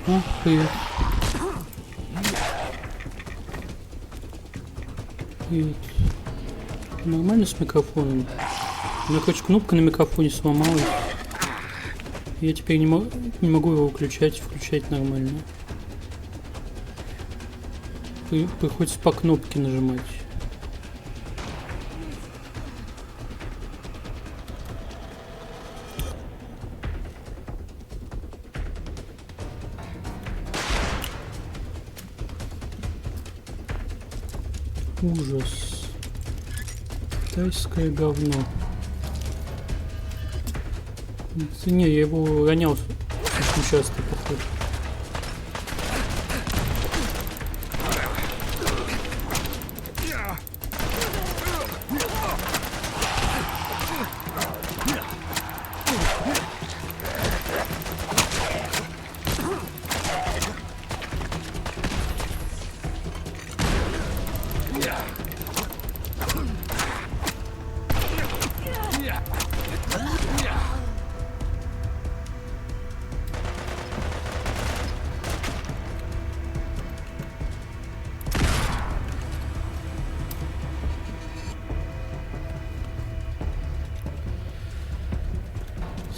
О, привет. Привет. Нормально с микрофоном? У меня, короче, кнопка на микрофоне сломалась. Я теперь не могу его включать нормально. Приходится по кнопке нажимать. Ужас. Тайское говно. Не, я его ронял очень часто, походу.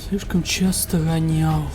Слишком часто ронял.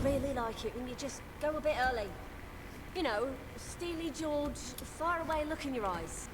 Really like it when you just go a bit early. You know, steely jawed, far away look in your eyes.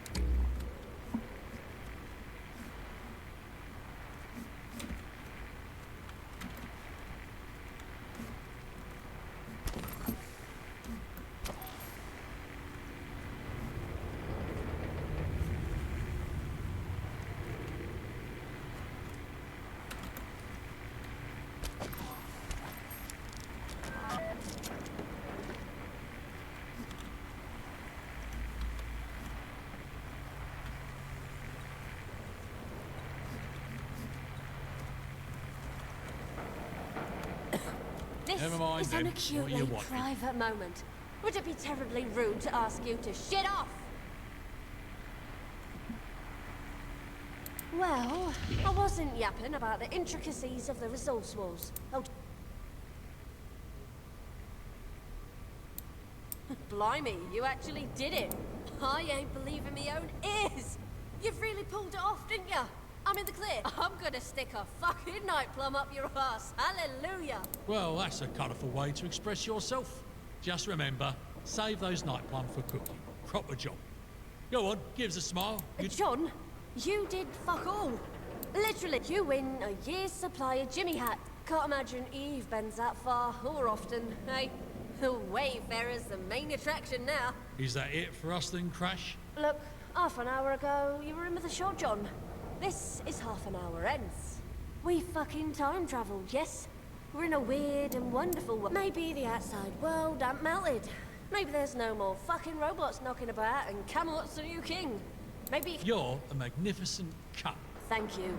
Never mind This is an then. acutely What you want? private moment. Would it be terribly rude to ask you to shit off? Well, I wasn't yapping about the intricacies of the resource wars. Oh, blimey, you actually did it. I ain't believing me own ears. You've really pulled it off, didn't you? I'm in the clear. I'm gonna stick a fucking night plum up your ass. Hallelujah. Well, that's a colourful way to express yourself. Just remember, save those night plum for cooking. Proper job. Go on, give us a smile. John, you did fuck all. Literally, you win a year's supply of Jimmy hat. Can't imagine Eve bends that far or often, eh? The Wayfarer's the main attraction now. Is that it for us then, Crash? Look, half an hour ago, you were in with the shot, John. This is half an hour hence. We fucking time traveled, yes? We're in a weird and wonderful world. Maybe the outside world ain't melted. Maybe there's no more fucking robots knocking about and Camelot's the new king. Maybe... You're a magnificent cunt. Thank you.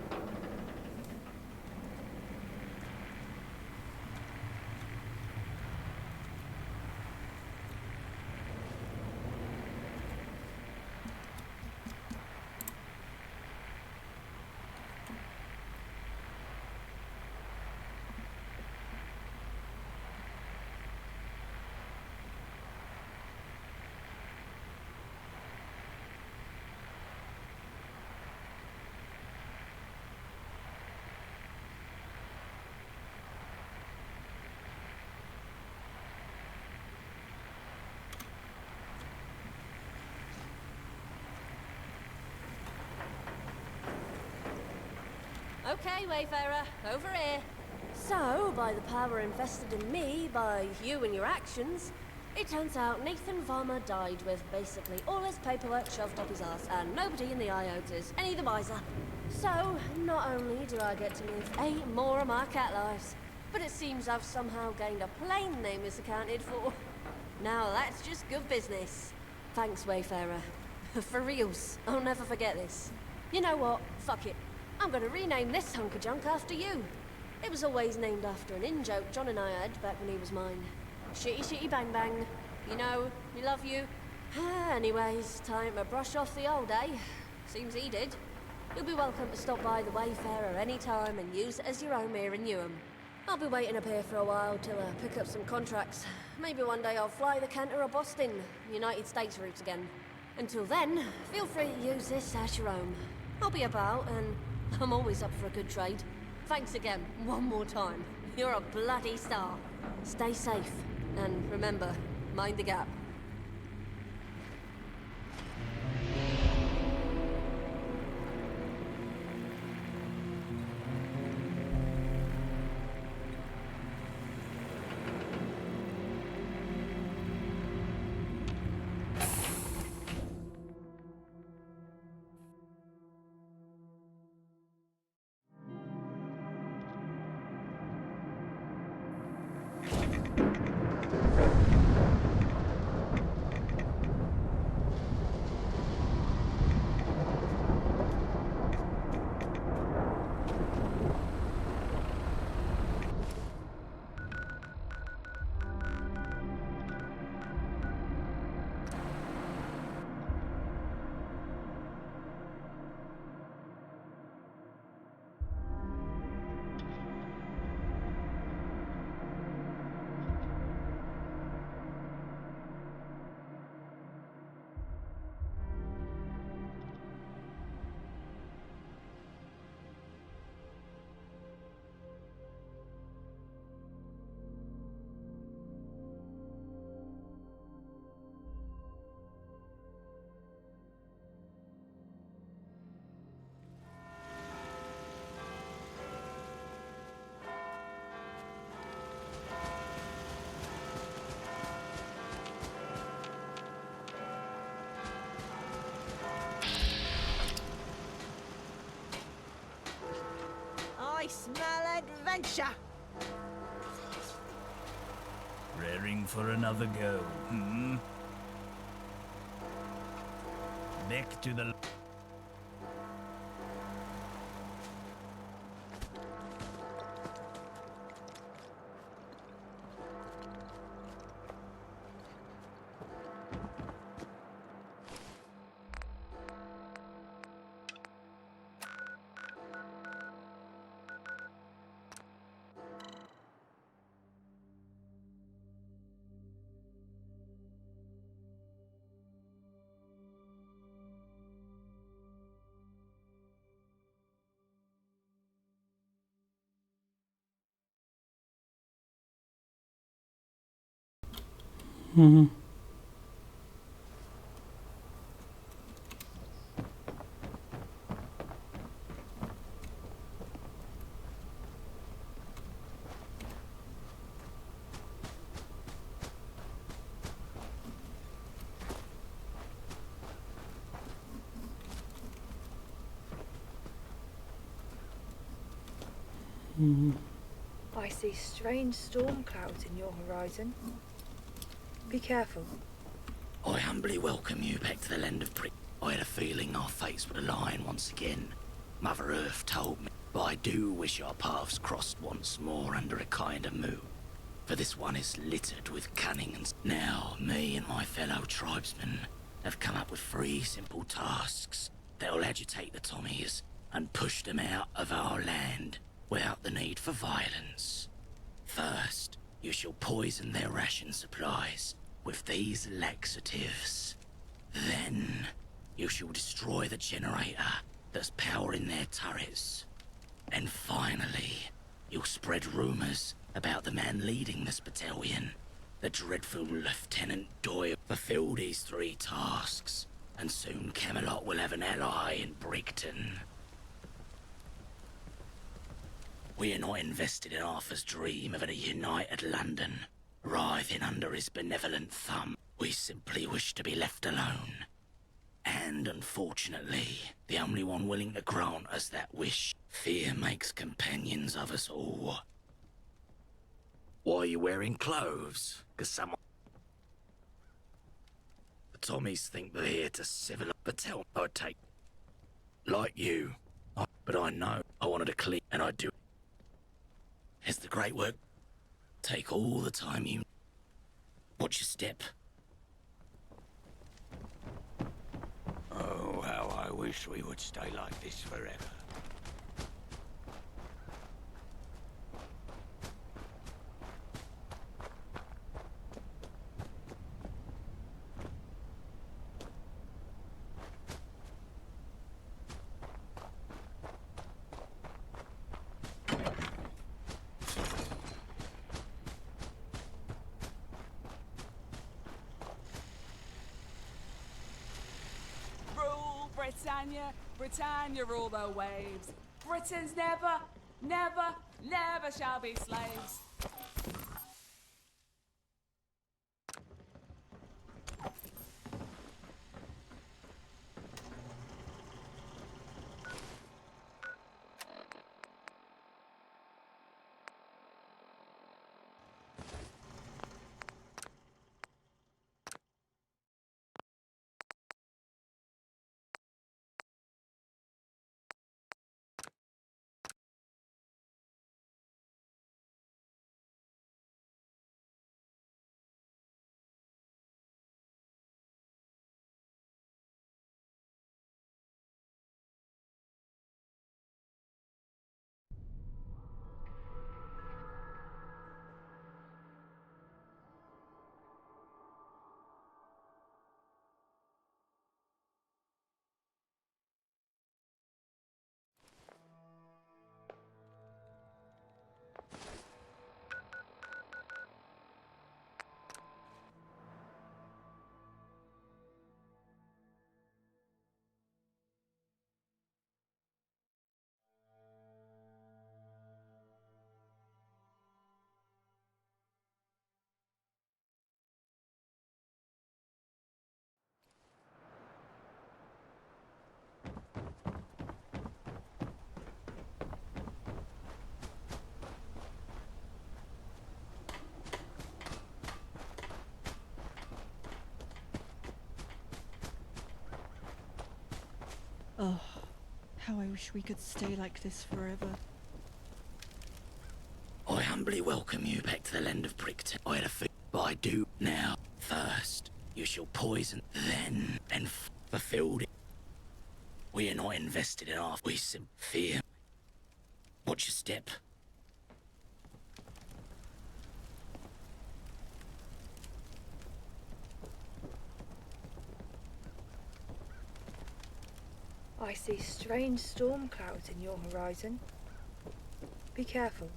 Okay, Wayfarer, over here. So, by the power invested in me by you and your actions, it turns out Nathan Varma died with basically all his paperwork shoved up his ass and nobody in the IOTAs any the wiser. So, not only do I get to live 8 more of my cat lives, but it seems I've somehow gained a plane name is accounted for. Now that's just good business. Thanks, Wayfarer. For reals, I'll never forget this. You know what? Fuck it. I'm gonna rename this hunk of junk after you. It was always named after an in-joke John and I had back when he was mine. Shitty shitty bang bang. You know, we love you. Anyways, time to brush off the old, eh? Seems he did. You'll be welcome to stop by the Wayfarer any time and use it as your home here in Newham. I'll be waiting up here for a while till I pick up some contracts. Maybe one day I'll fly the Cantor or Boston, United States routes again. Until then, feel free to use this as your own. I'll be about, and I'm always up for a good trade. Thanks again, one more time. You're a bloody star. Stay safe, and remember, mind the gap. I smell adventure. Raring for another go, hmm? Back to the... Угу. I see strange storm clouds in your horizon. Be careful. I humbly welcome you back to the land of prick. I had a feeling our fates would align once again. Mother Earth told me, but I do wish our paths crossed once more under a kinder moon. For this one is littered with cunning and... Now, me and my fellow tribesmen have come up with 3 simple tasks that'll agitate the Tommies and push them out of our land without the need for violence. First, you shall poison their ration supplies with these laxatives. Then, you shall destroy the generator that's powering their turrets. And finally, you'll spread rumors about the man leading this battalion, the dreadful Lieutenant Doyle. Fulfill these 3 tasks, and soon Camelot will have an ally in Brigton. We are not invested in Arthur's dream of a united London, writhing under his benevolent thumb. We simply wish to be left alone. And unfortunately, the only one willing to grant us that wish. Fear makes companions of us all. Why are you wearing clothes? 'Cause someone... The Tommies think they're here to civilize, but tell I'd take... Like you. But I know I wanted to clean, and I do. It's the great work. Take all the time you... Watch your step. Oh, how I wish we would stay like this forever. Britannia, Britannia rule the waves. Britons never, never, never shall be slaves. Oh, how I wish we could stay like this forever. I humbly welcome you back to the land of Brigton. I had a feeling, but I do now. First, you shall poison, then, and fulfill it. We are not invested in our... We fear. Watch your step. I see strange storm clouds in your horizon. Be careful.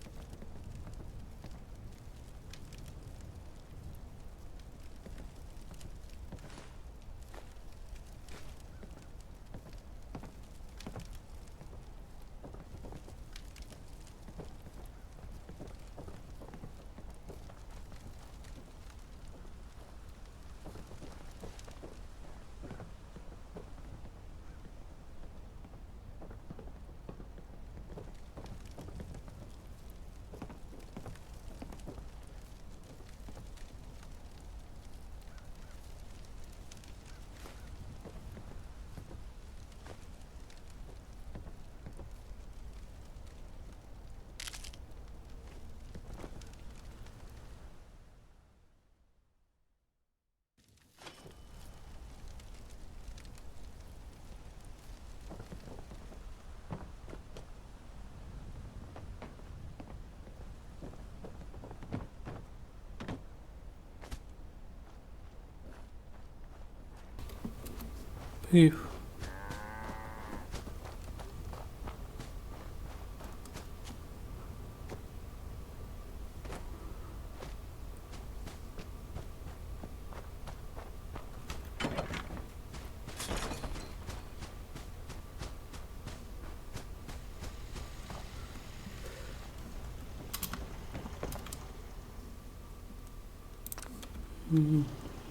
Эх.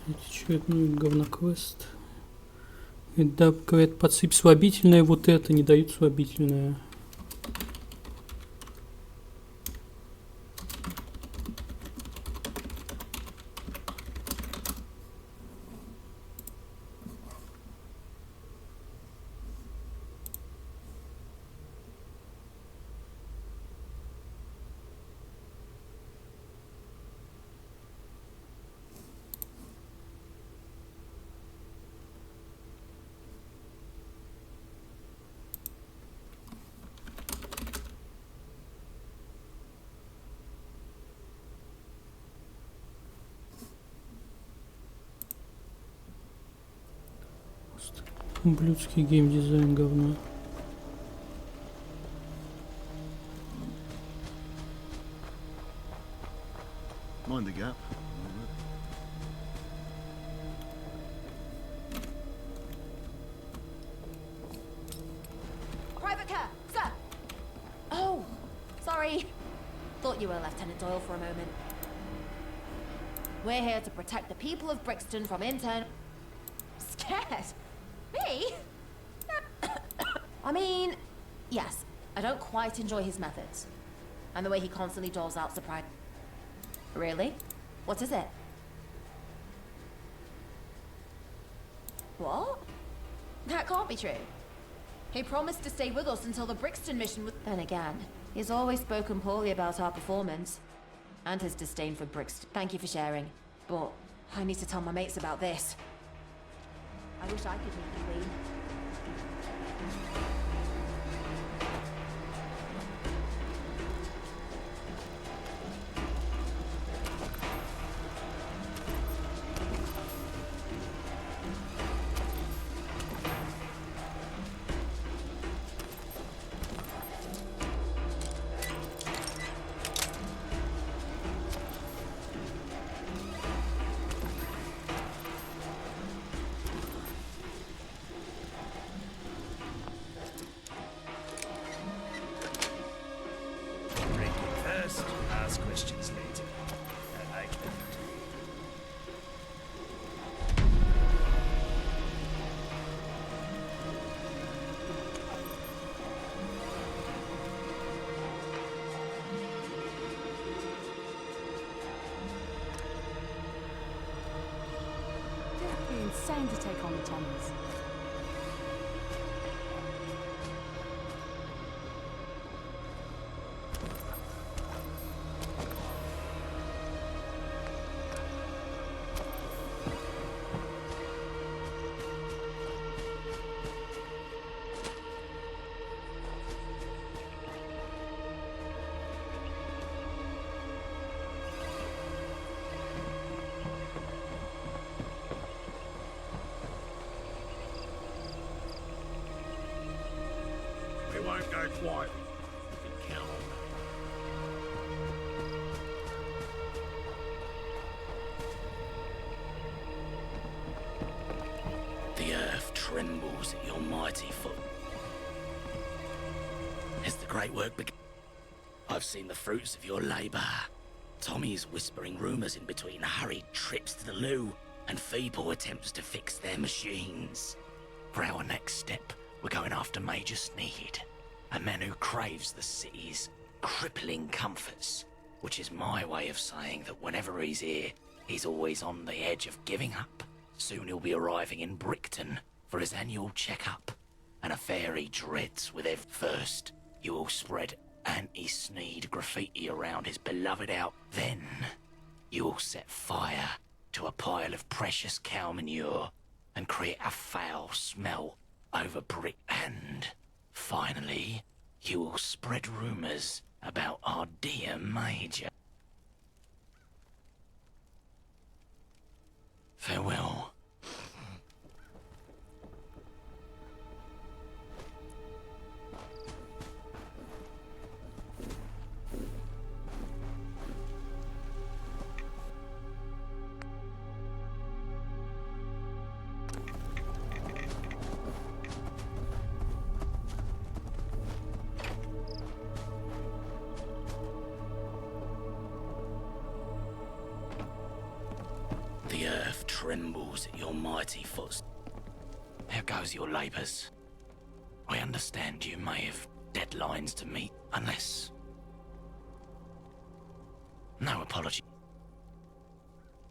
Очередной говноквест. И да, говорят, подсыпь слабительное, вот это, не дают слабительное. Ублюдский геймдизайн говно. Mind the gap. Private Kerr, sir! Oh, sorry. Thought you were Lieutenant Doyle for a moment. We're here to protect the people of Brixton from internal... Scared? Me? I mean, yes, I don't quite enjoy his methods. And the way he constantly doles out surprise. Really? What is it? What? That can't be true. He promised to stay with us until the Brixton mission was... Then again, he's always spoken poorly about our performance. And his disdain for Brixton. Thank you for sharing. But I need to tell my mates about this. I wish I could meet the Queen. Ask questions later. I like that. It'd be insane to take on the Tommies. We won't go quiet. You can count on that. The earth trembles at your mighty foot. Has the great work begun? I've seen the fruits of your labour. Tommy's whispering rumours in between hurried trips to the loo and feeble attempts to fix their machines. For our next step, we're going after Major Sneed, a man who craves the city's crippling comforts, which is my way of saying that whenever he's here, he's always on the edge of giving up. Soon he'll be arriving in Brixton for his annual checkup, an affair he dreads with every... First, you will spread anti-Sneed graffiti around his beloved out. Then, you will set fire to a pile of precious cow manure and create a foul smell over brick. And finally, you will spread rumours about our dear Major. Farewell. earth trembles at your mighty foot. How goes your labours? I understand you may have deadlines to meet, unless... No apology.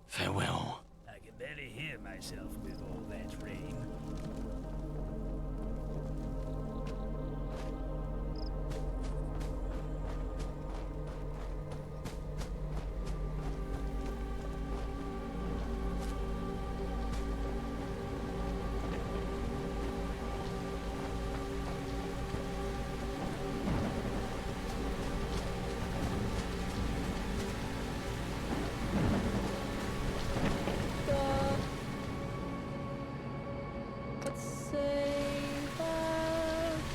Farewell. I can barely hear myself with all that rain.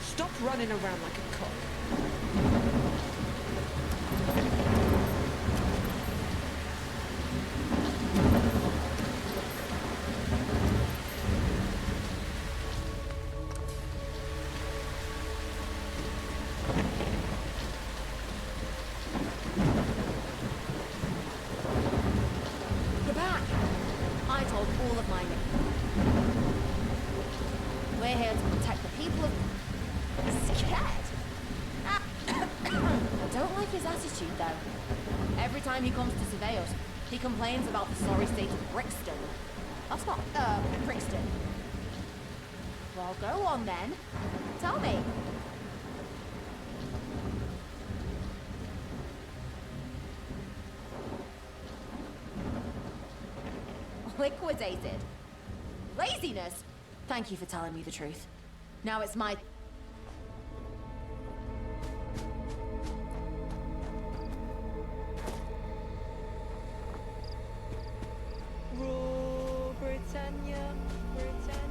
Stop running around like a cock. You're back. I told all of my men. We're here to protect the people of... Scared? I don't like his attitude, though. Every time he comes to survey us, he complains about the sorry state of Brixton. That's not, Brixton. Well, go on then. Tell me. Liquidated. Laziness? Thank you for telling me the truth. Now it's my... Rule Britannia, Britannia.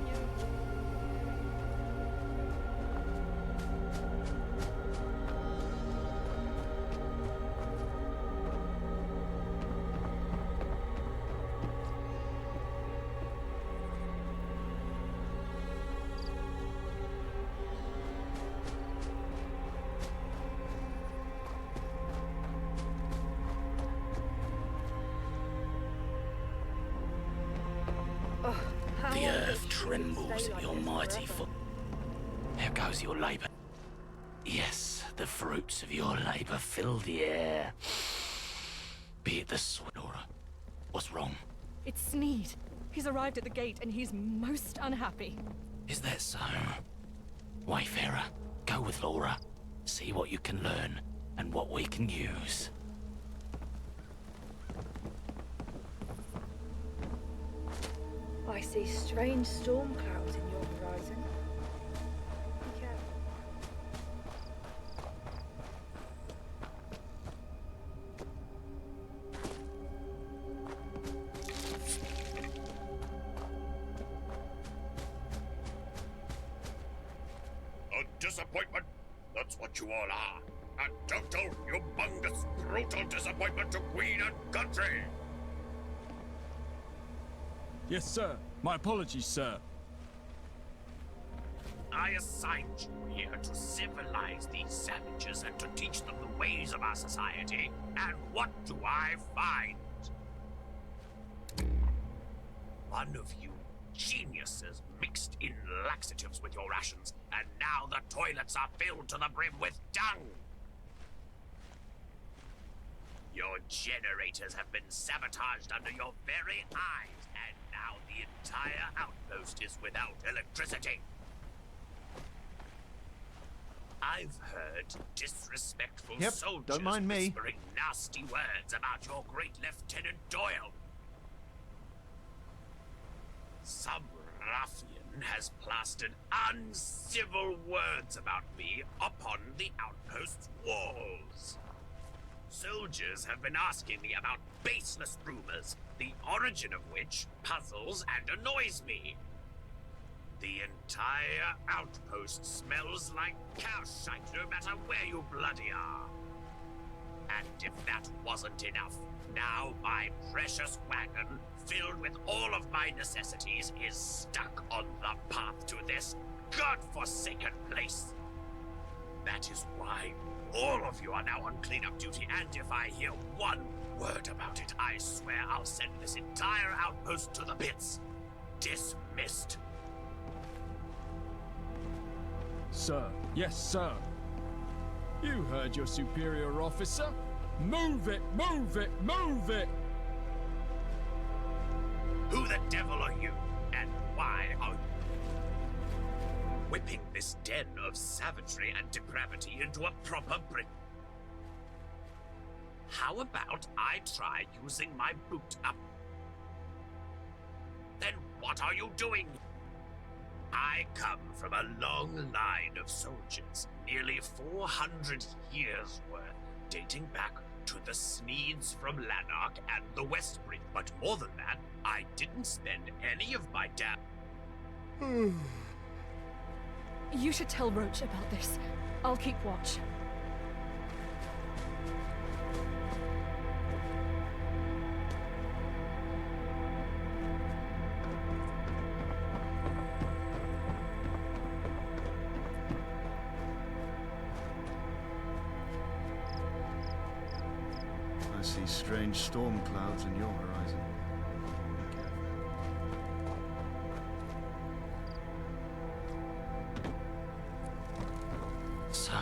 The earth trembles at your mighty foot. How goes your labour? Yes, the fruits of your labour fill the air. Be it the sweat, Laura. What's wrong? It's Sneed. He's arrived at the gate and he's most unhappy. Is that so? Wayfarer, go with Laura. See what you can learn and what we can use. I see strange storm clouds in your horizon. Be careful. A disappointment? That's what you all are. A total, humongous, brutal disappointment to Queen and country. Yes, sir. My apologies, sir. I assigned you here to civilize these savages and to teach them the ways of our society. And what do I find? One of you geniuses mixed in laxatives with your rations, and now the toilets are filled to the brim with dung. Your generators have been sabotaged under your very eyes, and now the entire outpost is without electricity. I've heard disrespectful Yep, soldiers don't mind me. whispering nasty words about your great Lieutenant Doyle. Some ruffian has plastered uncivil words about me upon the outpost's walls. Soldiers have been asking me about baseless rumors, the origin of which puzzles and annoys me. The entire outpost smells like cow shite no matter where you bloody are. And if that wasn't enough, now my precious wagon, filled with all of my necessities, is stuck on the path to this godforsaken place. That is why all of you are now on cleanup duty, and if I hear one word about it. I swear I'll send this entire outpost to the pits. Dismissed. Sir. Yes, sir. You heard your superior officer. Move it, move it, move it! Who the devil are you? And why are you whipping this den of savagery and depravity into a proper brick? How about I try using my boot up? Then what are you doing? I come from a long line of soldiers, nearly 400 years worth, dating back to the Sneeds from Lanark and the Westbridge. But more than that, I didn't spend any of my You should tell Roach about this. I'll keep watch. I see strange storm clouds in your horizon. So,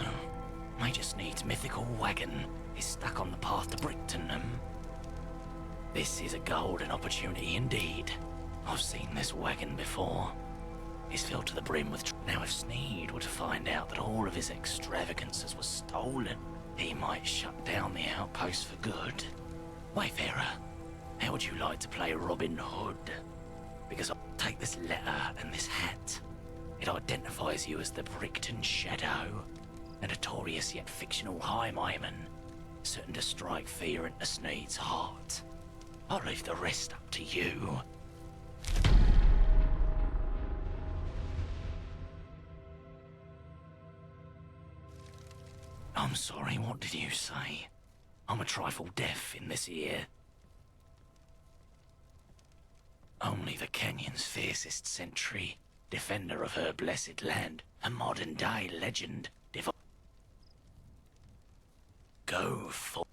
Major Sneed's mythical wagon is stuck on the path to Brickton. This is a golden opportunity indeed. I've seen this wagon before. It's filled to the brim with... Now if Sneed were to find out that all of his extravagances were stolen, he might shut down the outpost for good. Wayfarer, how would you like to play Robin Hood? Because I'll take this letter and this hat. It identifies you as the Brickton Shadow, a notorious yet fictional highwayman, certain to strike fear into Sneed's heart. I'll leave the rest up to you. I'm sorry, what did you say? I'm a trifle deaf in this ear. Only the Canyon's fiercest sentry, defender of her blessed land, a modern-day legend. Go for...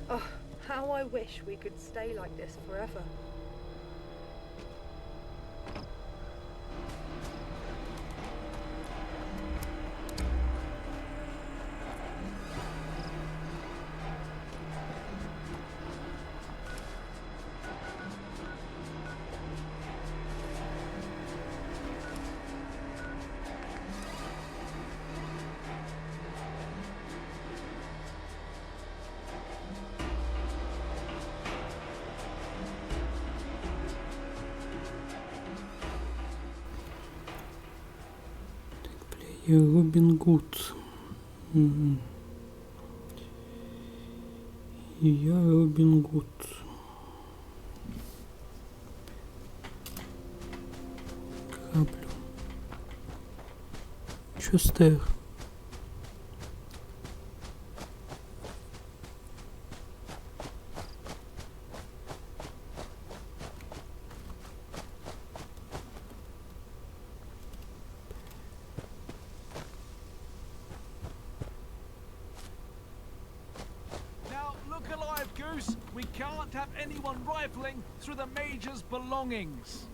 Oh, how I wish we could stay like this forever. Робин Гуд. Я Робин Гуд. Каплю. Честер. Goose, we can't have anyone rifling through the Major's belongings.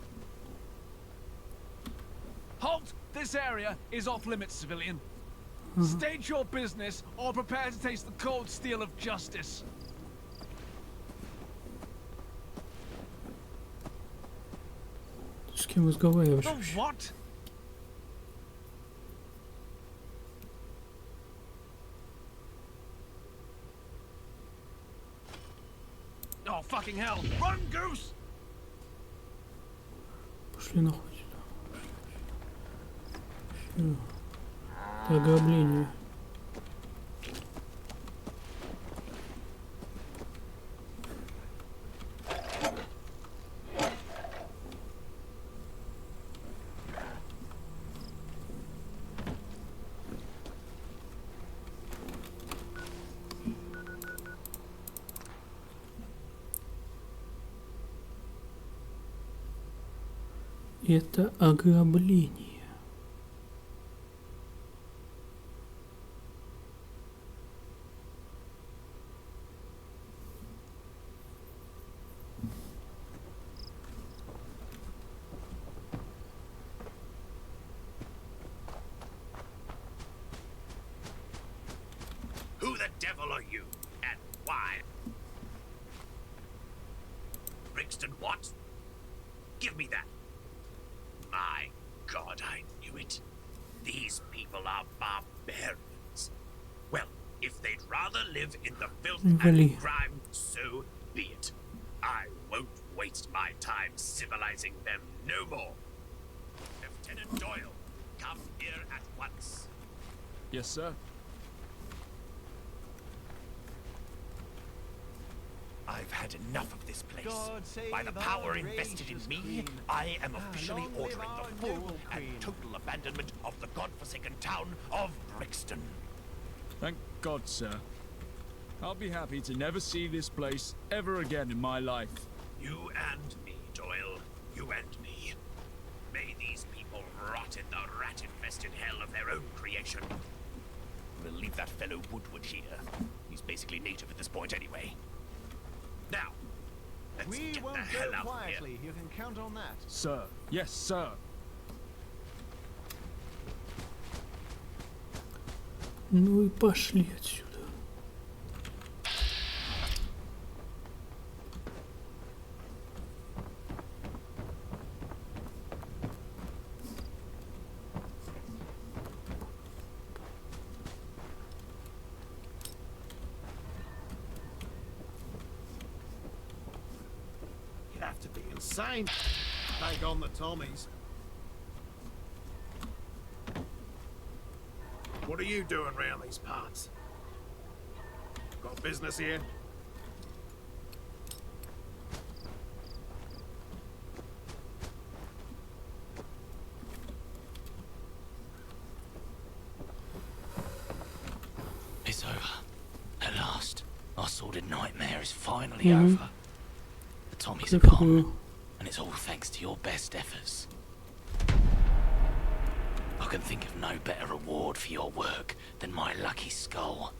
Halt! This area is off-limits, civilian. State your business or prepare to taste the cold steel of justice. С кем разговариваешь? The what? Oh, fucking hell! Run, Goose! Пошли нахуй сюда. Это ограбление. Это ограбление. Who the devil are you? And why? Brixton what? Give me that. My God, I knew it. These people are barbarians. Well, if they'd rather live in the filth Вали. and crime, so be it. I won't waste my time civilizing them no more. Lieutenant Doyle, come here at once. Yes, sir. I've had enough of this place. By the power invested in me, I am officially ordering the full and total abandonment of the godforsaken town of Brixton. Thank God, sir. I'll be happy to never see this place ever again in my life. You and me, Doyle. You and me. May these people rot in the rat-infested hell of their own creation. We'll leave that fellow Woodward here. He's basically native at this point anyway. Now, let's We get won't the go hell out quietly. of here. You can count on that. Sir. Yes, sir. Ну и пошли отсюда. You have to be insane. Take on the Tommies. What are you doing round these parts? Got business here? It's over. At last. Our sordid nightmare is finally over. The Tommies are gone, and it's all thanks to your best efforts. I can think of no better reward for your work than my lucky skull,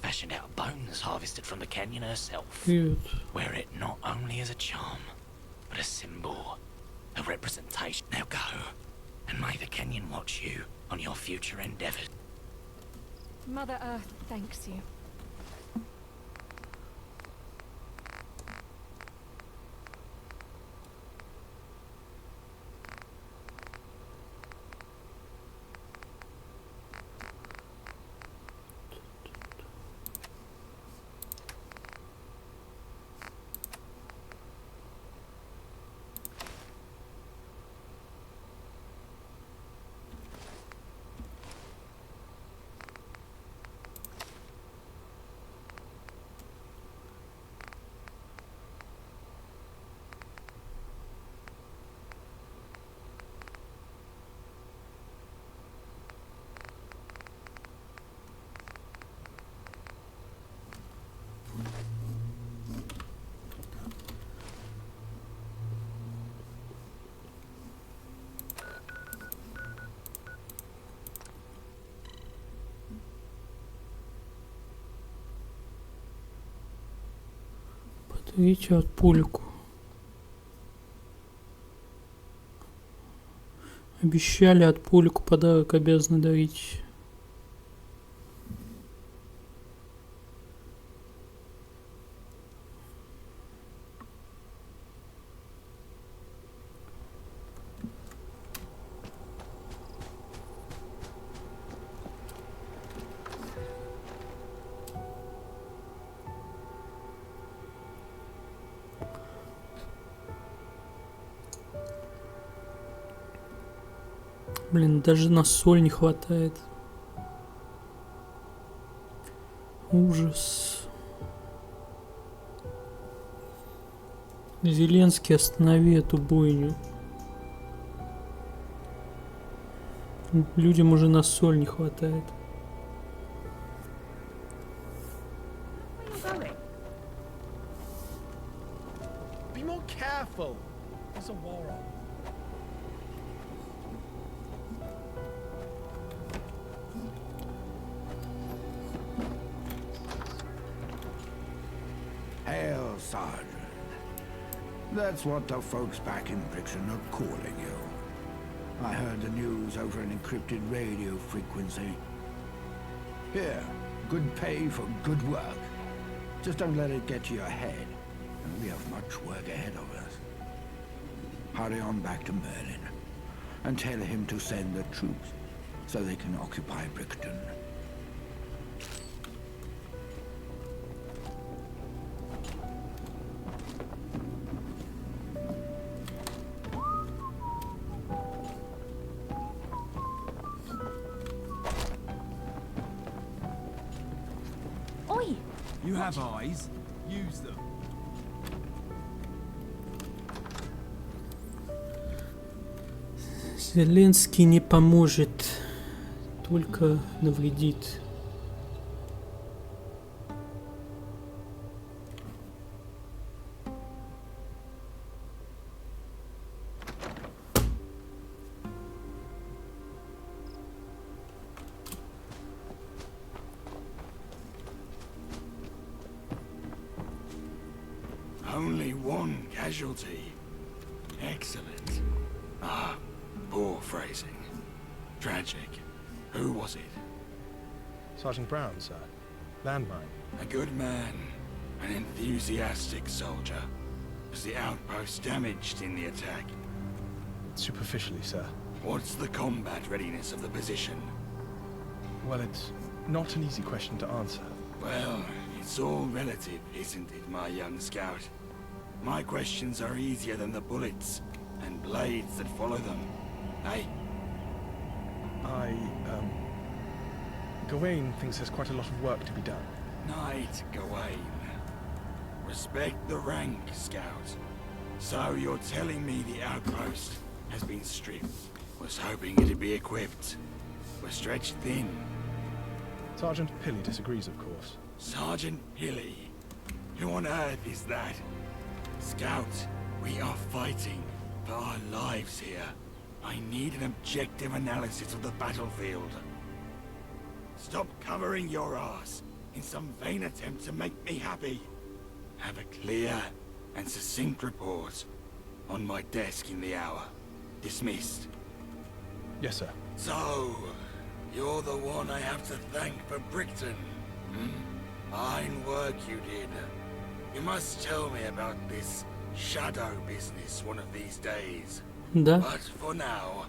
fashioned out of bones harvested from the canyon herself. Wear it not only as a charm, but a symbol, a representation. Now go, and may the canyon watch you on your future endeavors. Mother Earth thanks you. Подавите от пульку. Обещали от пульку подарок, обязаны дарить. Блин, даже на соль не хватает. Ужас. Зеленский, останови эту бойню. Людям уже на соль не хватает. Be more careful. There's a war on. Hail, Sergeant. That's what the folks back in Brixton are calling you. I heard the news over an encrypted radio frequency. Here, good pay for good work. Just don't let it get to your head, and we have much work ahead of us. Hurry on back to Merlin, and tell him to send the troops, so they can occupy Brixton. Oi! You have eyes. Use them. Зеленский не поможет, только навредит. Only one casualty. Excellent. Ah, poor phrasing. Tragic. Who was it? Sergeant Brown, sir. Landmine. A good man. An enthusiastic soldier. Was the outpost damaged in the attack? Superficially, sir. What's the combat readiness of the position? Well, it's not an easy question to answer. Well, it's all relative, isn't it, my young scout? My questions are easier than the bullets and blades that follow them. Hey? Gawain thinks there's quite a lot of work to be done. Knight Gawain. Respect the rank, Scout. So you're telling me the outpost has been stripped? Was hoping it'd be equipped. We're stretched thin. Sergeant Pilly disagrees, of course. Sergeant Pilly? Who on earth is that? Scout, we are fighting for our lives here. I need an objective analysis of the battlefield. Stop covering your ass in some vain attempt to make me happy. Have a clear and succinct report on my desk in the hour. Dismissed. Yes, sir. So, you're the one I have to thank for Brixton. Fine work you did. You must tell me about this shadow business one of these days. Да. But for now,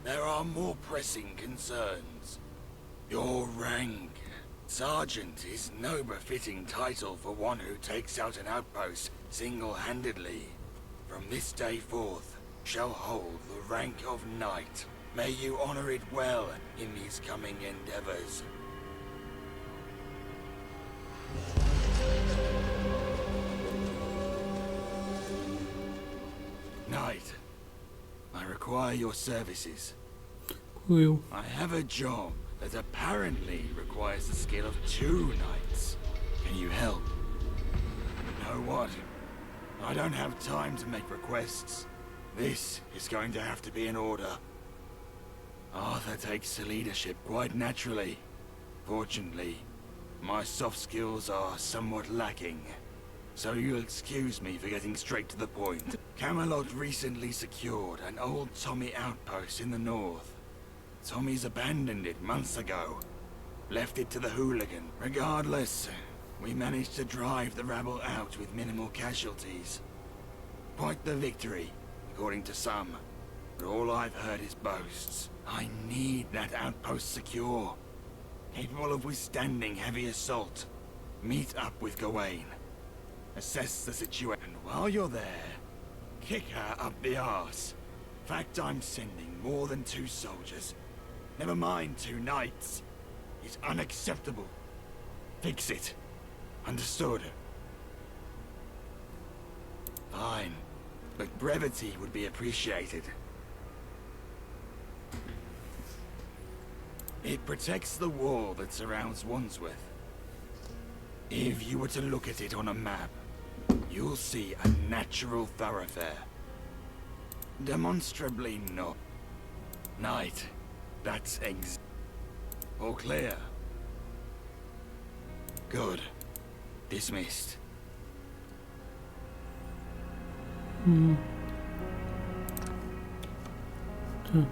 there are more pressing concerns. Your rank. Sergeant is no befitting title for one who takes out an outpost single-handedly. From this day forth, shall hold the rank of Knight. May you honor it well in these coming endeavors. Knight, I require your services. Will. I have a job that apparently requires the skill of 2 knights. Can you help? You know what? I don't have time to make requests. This is going to have to be an order. Arthur takes the leadership quite naturally. Fortunately, my soft skills are somewhat lacking. So you'll excuse me for getting straight to the point. Camelot recently secured an old Tommy outpost in the north. Tommy's abandoned it months ago. Left it to the hooligan. Regardless, we managed to drive the rabble out with minimal casualties. Quite the victory, according to some. But all I've heard is boasts. I need that outpost secure. Capable of withstanding heavy assault. Meet up with Gawain. Assess the situation. And while you're there, kick her up the arse. Fact I'm sending more than 2 soldiers. Never mind 2 knights. It's unacceptable. Fix it. Understood? Fine. But brevity would be appreciated. It protects the wall that surrounds Wandsworth. If you were to look at it on a map, you'll see a natural thoroughfare. Demonstrably not. Knight, that's all clear. Good. Dismissed. Так.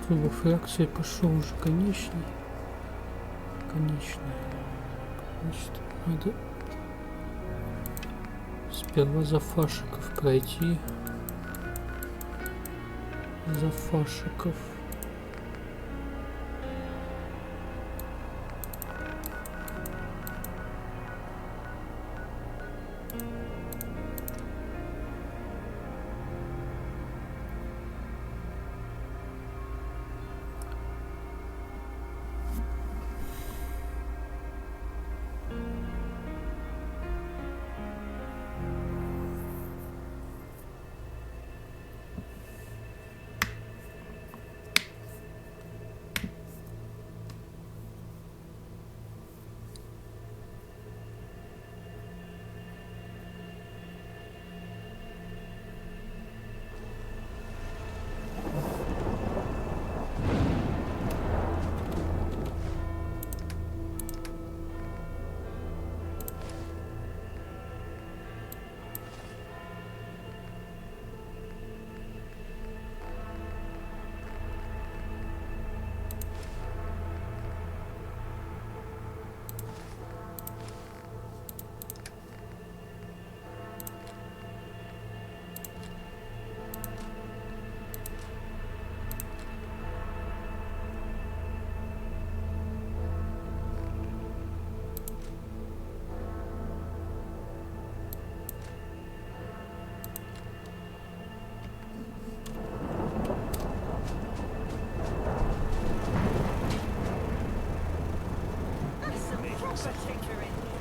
Круг фракции пошел уже конечный. Конечный. Значит, надо сперва за фашиков пройти. За фашиков.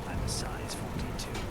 I'm a size 42.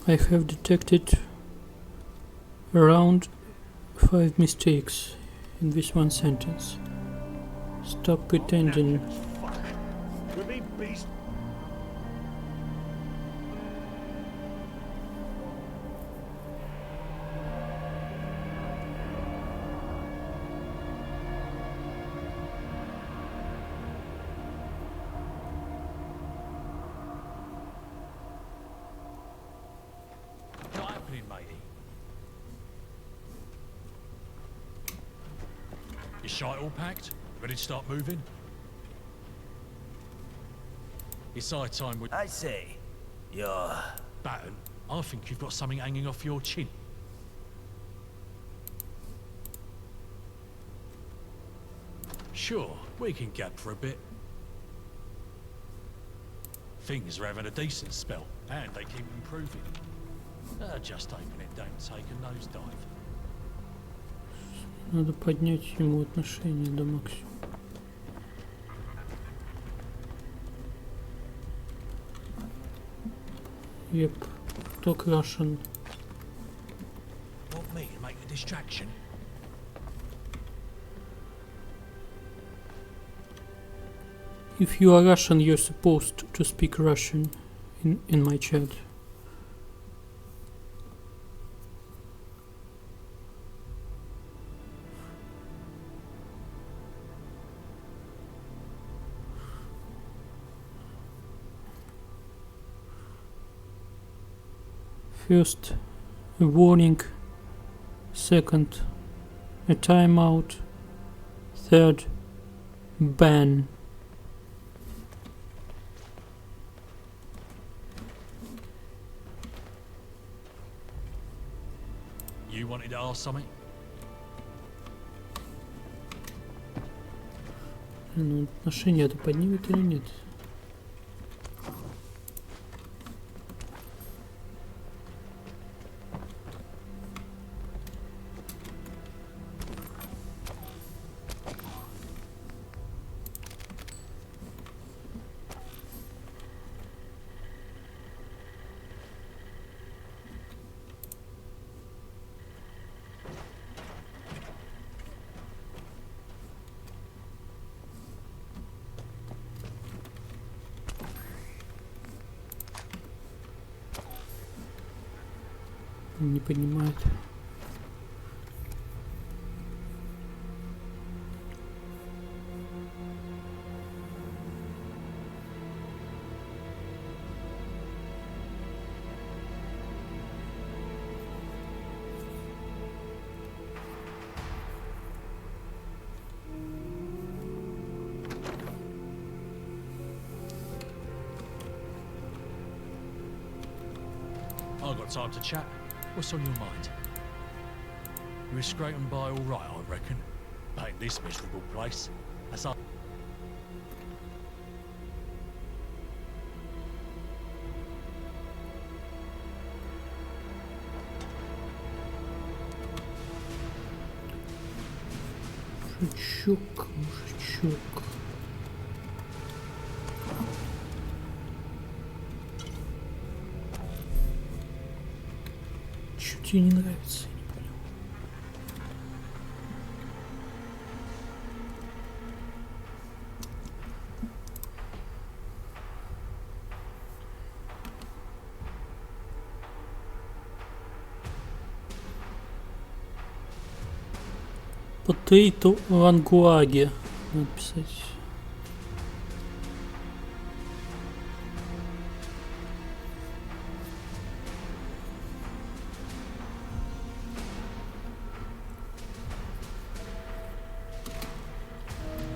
I have detected around 5 mistakes in this one sentence. Stop pretending. Not happening, matey. Your shite all packed? Ready to start moving? It's high time we... I say, you're... Batten, I think you've got something hanging off your chin. Sure, we can gab for a bit. Things are having a decent spell, and they keep improving. Just taking it down, take a nosedive. Надо поднять ему отношение до максимума. Yep. Talk Russian. Want me to make a distraction? If you are Russian, you're supposed to speak Russian in my chat. First, a warning. Second, a timeout. Third, ban. You wanted to ask something? Ну, отношения это поднимет или нет? Не поднимает. I've got time to chat. What's on your mind? You were scraping by all right, I reckon. Ain't this miserable place. As I... Мужичок, мужичок. Чё тебе не нравится? Я не понял. Potato Language. Надо писать.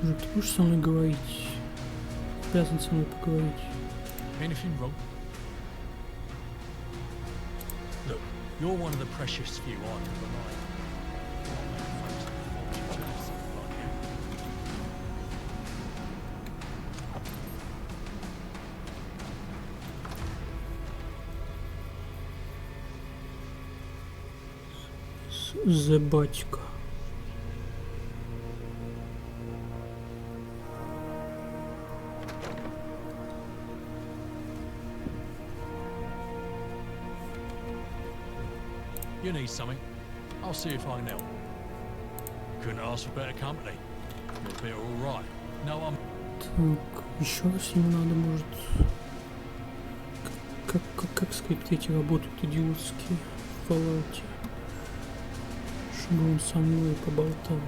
Ты будешь со мной говорить? Обязан со мной поговорить. Anything wrong? Look, you're one of the precious few I can rely on. The батька. You need something? I'll see if I can help. Couldn't ask for better company. You're better all right. No, I'm... Так, еще раз ему надо, может... Как скрипты эти работают идиотские в Fallout. Чтобы он со мной поболтал.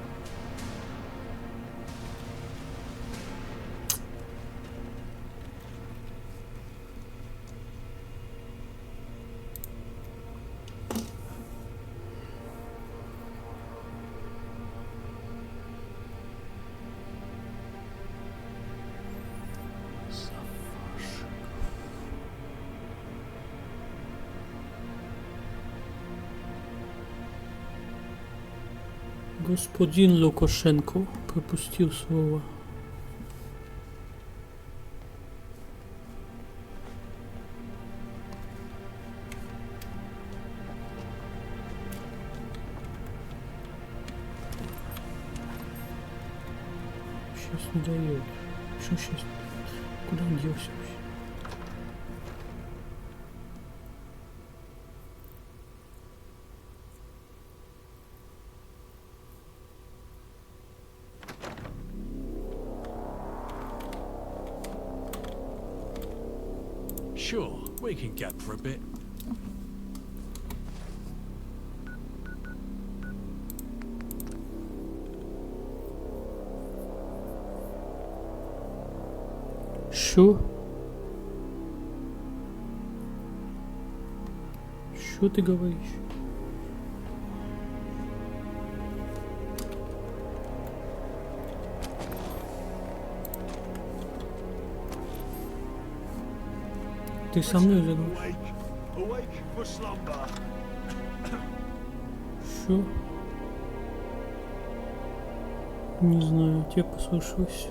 Господин Лукашенко пропустил слово. Сейчас не дает. Что сейчас? Куда он делся вообще? sure, we can gab for a bit. Що? Что ты говоришь? Ты со мной заговоришь? Что? Не знаю, тебе послышалось.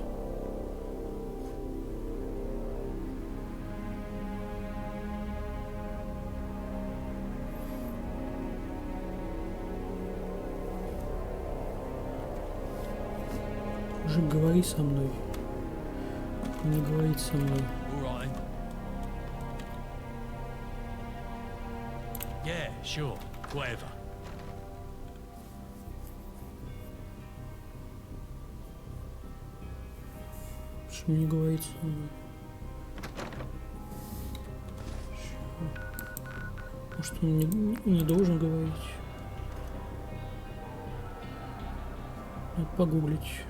Уже говори со мной. Не говорить со мной. Yeah, sure, whatever. Что не говорить со мной? Может, он не должен говорить? Надо погуглить.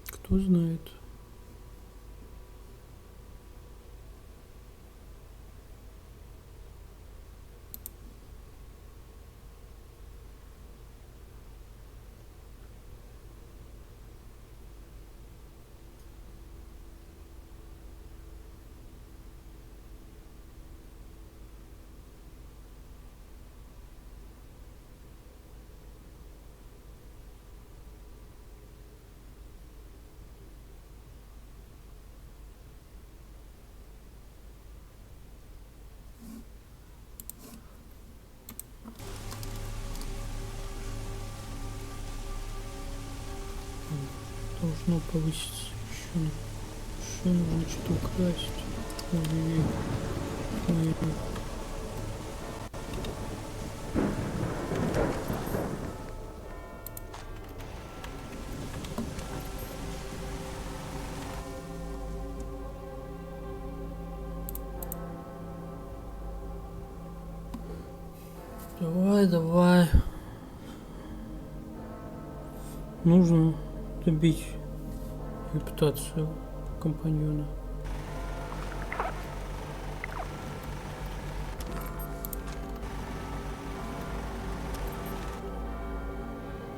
Кто знает? Должно повыситься еще нужно что-то украсть. Ой. Давай. Нужно добить репутацию компаньона.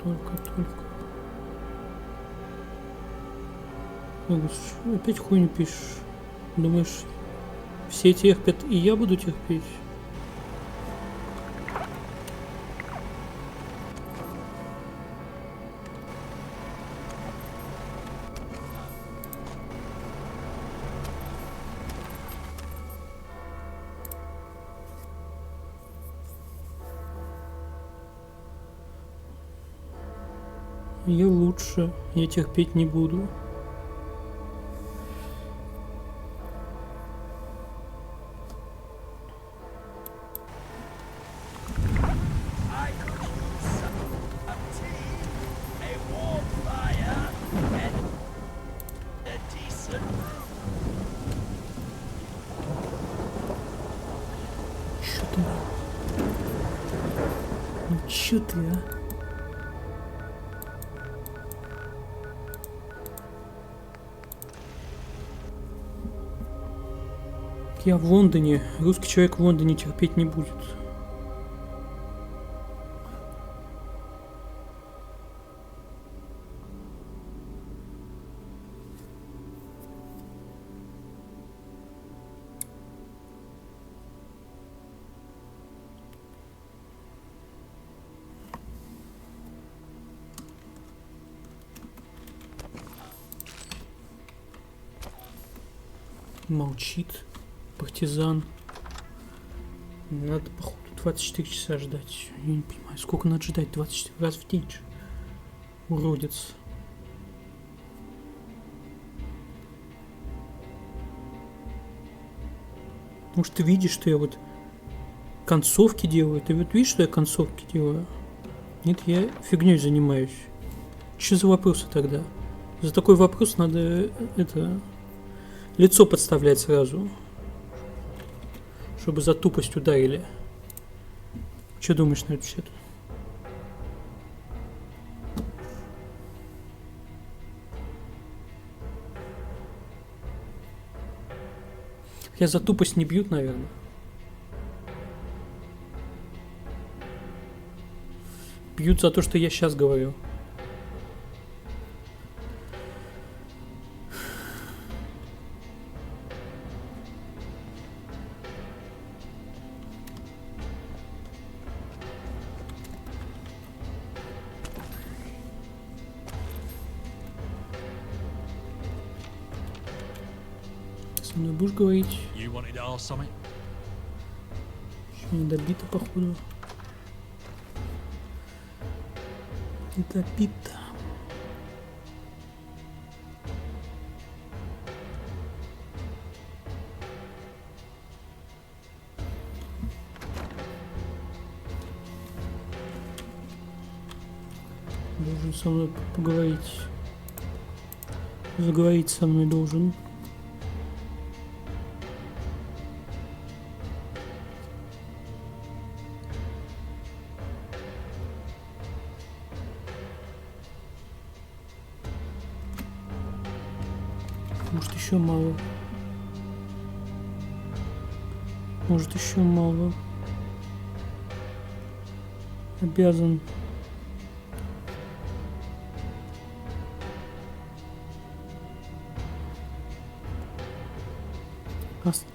Только. Опять хуйню пишешь. Думаешь, все терпят, и я буду терпеть? Я лучше, я терпеть не буду. Чё ты, а? Я в Лондоне. Русский человек в Лондоне терпеть не будет. Молчит. Партизан. Надо, походу, 24 часа ждать. Я не понимаю, сколько надо ждать? 24 раз в день. Уродец. Может, ты видишь, что я вот концовки делаю? Ты вот видишь, что я концовки делаю? Нет, я фигней занимаюсь. Что за вопросы тогда? За такой вопрос надо это лицо подставлять сразу, чтобы за тупость ударили. Что думаешь на этот счет? Хотя за тупость не бьют, наверное. Бьют за то, что я сейчас говорю. Со мной будешь говорить? You wanted to ask something? Еще не добито, походу. Не добито. Должен со мной поговорить. Заговорить со мной должен. Может, еще мало. Может, еще мало. Обязан.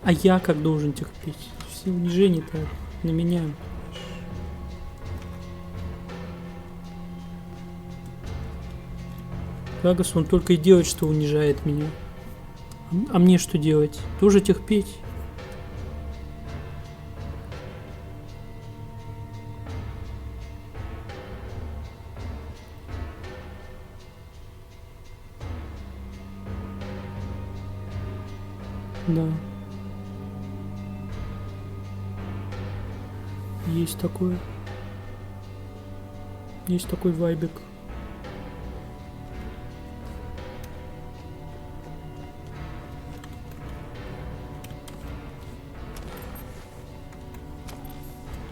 А я как должен терпеть? Все унижения-то на меня. Рагас, он только и делает, что унижает меня. А мне что делать? Тоже терпеть? Да. Есть такое. Есть такой вайбик.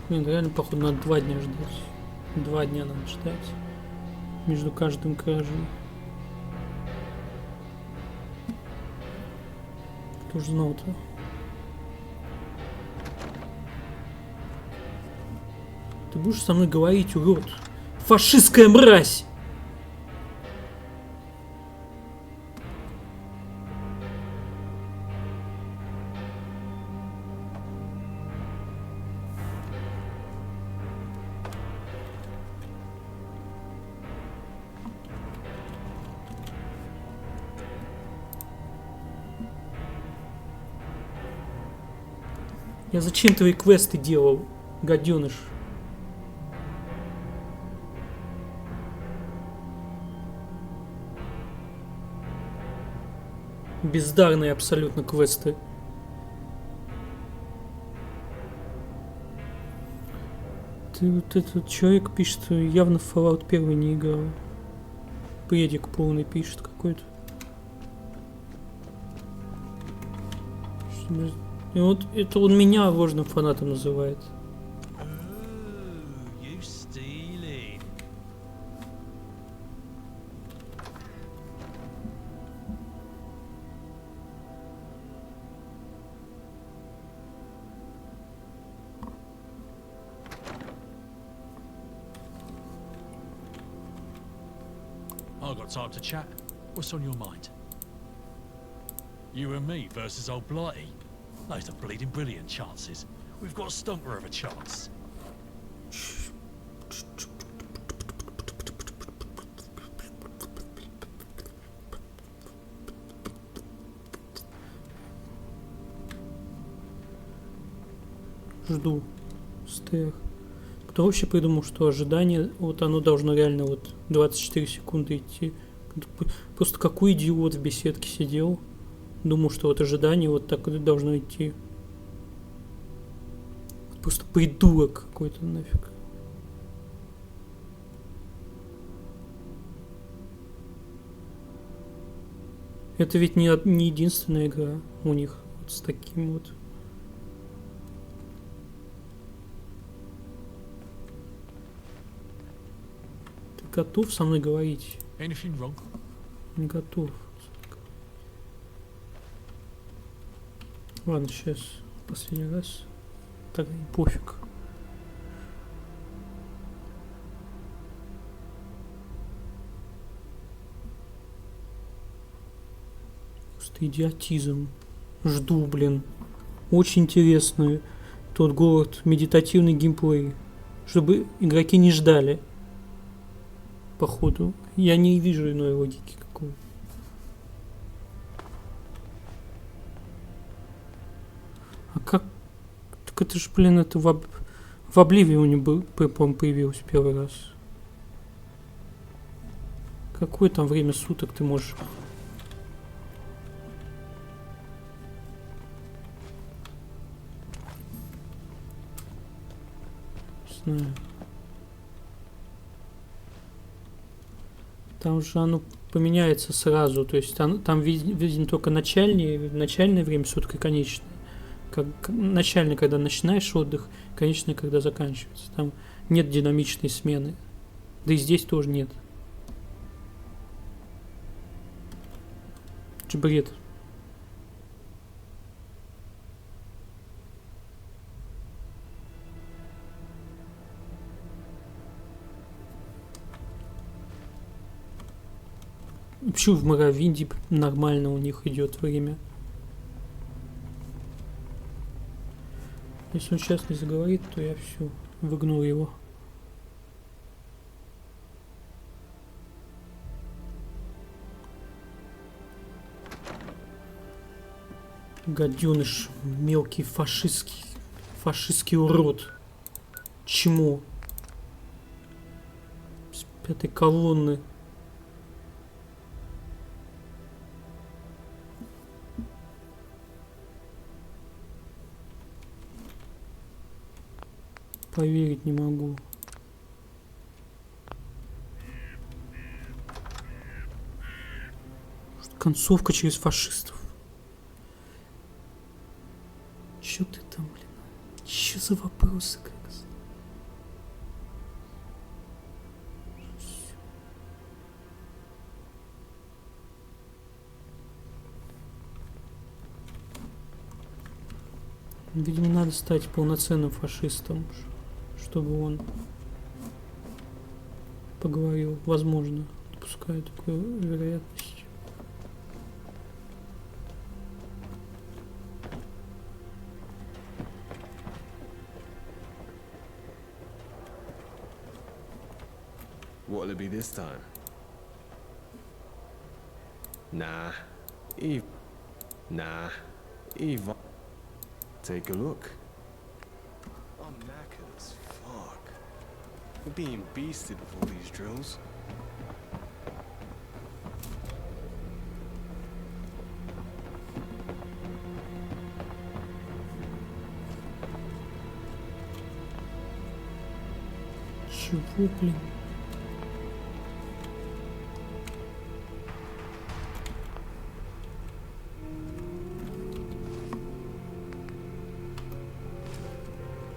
Блин, реально, походу, надо 2 дня ждать. 2 дня надо ждать. Между каждым кражей. Кто ж знал-то? Ты будешь со мной говорить, урод? Фашистская мразь! Я зачем твои квесты делал, гаденыш? Бездарные абсолютно квесты. Ты вот этот человек пишет, явно в Fallout 1 не играл. Предик полный пишет какой-то. И вот это он меня ложным фанатом называет. I've got time to chat. What's on your mind? You and me versus old Blighty? Those are bleeding brilliant chances. We've got a stunker of a chance. Жду. Стер. Кто вообще придумал, что ожидание, вот оно должно реально вот 24 секунды идти? Просто какой идиот в беседке сидел, думал, что вот ожидание вот так вот должно идти. Просто придурок какой-то нафиг. Это ведь не единственная игра у них вот с таким вот. Ты готов со мной говорить? Anything wrong? Не готов. Ладно, сейчас последний раз. Так и пофиг. Просто идиотизм. Жду, блин. Очень интересный тот город, медитативный геймплей. Чтобы игроки не ждали. Походу. Я не вижу иной логики какой. А как? Так это же, блин, это в Обливионе был, по-моему, появилось первый раз. Какое там время суток ты можешь? Не знаю. Там же оно поменяется сразу, то есть там виден только начальное время суток и конечное. Как начальный, когда начинаешь отдых, конечный, когда заканчивается. Там нет динамичной смены. Да и здесь тоже нет. Это бред. Почему в Моровинде нормально у них идет время? Если он сейчас не заговорит, то я все, выгнул его. Гаденыш, мелкий фашистский урод. Чему? С 5-й колонны. Поверить не могу. Концовка через фашистов. Чё ты там, блин? Чё за вопросы, как? Видимо, надо стать полноценным фашистом, чтобы он поговорил. Возможно, допускаю такую вероятность. What'll it be this time? Nah. Eve. Nah. Eve. Take a look. I'm knackered as fuck. We're being beasted with all these drills. Чего, блин?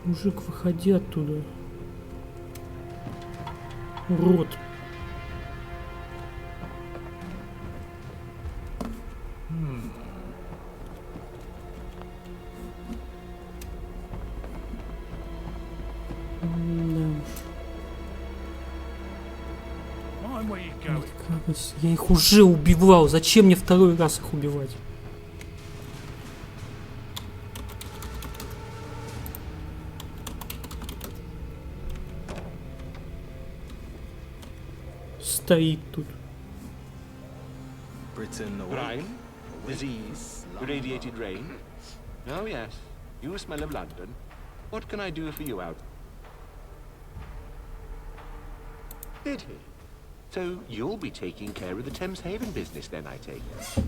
Мужик, выходи оттуда. Урод. Я их уже убивал. Зачем мне второй раз их убивать? Стоит тут. Crime, disease, irradiated rain. Oh yes, you smell of London. What can I do for you out? Did he? So you'll be taking care of the Thames Haven business then, I take it?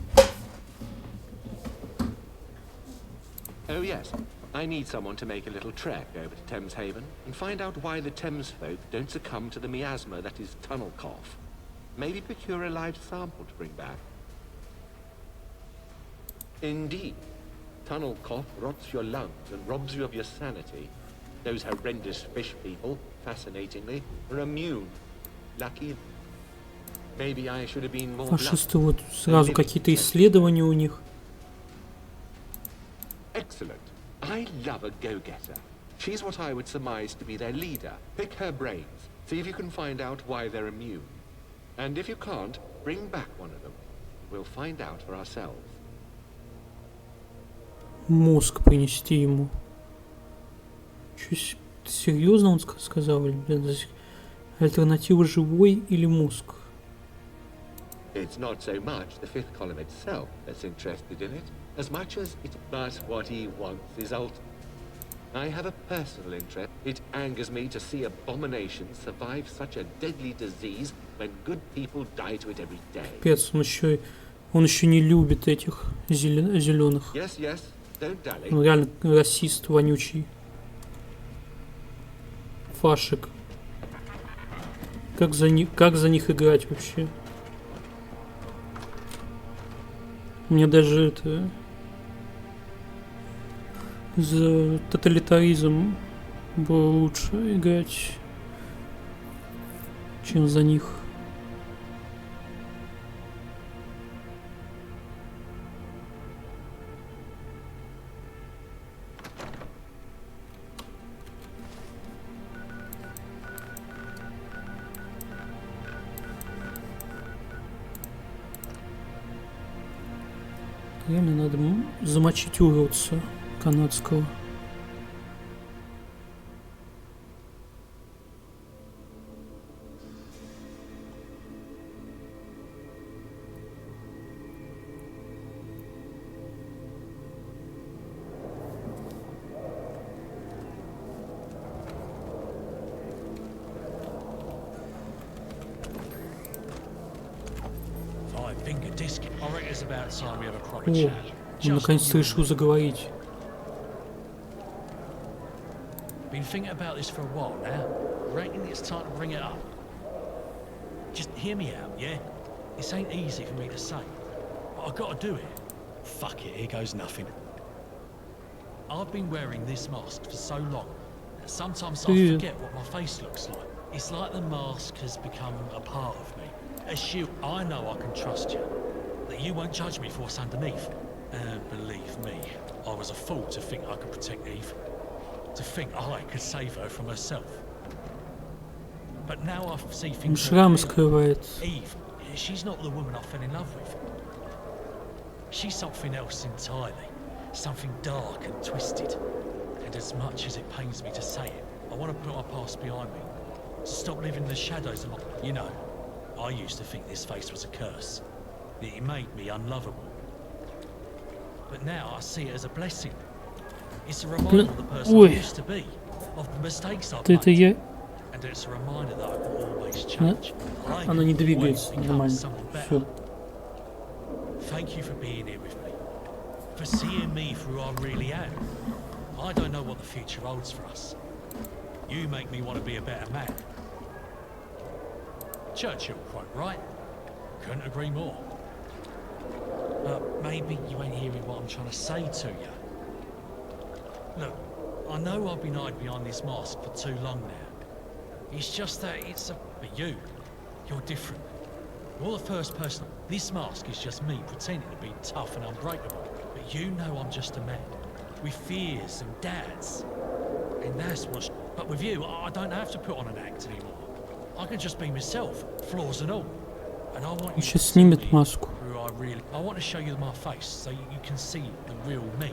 Oh yes, I need someone to make a little trek over to Thames Haven and find out why the Thames folk don't succumb to the miasma that is tunnel cough. Maybe procure a live sample to bring back. Indeed. Tunnel cough rots your lungs and robs you of your sanity. Those horrendous fish people, fascinatingly, are immune. Lucky. Maybe I should have been more Фашисты вот сразу какие-то исследования у них. Excellent. I love a go-getter. She's what I would surmise to be their leader. Pick her brains. See if you can find out why they're immune. And if you can't, bring back one of them. We'll find out for ourselves. Мозг принести ему. Чё, серьезно он сказал? Альтернатива живой или мозг? It's not so much the fifth column itself that's interested in it, as much as it's but what he wants is ultimate. I have a personal interest. It angers me to see abominations survive such a deadly disease when good people die to it every day. Пец, он еще не любит этих зеленых. Yes, yes, don't dally. Он реально расист вонючий. Фашик. Как за них играть вообще? Мне даже это... За тоталитаризм было лучше играть, чем за них. Реально надо замочить уродца канадского. О, он наконец-то решил заговорить. Been thinking about this for a while now. Reckon it's time to bring it up. Just hear me out, yeah? This ain't easy for me to say, but I gotta do it. Fuck it, here goes nothing. I've been wearing this mask for so long that sometimes I forget what my face looks like. It's like the mask has become a part of me. A shield. I know I can trust you. That you won't judge me for what's underneath. And believe me, I was a fool to think I could protect Eve. To think I could save her from herself. But now I see things. Шрам скрывает. Eve, she's not the woman I fell in love with. She's something else entirely. Something dark and twisted. And as much as it pains me to say it, I want to put my past behind me. To stop living in the shadows of my... You know, I used to think this face was a curse. That it made me unlovable. But now I see it as a blessing. It's a reminder of the person I used to be, of the mistakes I've made. And it's a reminder that I can always change. Она не двигается нормально. Все. Thank you for being here with me. For seeing me for who I really am. I don't know what the future holds for us. You make me want to be a better man. Churchill quite right. Couldn't agree more. But maybe you ain't hearing what I'm trying to say to you. Look, I know I've been hiding behind this mask for too long now. It's just that but you're different. You're the first person. This mask is just me pretending to be tough and unbreakable. But you know I'm just a man. With fears and doubts. And that's what's... But with you, I don't have to put on an act anymore. I can just be myself, flaws and all. And I want you Сейчас снимет маску. I want to show you my face so you can see the real me.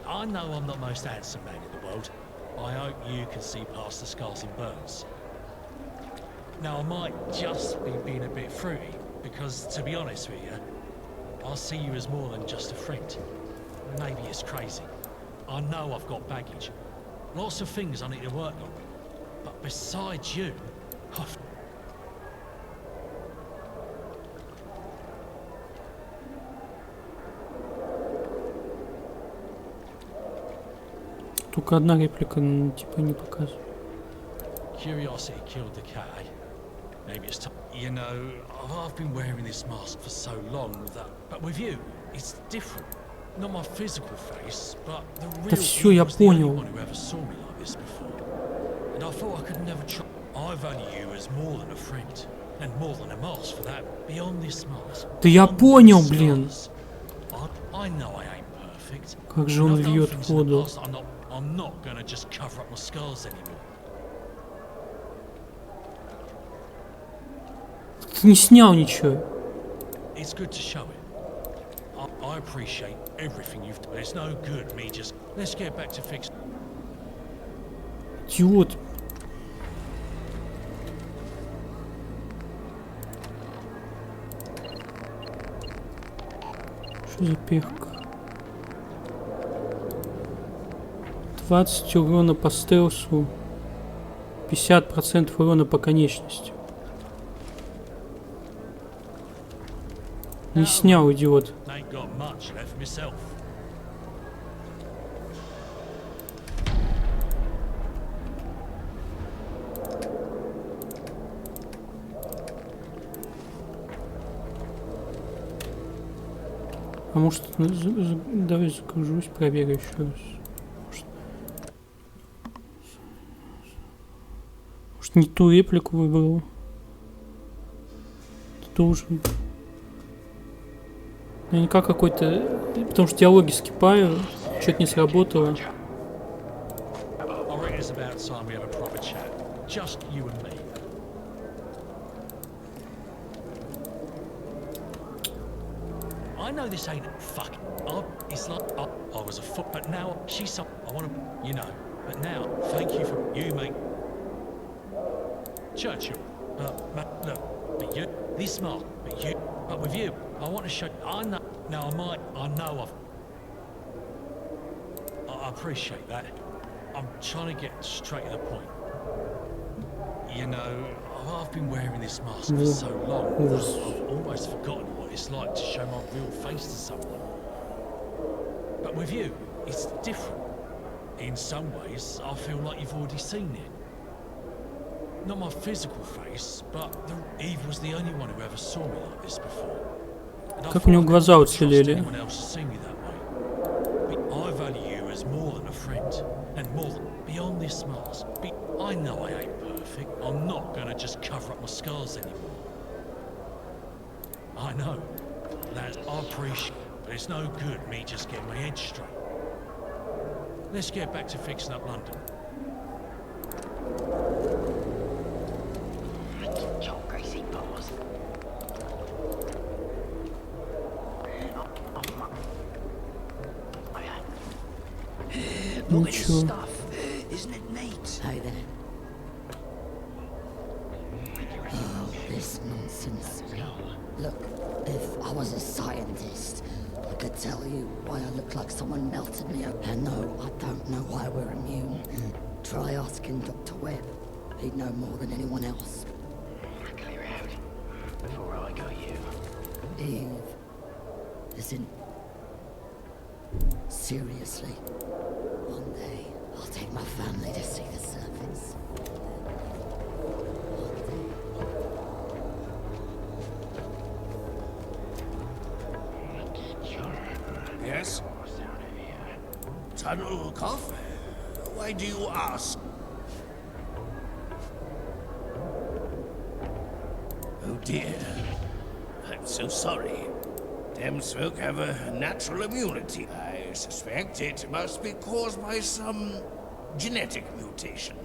I know I'm not the most handsome man in the world. I hope you can see past the scars and burns. Now I might just be being a bit fruity, because to be honest with you, I see you as more than just a friend. Maybe it's crazy. I know I've got baggage. lots of things I need to work on. But besides you, I've... Только одна реплика, типа, не показывает. Curiosity killed the cat, eh? Maybe it's time. You know, I've been wearing this mask for so long that... But with you, it's different. Not my physical face, but the real... Да всё, я was the only понял. one who ever saw me like this before. And I thought I could never try. I value you as more than a friend. And more than a mask for that. Beyond this mask. Да я понял, блин. I know I ain't perfect. Как же он And I've done льет things in the воду. past that I'm not gonna just cover up my scars anymore. Ты не снял ничего. It's good to show it. I appreciate everything you've done. It's no good me just... Let's get back to fixing... Идиот. Что за перк? 20 урона по стелсу. 50% урона по конечности. Не снял, идиот. Ain't got much left myself. А может, давай загружусь, проверю еще раз. Может, не ту реплику выбрал? Ты должен... Наверняка какой-то... Потому что диалоги скипаю, что-то не сработало. I reckon it's about time we have a proper chat. Just you and me. I know this ain't fucking... It's like I was a foot, but now she's some... I want to... You know. But now, thank you for... You make... Churchill. But look, but you... This mark, but you... But with you, I want to show... I know... Now, I know I've... I appreciate that. I'm trying to get straight to the point. You know, I've been wearing this mask for so long that I've almost forgotten what it's like to show my real face to someone. But with you, it's different. In some ways, I feel like you've already seen it. Not my physical face, but Eve was the only one who ever saw me like this before. Как у него глаза уцелели. I value you as more than a friend, and more than beyond this mask. I know I ain't perfect. I'm not gonna just cover up my scars anymore. I know. That I appreciate, but it's no good me just getting my head straight. Let's get back to fixing up London. John Gracie balls. Look at this stuff. Isn't it neat? Hey there. Oh, this nonsense. Look, if I was a scientist, I could tell you why I look like someone melted me up. And no, I don't know why we're immune. Try asking Dr. Webb. He'd know more than anyone else. Clear out before I got you. Eve. Listen. Seriously. One day, I'll take my family to see the surface. Yes? Tunnel cough? Why do you ask? Oh dear. I'm so sorry. Them folk have a natural immunity. I suspect it must be caused by some genetic mutation.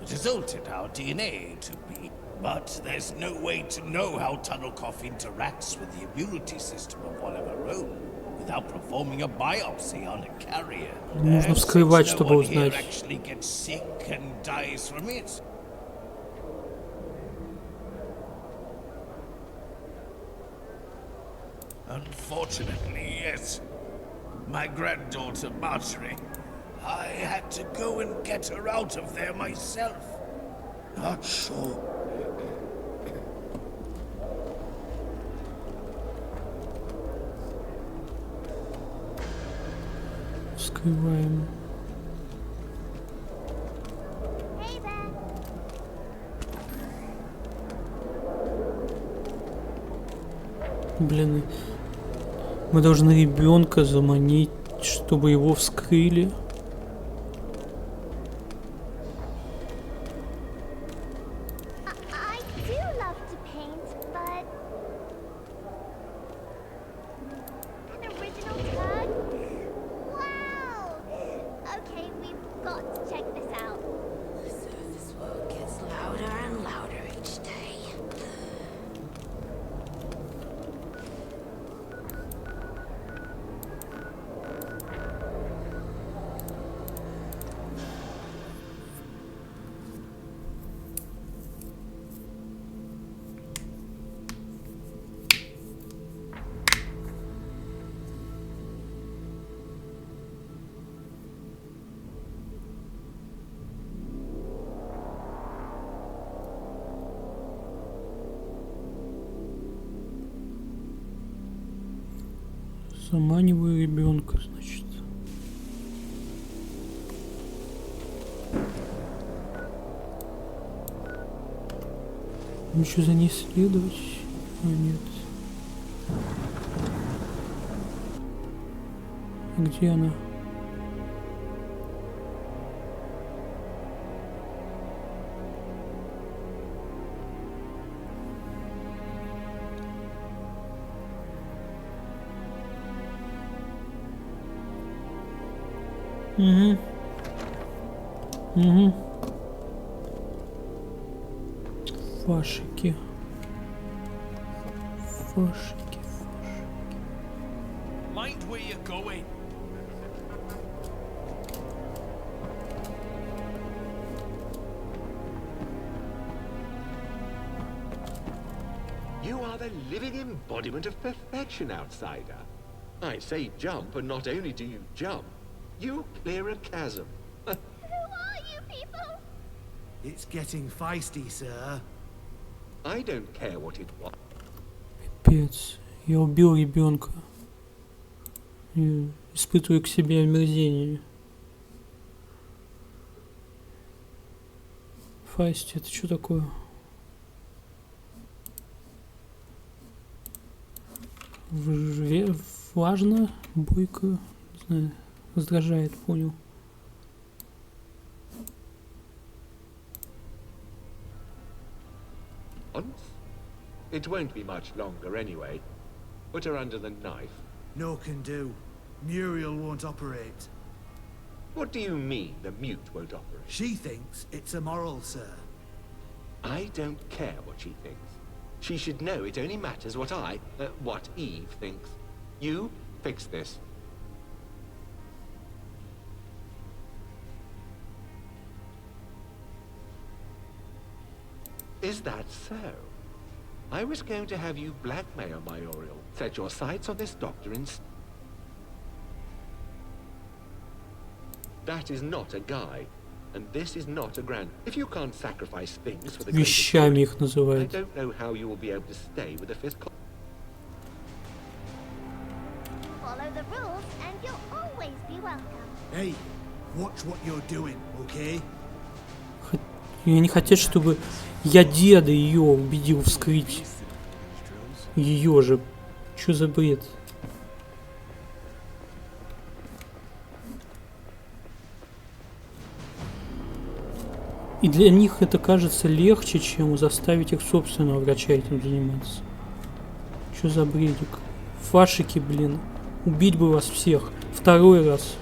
It has altered our DNA to be. But there's no way to know how tunnel cough interacts with the immunity system of one of our own without performing a biopsy on a carrier. Нужно вскрывать, чтобы узнать. Actually gets sick and dies from it. Unfortunately, yes. My granddaughter, Marjorie, I had to go and get her out of there myself. Not so. Вскрываем. Блин, мы должны ребенка заманить, чтобы его вскрыли. I do love to paint, but an original tug? Wow! Okay, we've got to check this out. The surface world gets louder and louder each day. Заманиваю ребенка, значит. Еще за ней следовать? А, нет. Где она? Угу. Угу. Фашики. Фашики. Mind where you're going. You are the living embodiment of perfection, outsider. I say jump, and not only do you jump, you clear a chasm. Who are you people? It's getting feisty, sir. I don't care what it was. Пипец. Я убил ребенка. И испытываю к себе омерзение. Файсти, это что такое? Важно, бойко, не знаю, раздражает, понял. Once? It won't be much longer anyway. Put her under the knife. No can do. Muriel won't operate. What do you mean, the mute won't operate? She thinks it's immoral, sir. I don't care what she thinks. She should know it only matters what Eve thinks. You fix this. Is that so? I was going to have you blackmail my Oriel. Set your sights on this doctor instead. That is not a guy. And this is not a grand. If you can't sacrifice things for the Вещами их I называют. don't know how you will be able to stay with the fifth. Follow the rules and you'll always be welcome. Hey, watch what you're doing, okay? И они хотят, чтобы я деда ее убедил вскрыть. Ее же. Что за бред? И для них это кажется легче, чем заставить их собственного врача этим заниматься. Что за бредик? Фашики, блин. Убить бы вас всех. Второй раз.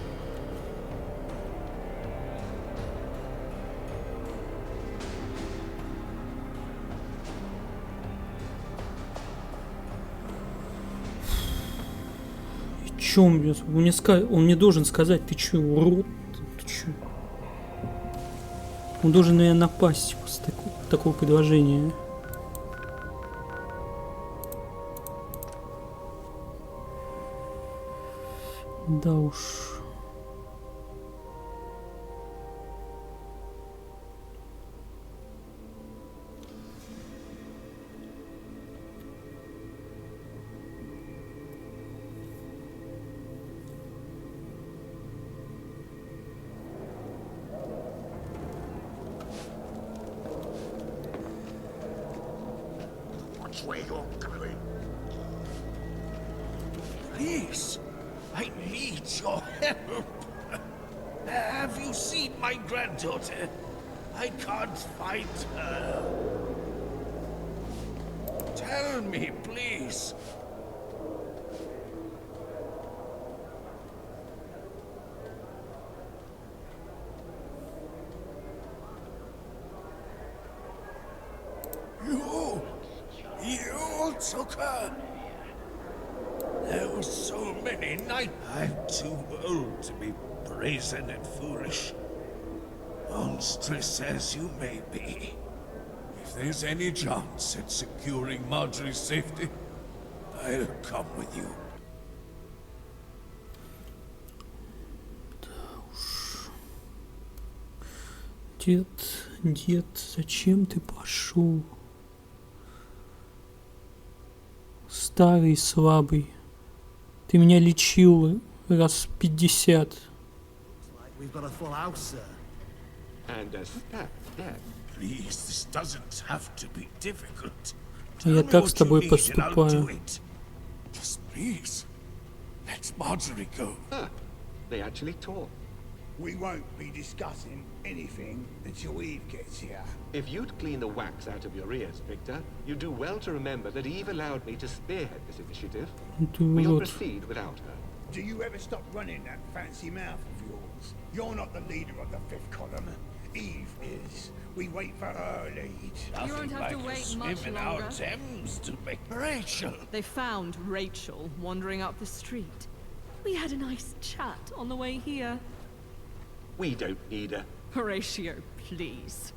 И чё он мне должен сказать, ты чё, урод? Ты чё? Он должен на меня напасть после такого предложения. Да уж. Which way you're going? Please, I need your help. Have you seen my granddaughter? I can't find her. Tell me, please. You took her? There were so many nights. I'm too old to be brazen and foolish. Monstrous as you may be. If there's any chance at securing Marjorie's safety, I'll come with you. Дед, зачем ты пошел? Старый, слабый. Ты меня лечил раз 50. We've got a full house, sir. And a stat, yeah. Please, this doesn't have to be difficult. Я так с тобой поступаю. Just please, let Marjorie go. They actually talk. We won't be discussing anything until Eve gets here. If you'd clean the wax out of your ears, Victor, you do well to remember that Eve allowed me to spearhead this initiative. We'll proceed without her. Do you ever stop running that fancy mouth of yours? You're not the leader of the fifth column. Eve is. We wait for her lead. You won't have to wait much in longer. our Thames to make Rachel. They found Rachel wandering up the street. We had a nice chat on the way here. We don't need her. Horatio, please.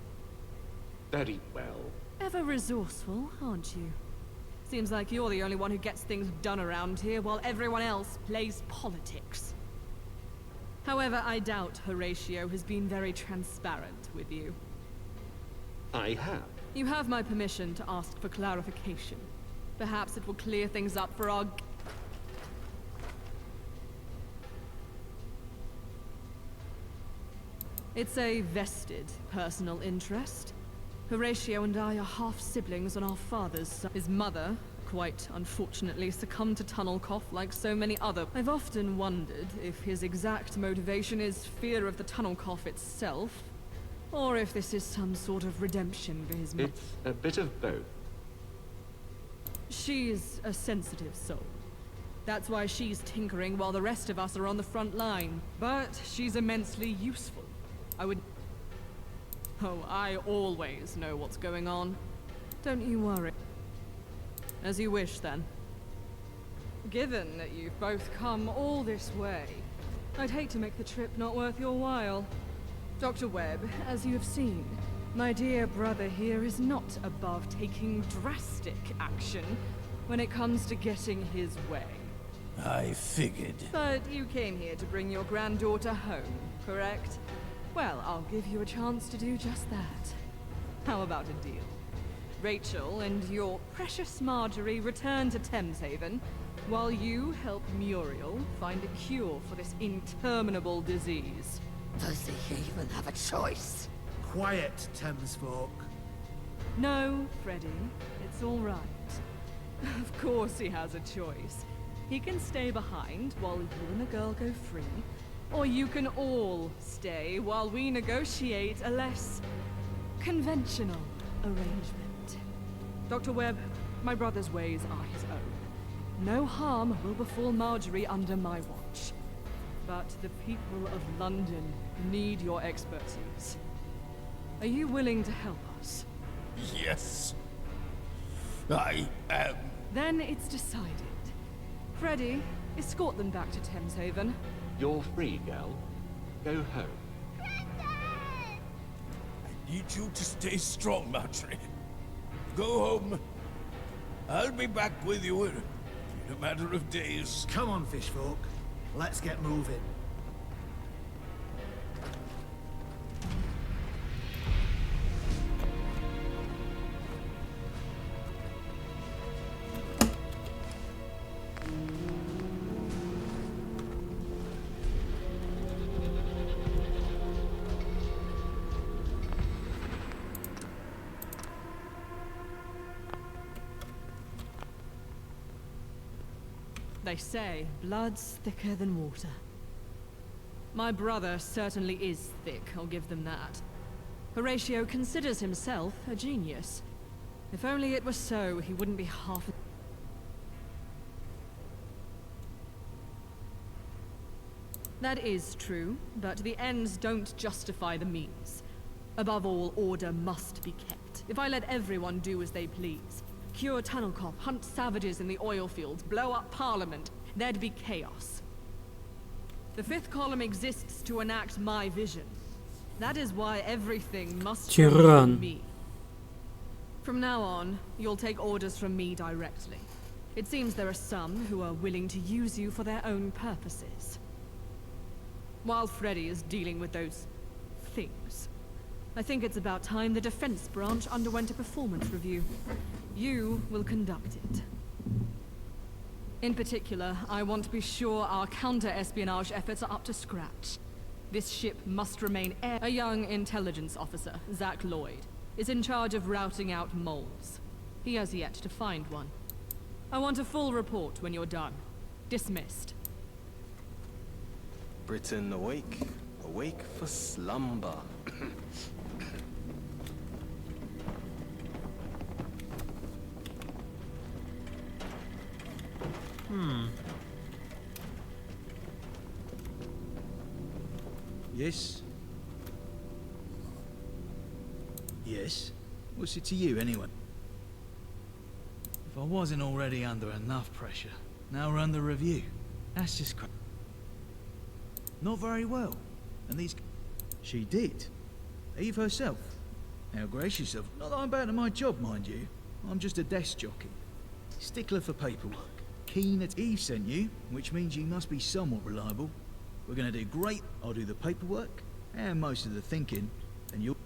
Very well. Ever resourceful, aren't you? Seems like you're the only one who gets things done around here while everyone else plays politics. However, I doubt Horatio has been very transparent with you. I have. You have my permission to ask for clarification. Perhaps it will clear things up for our... It's a vested personal interest. Horatio and I are half-siblings on our father's side. His mother, quite unfortunately, succumbed to tunnel cough like so many other. I've often wondered if his exact motivation is fear of the tunnel cough itself, or if this is some sort of redemption for his mother. It's a bit of both. She's a sensitive soul. That's why she's tinkering while the rest of us are on the front line. But she's immensely useful. I would... Oh, I always know what's going on. Don't you worry. As you wish, then. Given that you've both come all this way, I'd hate to make the trip not worth your while. Dr. Webb, as you have seen, my dear brother here is not above taking drastic action when it comes to getting his way. I figured. But you came here to bring your granddaughter home, correct? Well, I'll give you a chance to do just that. How about a deal? Rachel and your precious Marjorie return to Thameshaven, while you help Muriel find a cure for this interminable disease. Does he even have a choice? Quiet, Thames folk. No, Freddy, it's all right. Of course he has a choice. He can stay behind while you and the girl go free, or you can all stay while we negotiate a less conventional arrangement. Dr. Webb, my brother's ways are his own. No harm will befall Marjorie under my watch. But the people of London need your expertise. Are you willing to help us? Yes. I am. Then it's decided. Freddy, escort them back to Thameshaven. You're free, girl. Go home. I need you to stay strong, Marjorie. Go home. I'll be back with you in a matter of days. Come on, fishfolk. Let's get moving. they say, blood's thicker than water. My brother certainly is thick, I'll give them that. Horatio considers himself a genius. If only it were so, he wouldn't be half... That is true, but the ends don't justify the means. Above all, order must be kept. If I let everyone do as they please, cure Tunnelkop, hunt savages in the oil fields, blow up Parliament, there'd be chaos. The fifth column exists to enact my vision. That is why everything must come from me. From now on, you'll take orders from me directly. It seems there are some who are willing to use you for their own purposes. While Freddy is dealing with those things, I think it's about time the defense branch underwent a performance review. You will conduct it. In particular, I want to be sure our counter-espionage efforts are up to scratch. This ship must remain A young intelligence officer, Zach Lloyd, is in charge of routing out moles. He has yet to find one. I want a full report when you're done. Dismissed. Britain awake, awake for slumber. Yes? Yes? What's it to you, anyway? If I wasn't already under enough pressure, now we're under review. That's just not very well. And these... She did. Eve herself. Now brace yourself. Not that I'm bad at my job, mind you. I'm just a desk jockey. Stickler for paperwork. Keen at Eve sent you, which means you must be somewhat reliable. We're gonna do great. I'll do the paperwork and most of the thinking, and you'll...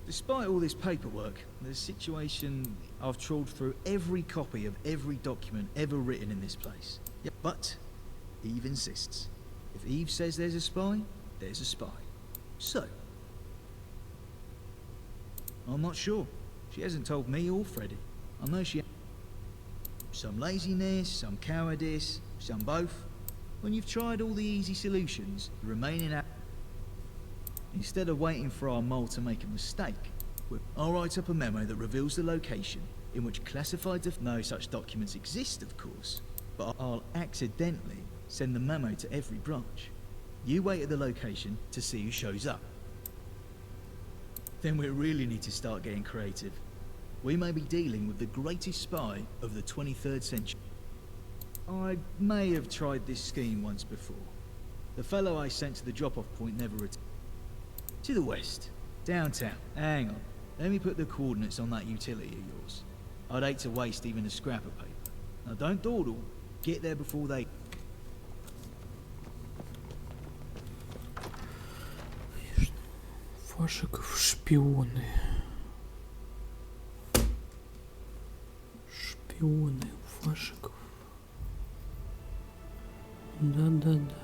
Despite all this paperwork, the situation... I've trawled through every copy of every document ever written in this place. Yep. But Eve insists. If Eve says there's a spy, there's a spy. So, I'm not sure. She hasn't told me or Freddy. I know she... Some laziness, some cowardice, some both. When you've tried all the easy solutions, the remaining... Instead of waiting for our mole to make a mistake, I'll write up a memo that reveals the location in which classified... No such documents exist, of course, but I'll accidentally send the memo to every branch. You wait at the location to see who shows up. Then we really need to start getting creative. We may be dealing with the greatest spy of the 23rd century. I may have tried this scheme once before. The fellow I sent to the drop-off point never returned. To the west, downtown. Hang on, let me put the coordinates on that utility of yours. I'd hate to waste even a scrap of paper. Now don't dawdle, get there before they... Фашиков шпионы. Шпионы у Фашиков. Да-да-да.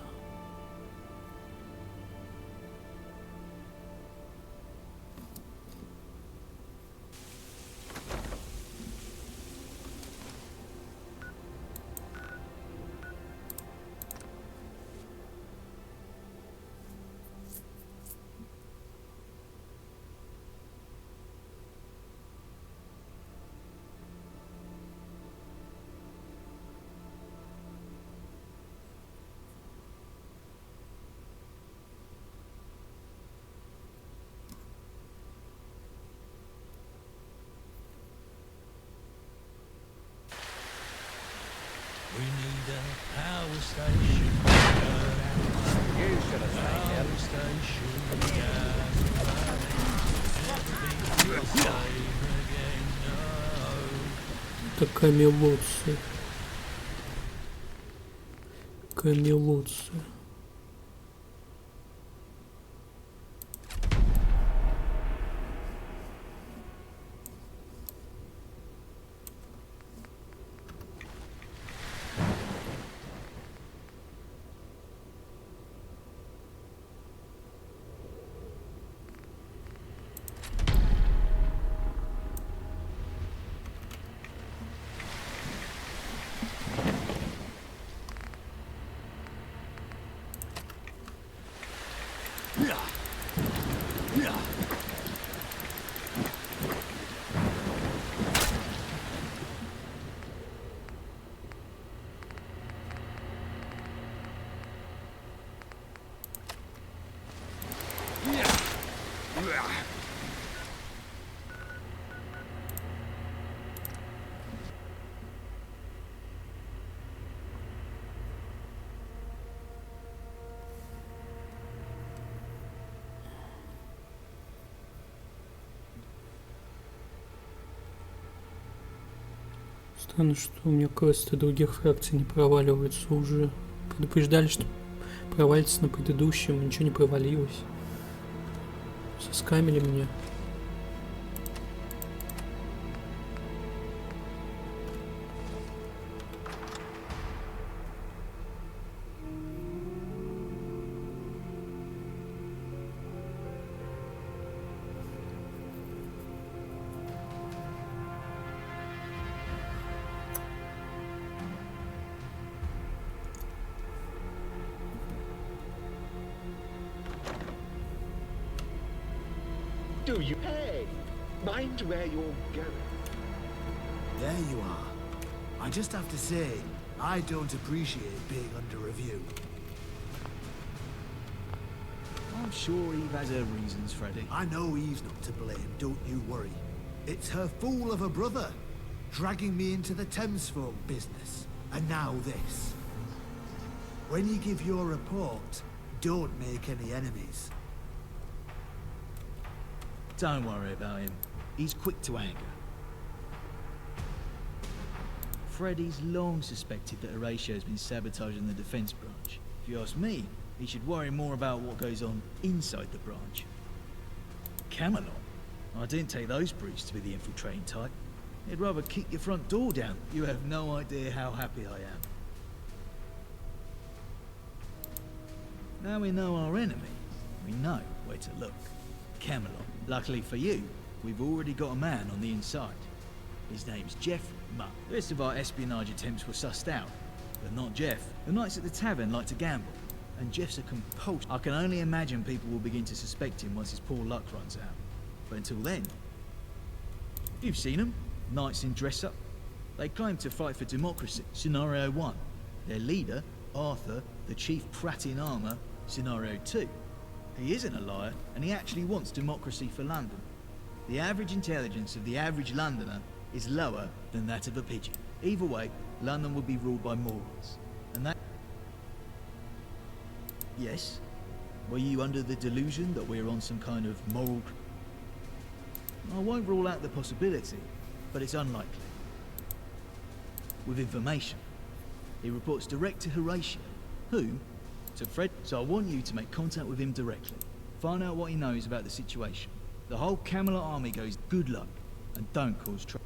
We need a power station. You should have stayed here. Power station. Это камелотцы. Камелотцы. Странно, что у меня квесты других фракций не проваливаются уже. Предупреждали, что провалится на предыдущем, ничего не провалилось. Соскамили меня. Do you? Hey, mind where you're going. There you are. I just have to say, I don't appreciate being under review. I'm sure Eve has her reasons, Freddy. I know Eve's not to blame, don't you worry. It's her fool of a brother, dragging me into the Thames folk business. And now this. When you give your report, don't make any enemies. Don't worry about him. He's quick to anger. Freddy's long suspected that Horatio's been sabotaging the defense branch. If you ask me, he should worry more about what goes on inside the branch. Camelot? I didn't take those brutes to be the infiltrating type. They'd rather kick your front door down. You have no idea how happy I am. Now we know our enemy, we know where to look. Camelot. Luckily for you, we've already got a man on the inside. His name's Jeffrey Mutt. The rest of our espionage attempts were sussed out, but not Jeff. The knights at the tavern like to gamble, and Jeff's a compulsion. I can only imagine people will begin to suspect him once his poor luck runs out. But until then, you've seen them, knights in dress-up. They claim to fight for democracy. Scenario 1. Their leader, Arthur, the chief prat in armour. Scenario 2. He isn't a liar, and he actually wants democracy for London. The average intelligence of the average Londoner is lower than that of a pigeon. Either way, London will be ruled by morons. And that... Yes? Were you under the delusion that we're on some kind of moral... I won't rule out the possibility, but it's unlikely. With information. He reports direct to Horatio, who... to Fred, so I want you to make contact with him directly. Find out what he knows about the situation. The whole Camelot army goes good luck, and don't cause trouble.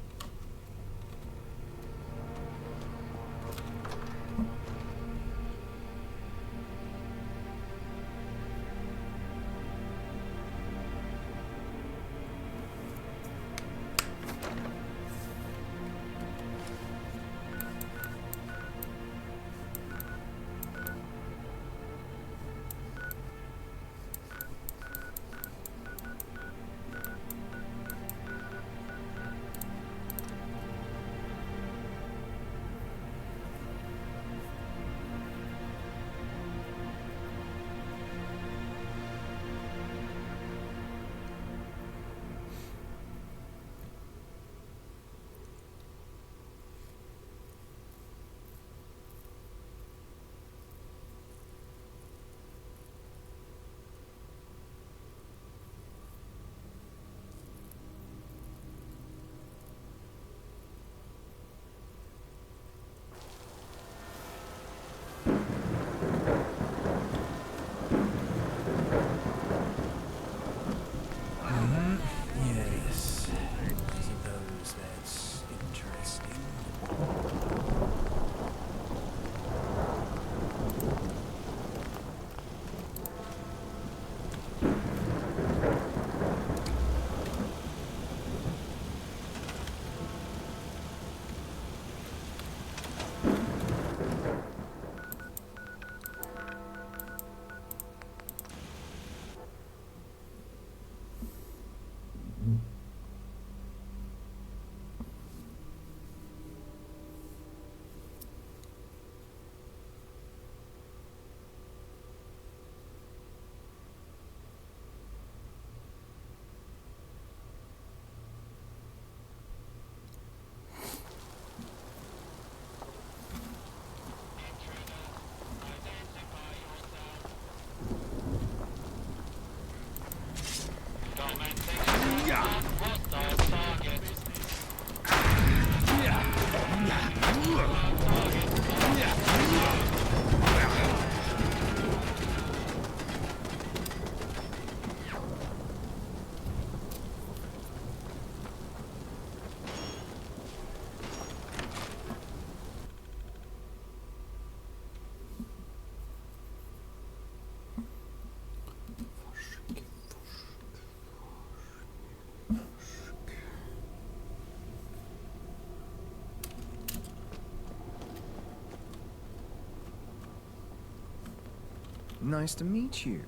Nice to meet you.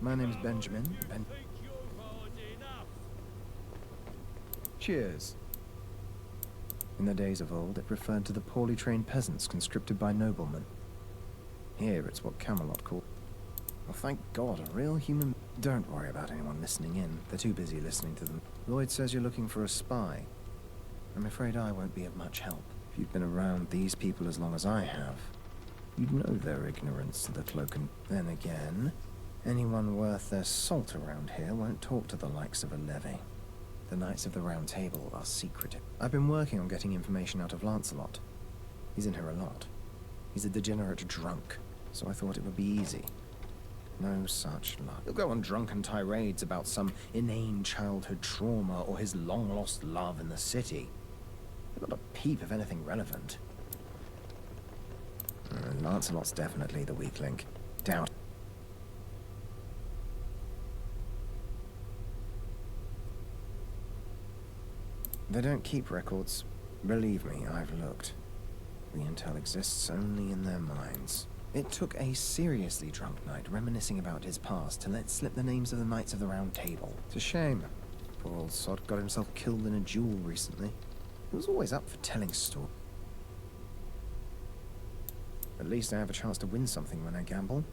My name's Benjamin. Cheers. In the days of old, it referred to the poorly trained peasants conscripted by noblemen. Here, it's what Camelot called. Well, thank God, a real human... Don't worry about anyone listening in. They're too busy listening to them. Lloyd says you're looking for a spy. I'm afraid I won't be of much help. If you've been around these people as long as I have, you'd know their ignorance to the cloak and... Then again, anyone worth their salt around here won't talk to the likes of a levy. The Knights of the Round Table are secretive. I've been working on getting information out of Lancelot. He's in here a lot. He's a degenerate drunk, so I thought it would be easy. No such luck. He'll go on drunken tirades about some inane childhood trauma or his long-lost love in the city. Not a peep of anything relevant. Lancelot's definitely the weak link. Doubt. They don't keep records. Believe me, I've looked. The intel exists only in their minds. It took a seriously drunk knight reminiscing about his past to let slip the names of the Knights of the Round Table. It's a shame. Poor old sod got himself killed in a duel recently. He was always up for telling stories. At least I have a chance to win something when I gamble.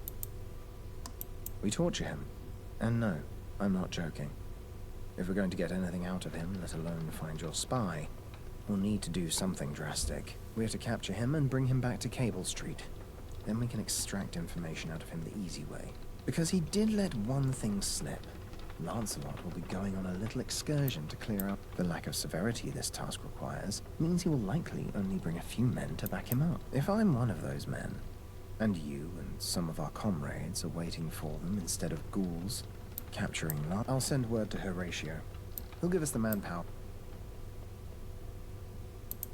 We torture him. And no, I'm not joking. If we're going to get anything out of him, let alone find your spy, we'll need to do something drastic. We have to capture him and bring him back to Cable Street. Then we can extract information out of him the easy way. Because he did let one thing slip. Lancelot will be going on a little excursion to clear up. The lack of severity this task requires means he will likely only bring a few men to back him up. If I'm one of those men, and you and some of our comrades are waiting for them instead of ghouls, capturing I'll send word to Horatio. He'll give us the manpower.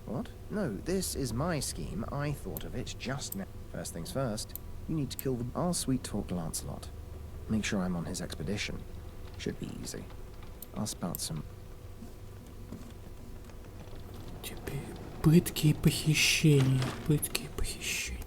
What? No, this is my scheme. I thought of it just now. First things first, you need to kill the... I'll sweet-talk Lancelot. Make sure I'm on his expedition. Should be easy. I'll spout some... Теперь пытки и похищения. Пытки и похищения.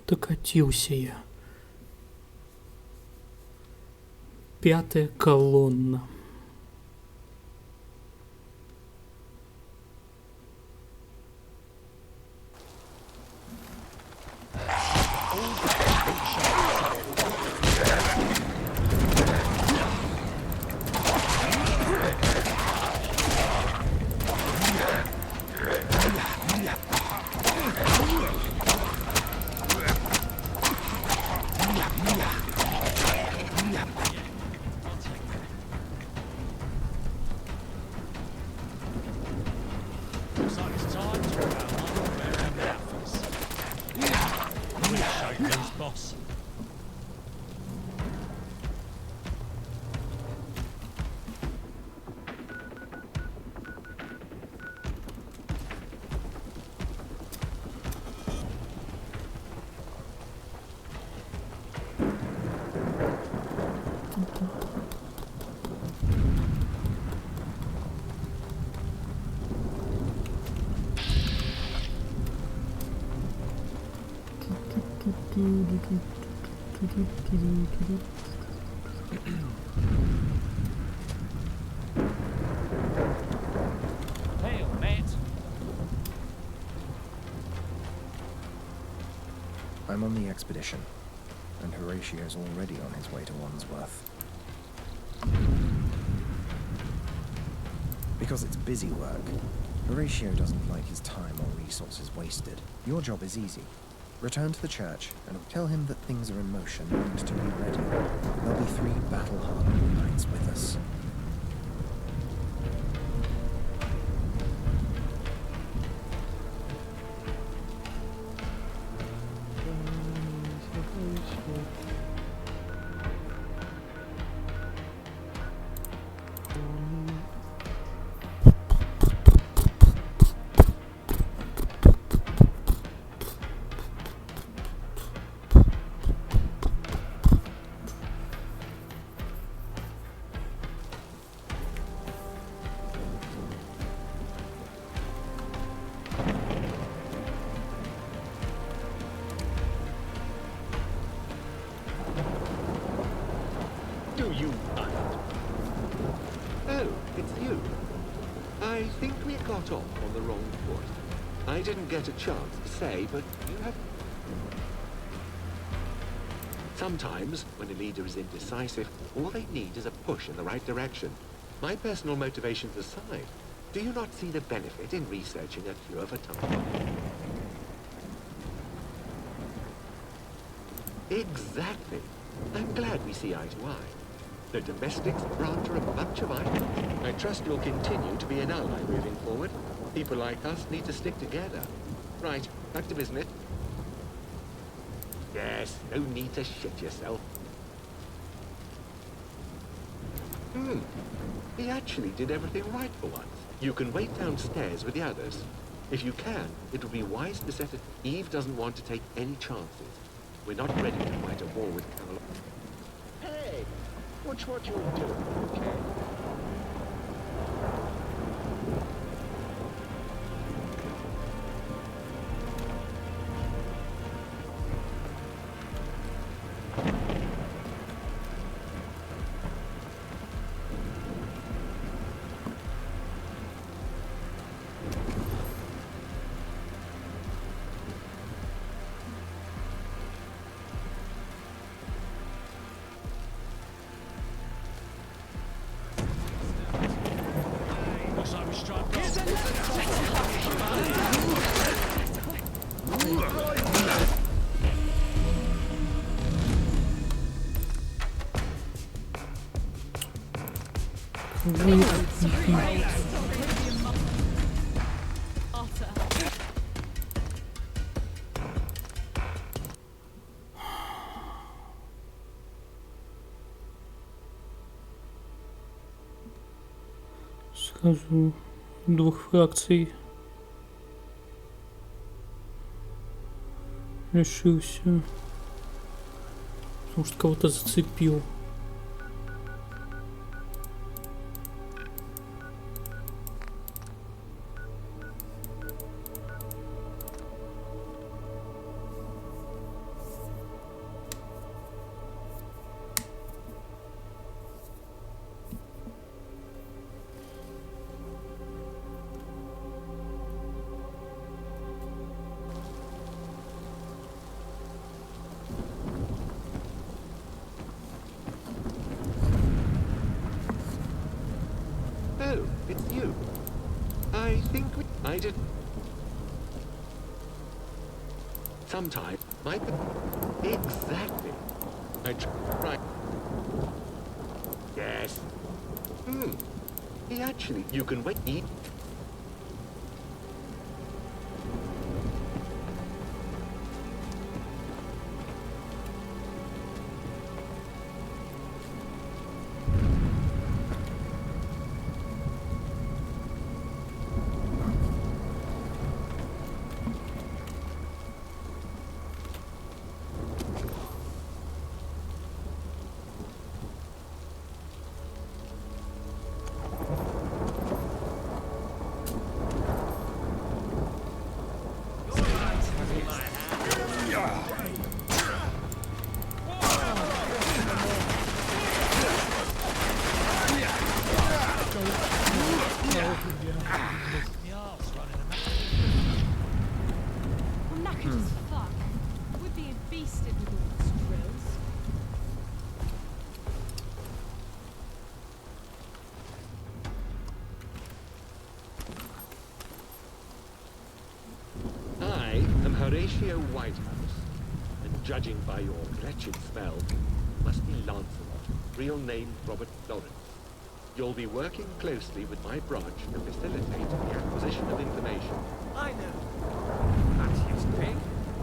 Докатился я. Пятая колонна. Hail, mate. I'm on the expedition, and Horatio's already on his way to Wandsworth. Because it's busy work, Horatio doesn't like his time or resources wasted. Your job is easy. Return to the church and tell him that things are in motion and to be ready. There'll be 3 battle-hardened knights with us. you mind? Oh, it's you. I think we got off on the wrong foot. I didn't get a chance to say, but you have... Sometimes, when a leader is indecisive, all they need is a push in the right direction. My personal motivations aside, do you not see the benefit in researching a cure for tumbleweed? Exactly. I'm glad we see eye to eye. The domestics branch are a bunch of items. I trust you'll continue to be an ally moving forward. People like us need to stick together. Right, back to business. Yes, no need to shit yourself. He actually did everything right for once. You can wait downstairs with the others. If you can, it would be wise to set it. Eve doesn't want to take any chances. We're not ready to fight a war with Camelot. Hey, watch what you're doing, okay? Looks like we struck Сразу двух фракций лишился, потому что кого-то зацепил. Oh, it's you. I think I did. Sometime might be... Exactly. Right. Yes. He actually... You can wait. We're knackered as fuck. We're being beasted with all these drills. I am Horatio Whitehouse, and judging by your wretched smell, must be Lancelot, real name Robert Lawrence. You'll be working closely with my branch to facilitate the acquisition of information. I know. That's his pig.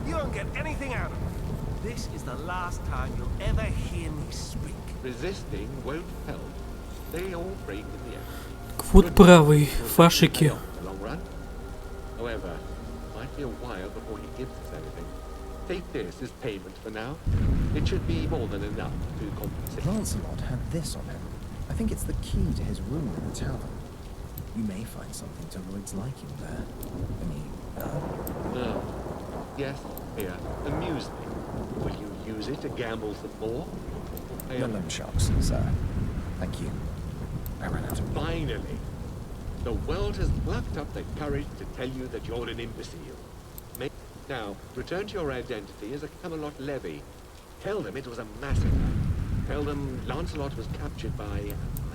You won't get anything out of it. This is the last time you'll ever hear me speak. Resisting won't help. They all break in the end. Вот правый, фашики. In the long run. However, it might be a while before he gives us anything. Take this as payment for now. It should be more than enough to compensate. Lancelot had this on him. I think it's the key to his room in the tavern. You may find something to Lloyd's liking there. I mean, Yes, here. Amuse me. Will you use it to gamble some more? the loan sharks, sir. Thank you. I ran out of... Finally, the world has worked up the courage to tell you that you're an imbecile. Now, return to your identity as a Camelot levy. Tell them it was a massacre. Tell them Lancelot was captured by...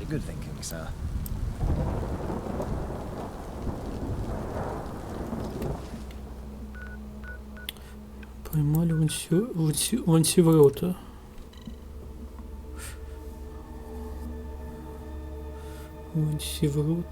Good thinking, sir. Поймали Вансеврота. Вансеврот.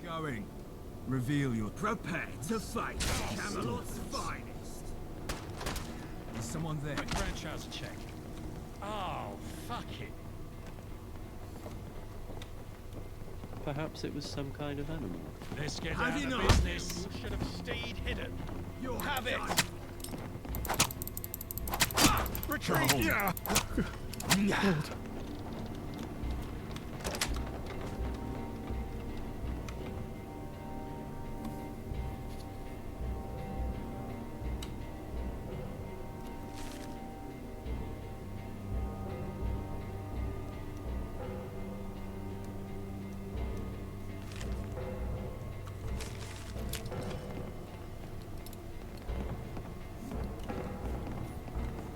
Going. Reveal your... Prepare to fight Camelot's finest. Is someone there? Quick franchise check. Oh, fuck it. Perhaps it was some kind of animal. Let's get Had down to enough. business. You should have stayed hidden. You'll have it. Retreat! Yeah.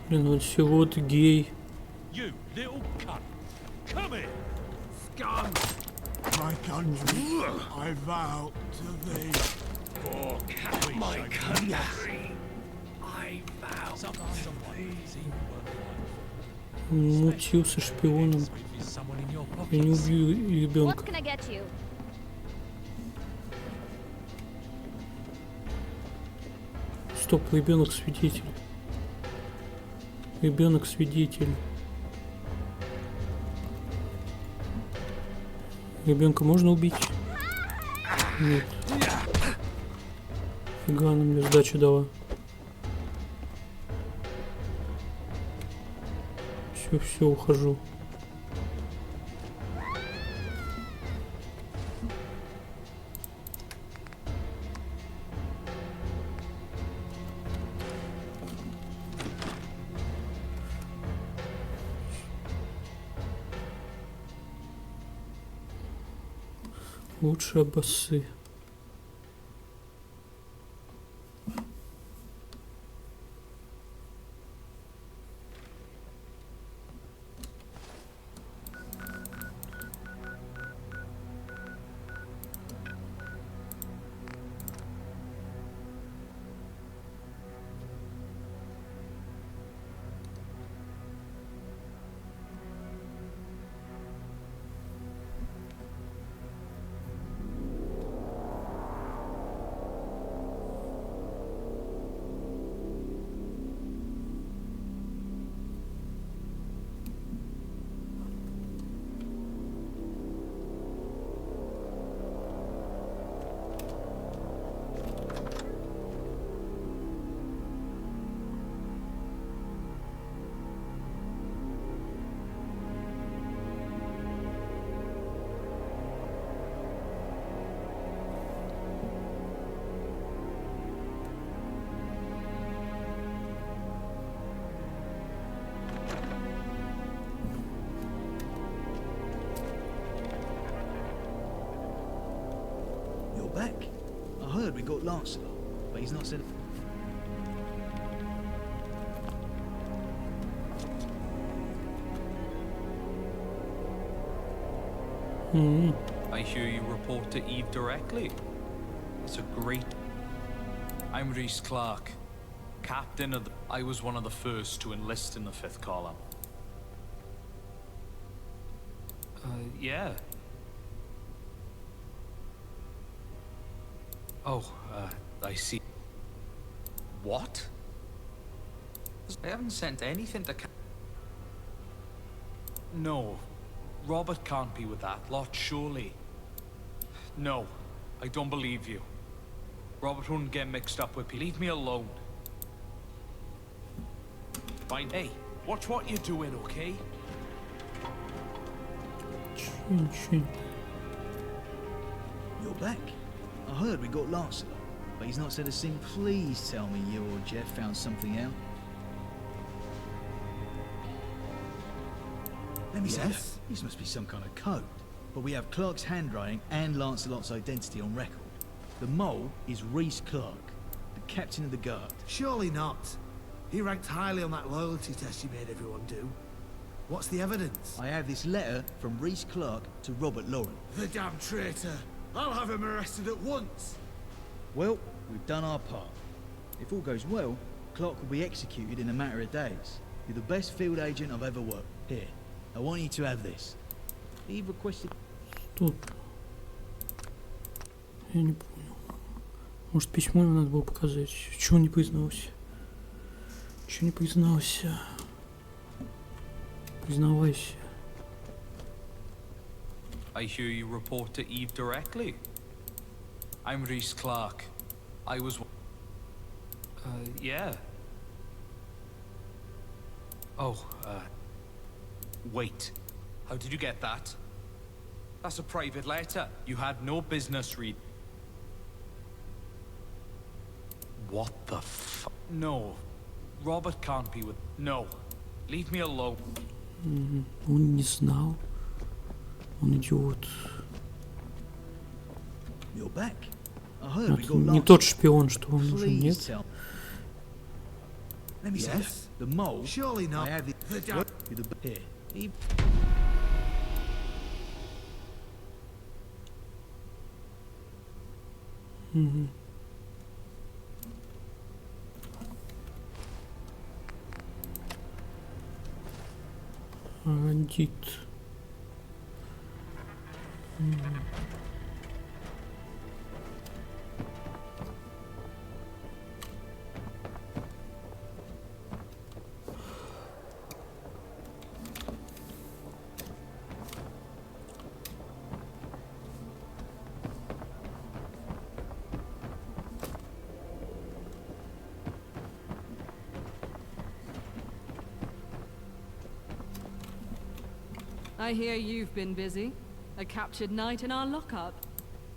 Блин, Вансеврот гей. You little cunt. Come here. Scum. My country, I vow to thee. For my country, I vow to Мутился шпионом. Я не убью What ребенка. can I get you? Стоп, ребенок свидетель. Ребенок свидетель. Ребенка можно убить? Нет. Фига она мне сдачу дала. Все, ухожу. Лучше басы. Back. I heard we got Lancelot, but he's not said. I hear you report to Eve directly. It's a great... I'm Rhys Clark, captain of the... I was one of the first to enlist in the 5th column. Yeah. Oh, I see. What? I haven't sent anything to... No. Robert can't be with that lot, surely. No, I don't believe you. Robert wouldn't get mixed up with people. Leave me alone. Fine. Hey, watch what you're doing, okay? You're back. I heard we got Lancelot, but he's not said a thing. Please tell me you or Jeff found something out. Let me say, this must be some kind of code. But we have Clark's handwriting and Lancelot's identity on record. The mole is Rhys Clark, the captain of the guard. Surely not. He ranked highly on that loyalty test you made everyone do. What's the evidence? I have this letter from Rhys Clark to Robert Lauren. The damn traitor! I'll have him arrested at once! Well, we've done our part. If all goes well, Clark will be executed in a matter of days. You're the best field agent I've ever worked. Here, I want you to have this. He requested... Стоп. Я не понял. Может, письмо ему надо было показать? Чего он не признался? Чего не признался? Признавайся. I hear you report to Eve directly. I'm Rhys Clark. I was... yeah. Oh, wait. How did you get that? That's a private letter. You had no business read. What the f... No. Robert can't be with... No. Leave me alone. Он не знал. Он идиот. You're back. I heard we got Не тот шпион, что он нужен, нет? Let me say, the mole... Surely not. I have the... Here. He... Бандит. I hear you've been busy. A captured knight in our lockup.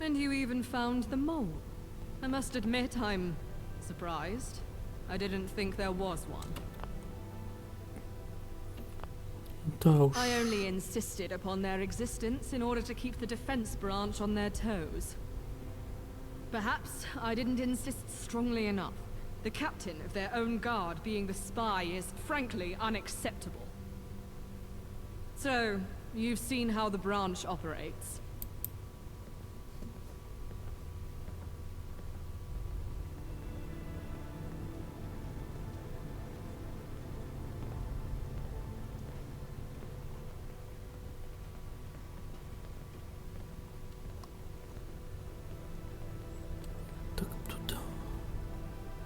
And you even found the mole. I must admit, I'm surprised. I didn't think there was one. I only insisted upon their existence in order to keep the defense branch on their toes. Perhaps I didn't insist strongly enough. The captain of their own guard being the spy is frankly unacceptable. So, you've seen how the branch operates.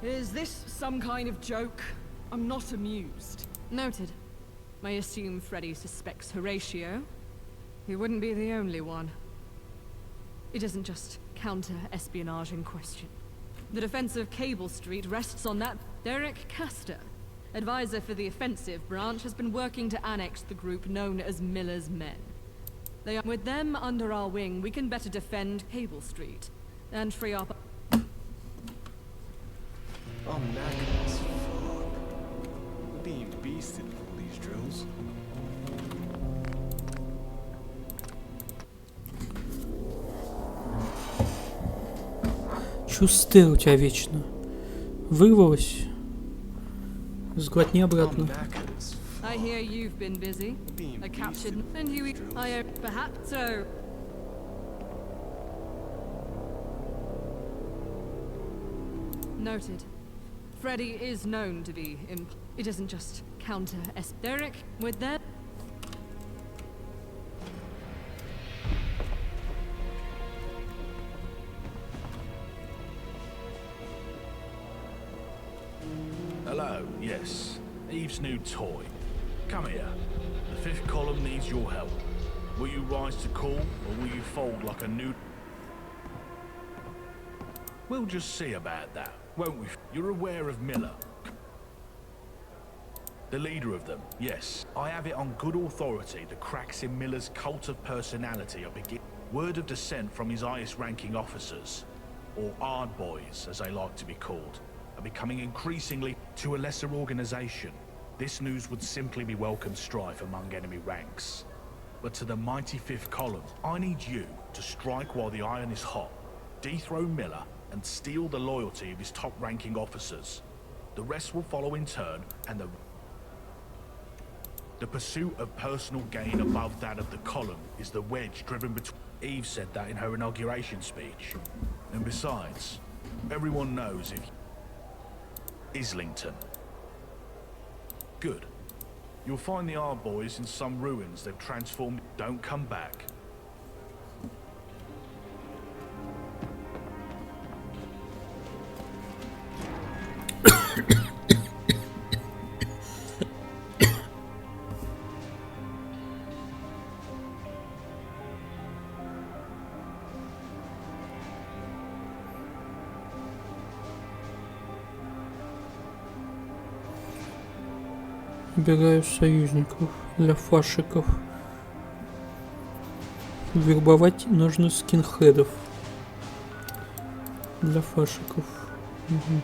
Is this some kind of joke? I'm not amused. Noted. I assume Freddy suspects Horatio. He wouldn't be the only one. It isn't just counter-espionage in question. The defense of Cable Street rests on that. Derek Castor, advisor for the offensive branch, has been working to annex the group known as Miller's Men. With them under our wing, we can better defend Cable Street and free up... I'm knackered as fuck. We're being beasted for all these drills. Чувствую у тебя вечно. Вырвалась. Сглотни обратно. I hear you've been busy. A captured... And you... perhaps so... Noted. Freddy is known to be It isn't just counter-Derek with that. Hello, yes. Eve's new toy. Come here. The fifth column needs your help. Will you rise to call, or will you fold like a new... We'll just see about that, won't we? You're aware of Miller? The leader of them, yes. I have it on good authority the cracks in Miller's cult of personality are beginning. Word of dissent from his highest-ranking officers, or Ard Boys, as they like to be called, are becoming increasingly to a lesser organization. This news would simply be welcome strife among enemy ranks. But to the mighty 5th column, I need you to strike while the iron is hot, dethrone Miller, and steal the loyalty of his top-ranking officers. The rest will follow in turn, and the pursuit of personal gain above that of the column is the wedge driven between... Eve said that in her inauguration speech. And besides, everyone knows if... Islington. Good. You'll find the Ard Boys in some ruins they've transformed. Don't come back. Убираю союзников для фашиков. Вербовать нужно скинхедов для фашиков. Угу.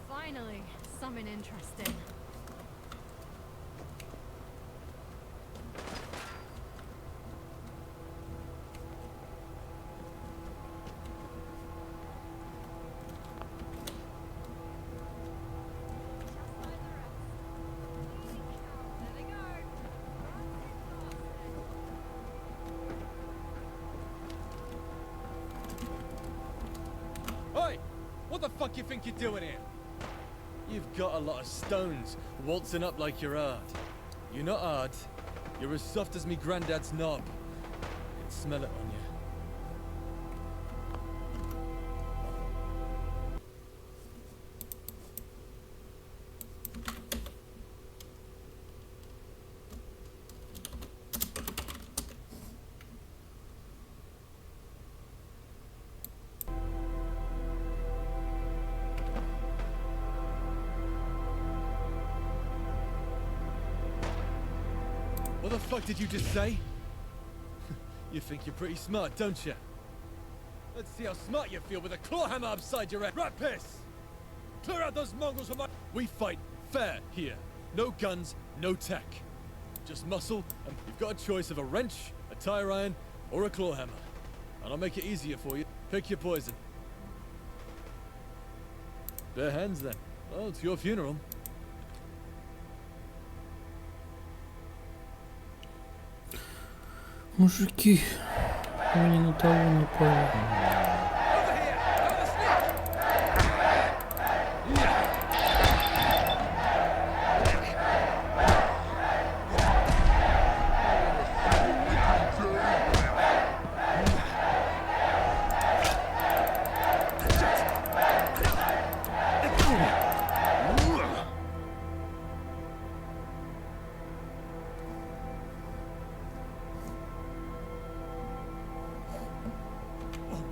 Finally, something interesting. Oi! What the fuck you think you're doing here? You've got a lot of stones, waltzing up like you're hard. You're not hard. You're as soft as me granddad's knob. I can smell it on you. What the fuck did you just say? You think you're pretty smart, don't you? Let's see how smart you feel with a claw hammer upside your head. Rat piss! Clear out those Mongols from my... We fight fair here. No guns, no tech. Just muscle, and you've got a choice of a wrench, a tire iron, or a claw hammer. And I'll make it easier for you. Pick your poison. Bare hands then. Well, it's your funeral. Мужики, они на того напали.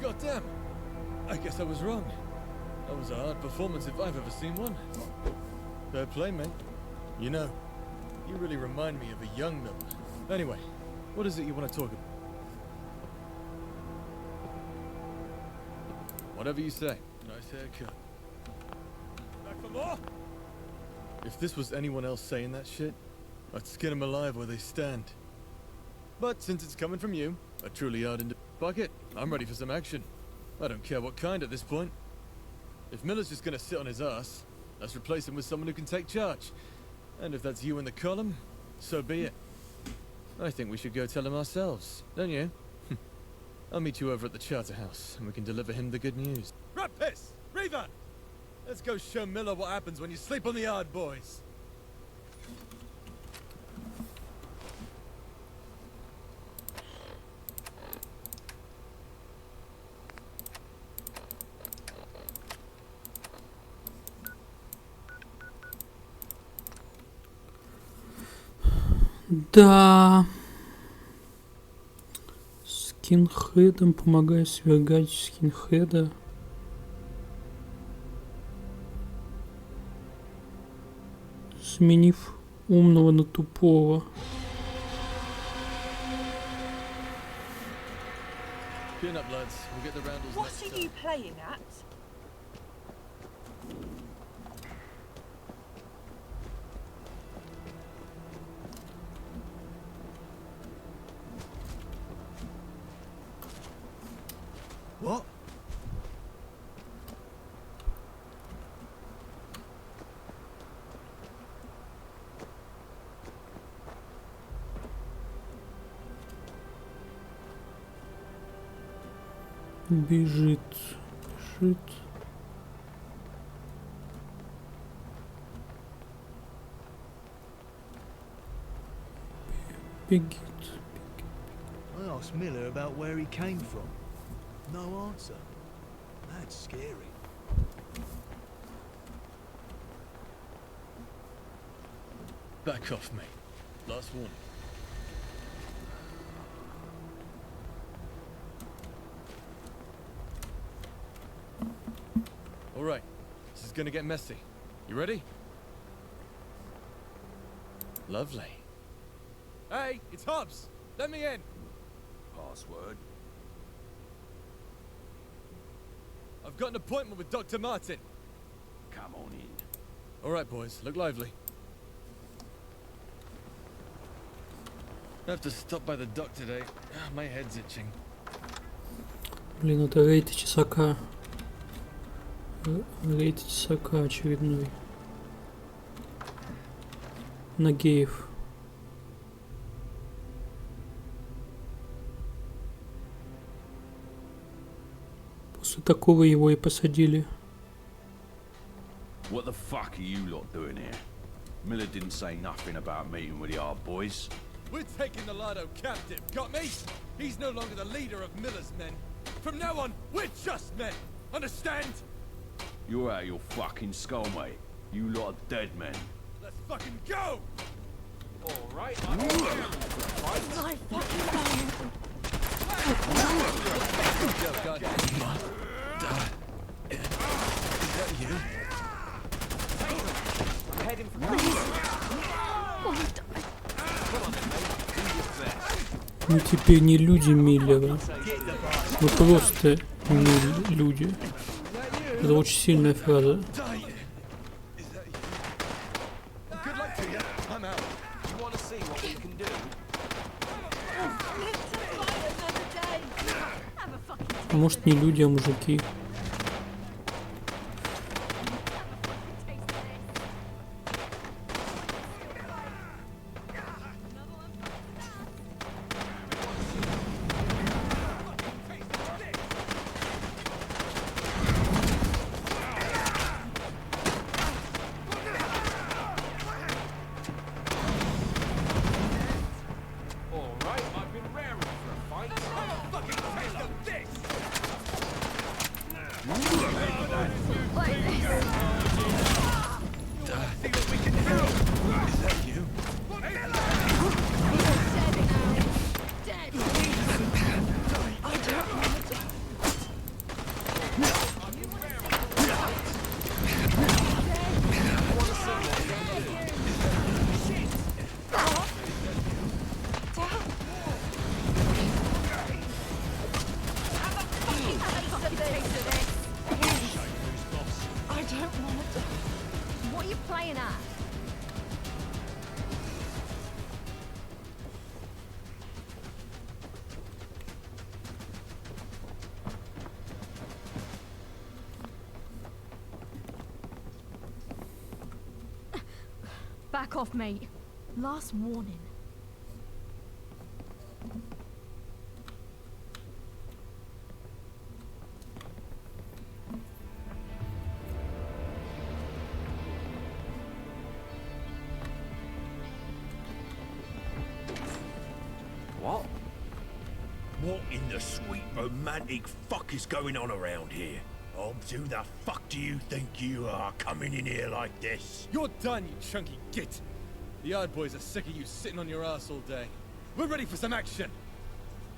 Goddamn! I guess I was wrong. That was a hard performance if I've ever seen one. Fair play, mate. You know, you really remind me of a young Miller. Anyway, what is it you want to talk about? Whatever you say. Nice haircut. Back for more? If this was anyone else saying that shit, I'd skin them alive where they stand. But since it's coming from you, a truly ardent... Fuck it, I'm ready for some action. I don't care what kind at this point. If Miller's just gonna sit on his ass, let's replace him with someone who can take charge. And if that's you in the column, so be it. I think we should go tell him ourselves, don't you? I'll meet you over at the Charterhouse, and we can deliver him the good news. Rapis! Reaver! Let's go show Miller what happens when you sleep on the yard, boys. Да. Скинхедом помогай свергать скинхеда. Сменив умного на тупого. Chin up, lads. We'll get the roundels What next are time. you playing at? What? Бежит. Бежит. Бегит. I asked Miller about where he came from. No answer. That's scary. Back off, mate. Last warning. All right. This is gonna get messy. You ready? Lovely. Hey, it's Hobbs. Let me in. Password. I've got an appointment with Dr. Martin. Come on in. All right, boys. Look lively. I have to stop by the dock today. My head's itching. Блин, это рейд Тесака. Рейд Тесака очередной. Нагеев. После такого его и посадили. What the fuck are you lot doing here? Miller didn't say nothing about meeting with the Ard boys. We're taking the Lardo captive. Got me? He's no longer the leader of Miller's men. From now on, we're just men. Understand? You're out of your fucking skull, mate. You lot are dead men. Let's fucking go! Alright, My fucking I'm heading for Мы теперь не люди Миллера. Мы просто не люди. Это очень сильная фраза. Good luck to you. I'm out. You want to see what we can do? А может не люди, а мужики. Alright, I've been raring for a fight. I'm a fucking taste of this! See what we can do! Is that you? I don't want to. What are you playing at? Back off, mate. Last warning. in the sweet romantic fuck is going on around here? Hobbs, who the fuck do you think you are coming in here like this? You're done, you chunky git! The Yard Boys are sick of you sitting on your ass all day. We're ready for some action!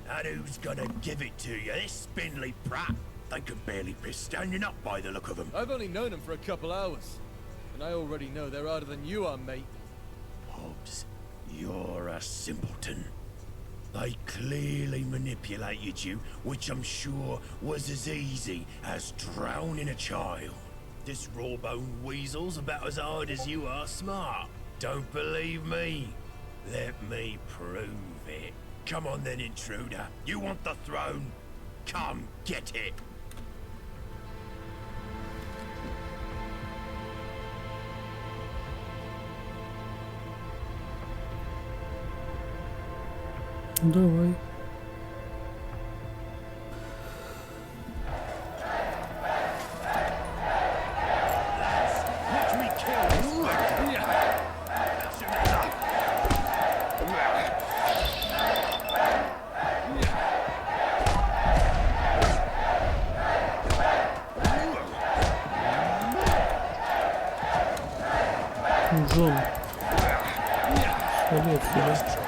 And who's gonna give it to you? This spindly prat? They can barely be standing up by the look of them. I've only known them for a couple hours. And I already know they're harder than you are, mate. Hobbs, you're a simpleton. They clearly manipulated you, which I'm sure was as easy as drowning a child. This raw-boned weasel's about as hard as you are smart. Don't believe me? Let me prove it. Come on then, intruder. You want the throne? Come get it. Давай. Джон. Свали отсюда.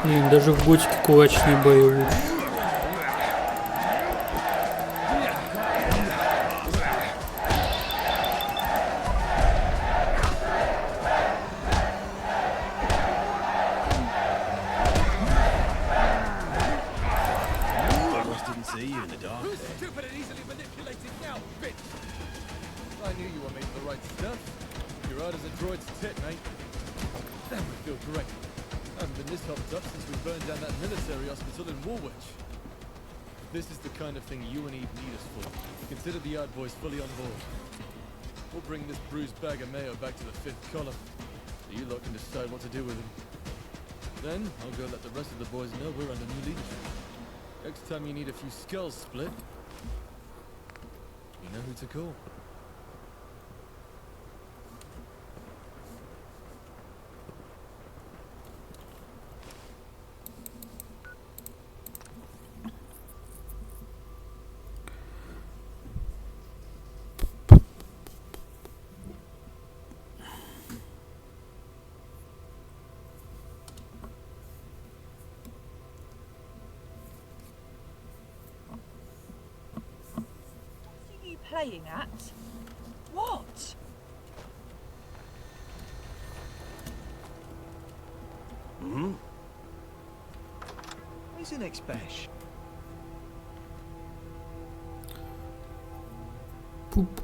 Блин, даже в готике кулачные бои лучше. I knew you were made for the right stuff. You're hard as a droid's tit, mate. Damn, we feel great. I haven't been this hopped up since we burned down that military hospital in Woolwich. This is the kind of thing you and Eve need us for. Consider the Yard Boys fully on board. We'll bring this bruised bag of mayo back to the 5th column, so you lot can decide what to do with him. Then, I'll go let the rest of the boys know we're under new leadership. Next time you need a few skulls split, you know who to call. Playing at? What? Hmm? Where's the next bash? Poop.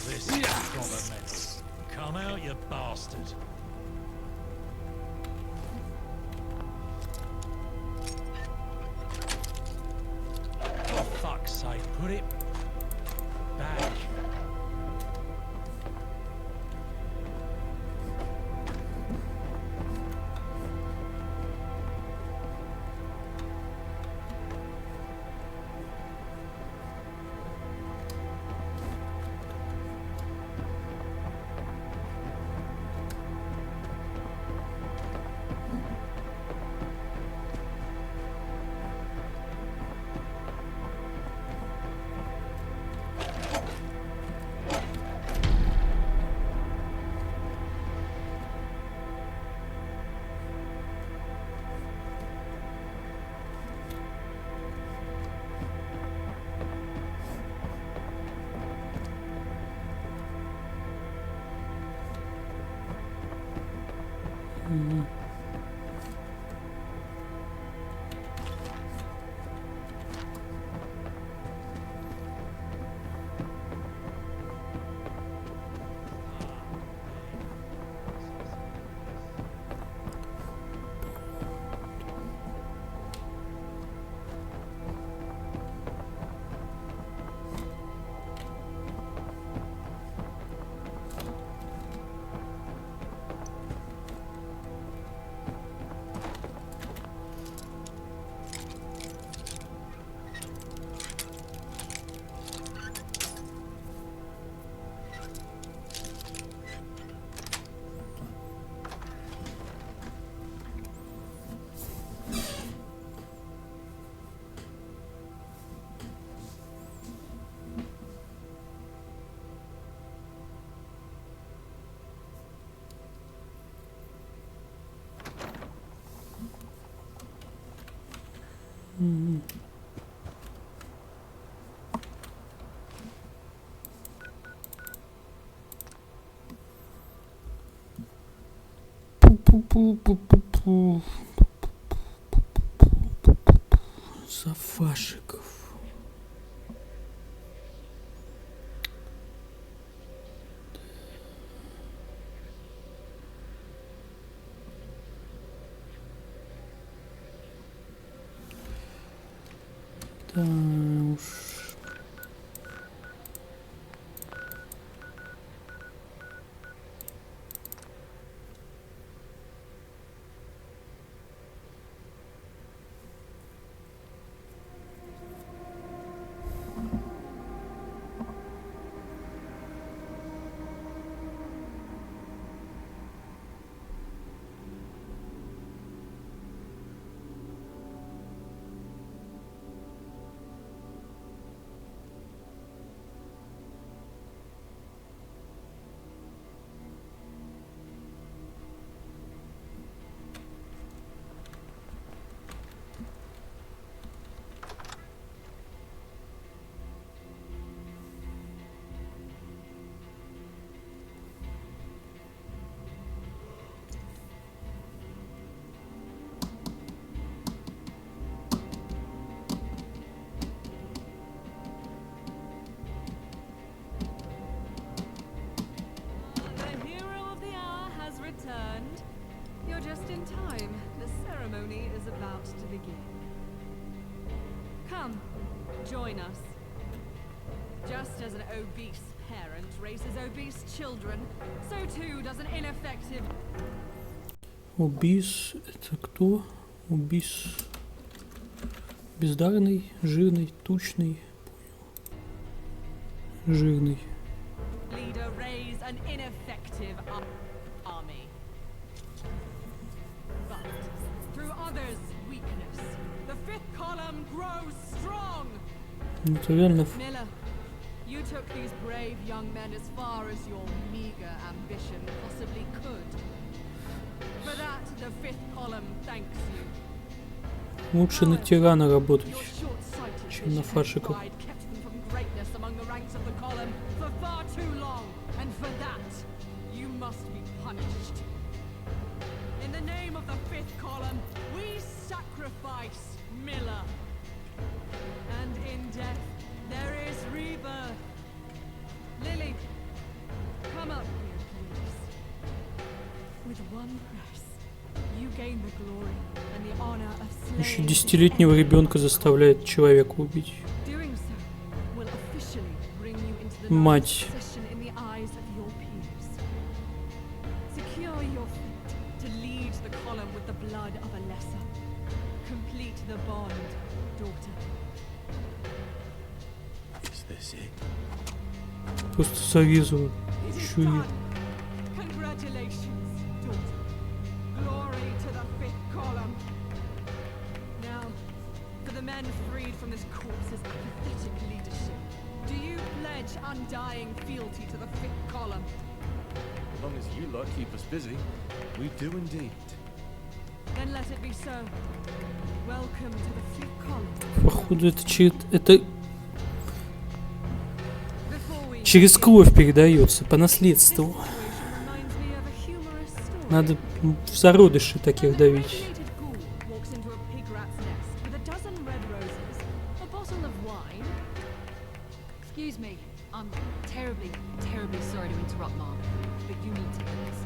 This is governmental. Come out, you bastard. For fuck's sake, put it back. Мгм. Мгм. Пу-пу-пу-пу-пу-пу. Сафашиков. Да уж. The hero of the hour has returned. You're just in time. The ceremony is about to begin. Come, join us. Just as an obese parent raises obese children, so too does an ineffective... Убийц это кто? Убийц. Бездарный, жирный, тучный. Понял. Жирный. leader raise an ineffective army. But through others' weakness, the fifth column grows strong. Это реально. Miller, you took these brave young men as far as your meager ambition possibly could. For that, the fifth column thanks you. Лучше на тирана работать, Your short-sighted чем на фашиков. pride kept them from greatness among the ranks of the column for far too long, and for that, you must be punished. In the name of the fifth column, we sacrifice Miller. And in death, there is rebirth. Lily, come up here, please. With one press, you gain the glory and the honor of Еще slaying. 10-летнего ребенка заставляет человека убить. Doing so will officially bring you into the Мать. position in the eyes of your peers. Secure your fate to lead the column with the blood of a lesser. Complete the bond, daughter. Is this it? Просто зарезаю. Чё я? Congratulations, daughter. Glory to the fifth column. Now, for the men freed from this corpse's pathetic leadership, do you pledge undying fealty to the fifth column? As long as you lot keep us busy, we do indeed. Then let it be so. Welcome to the fifth column. Походу это через кровь передается по наследству. Надо в зародыши таких давить. Walks into a pig rat's nest with a dozen red roses, a bottle of wine. Excuse me, I'm terribly sorry to interrupt, Mom, but you need to hear this.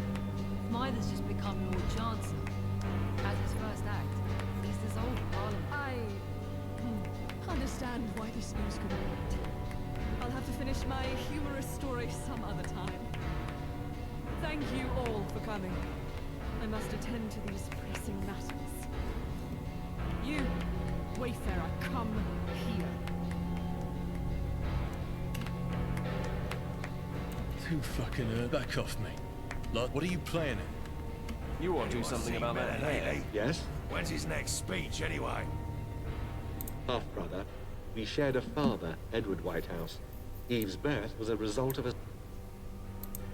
Myther's just become Lord Chancellor. As his first act, he's dissolved Parliament. I understand why this news could wait. I'll have to finish my humorous story some other time. Thank you all for coming. I must attend to these pressing matters. You, Wayfarer, come here. Too fucking back off me. Like, what are you playing at? You want to do something about that hair? Yes? When's his next speech, anyway? Half-brother. We shared a father, Edward Whitehouse. Eve's birth was a result of a...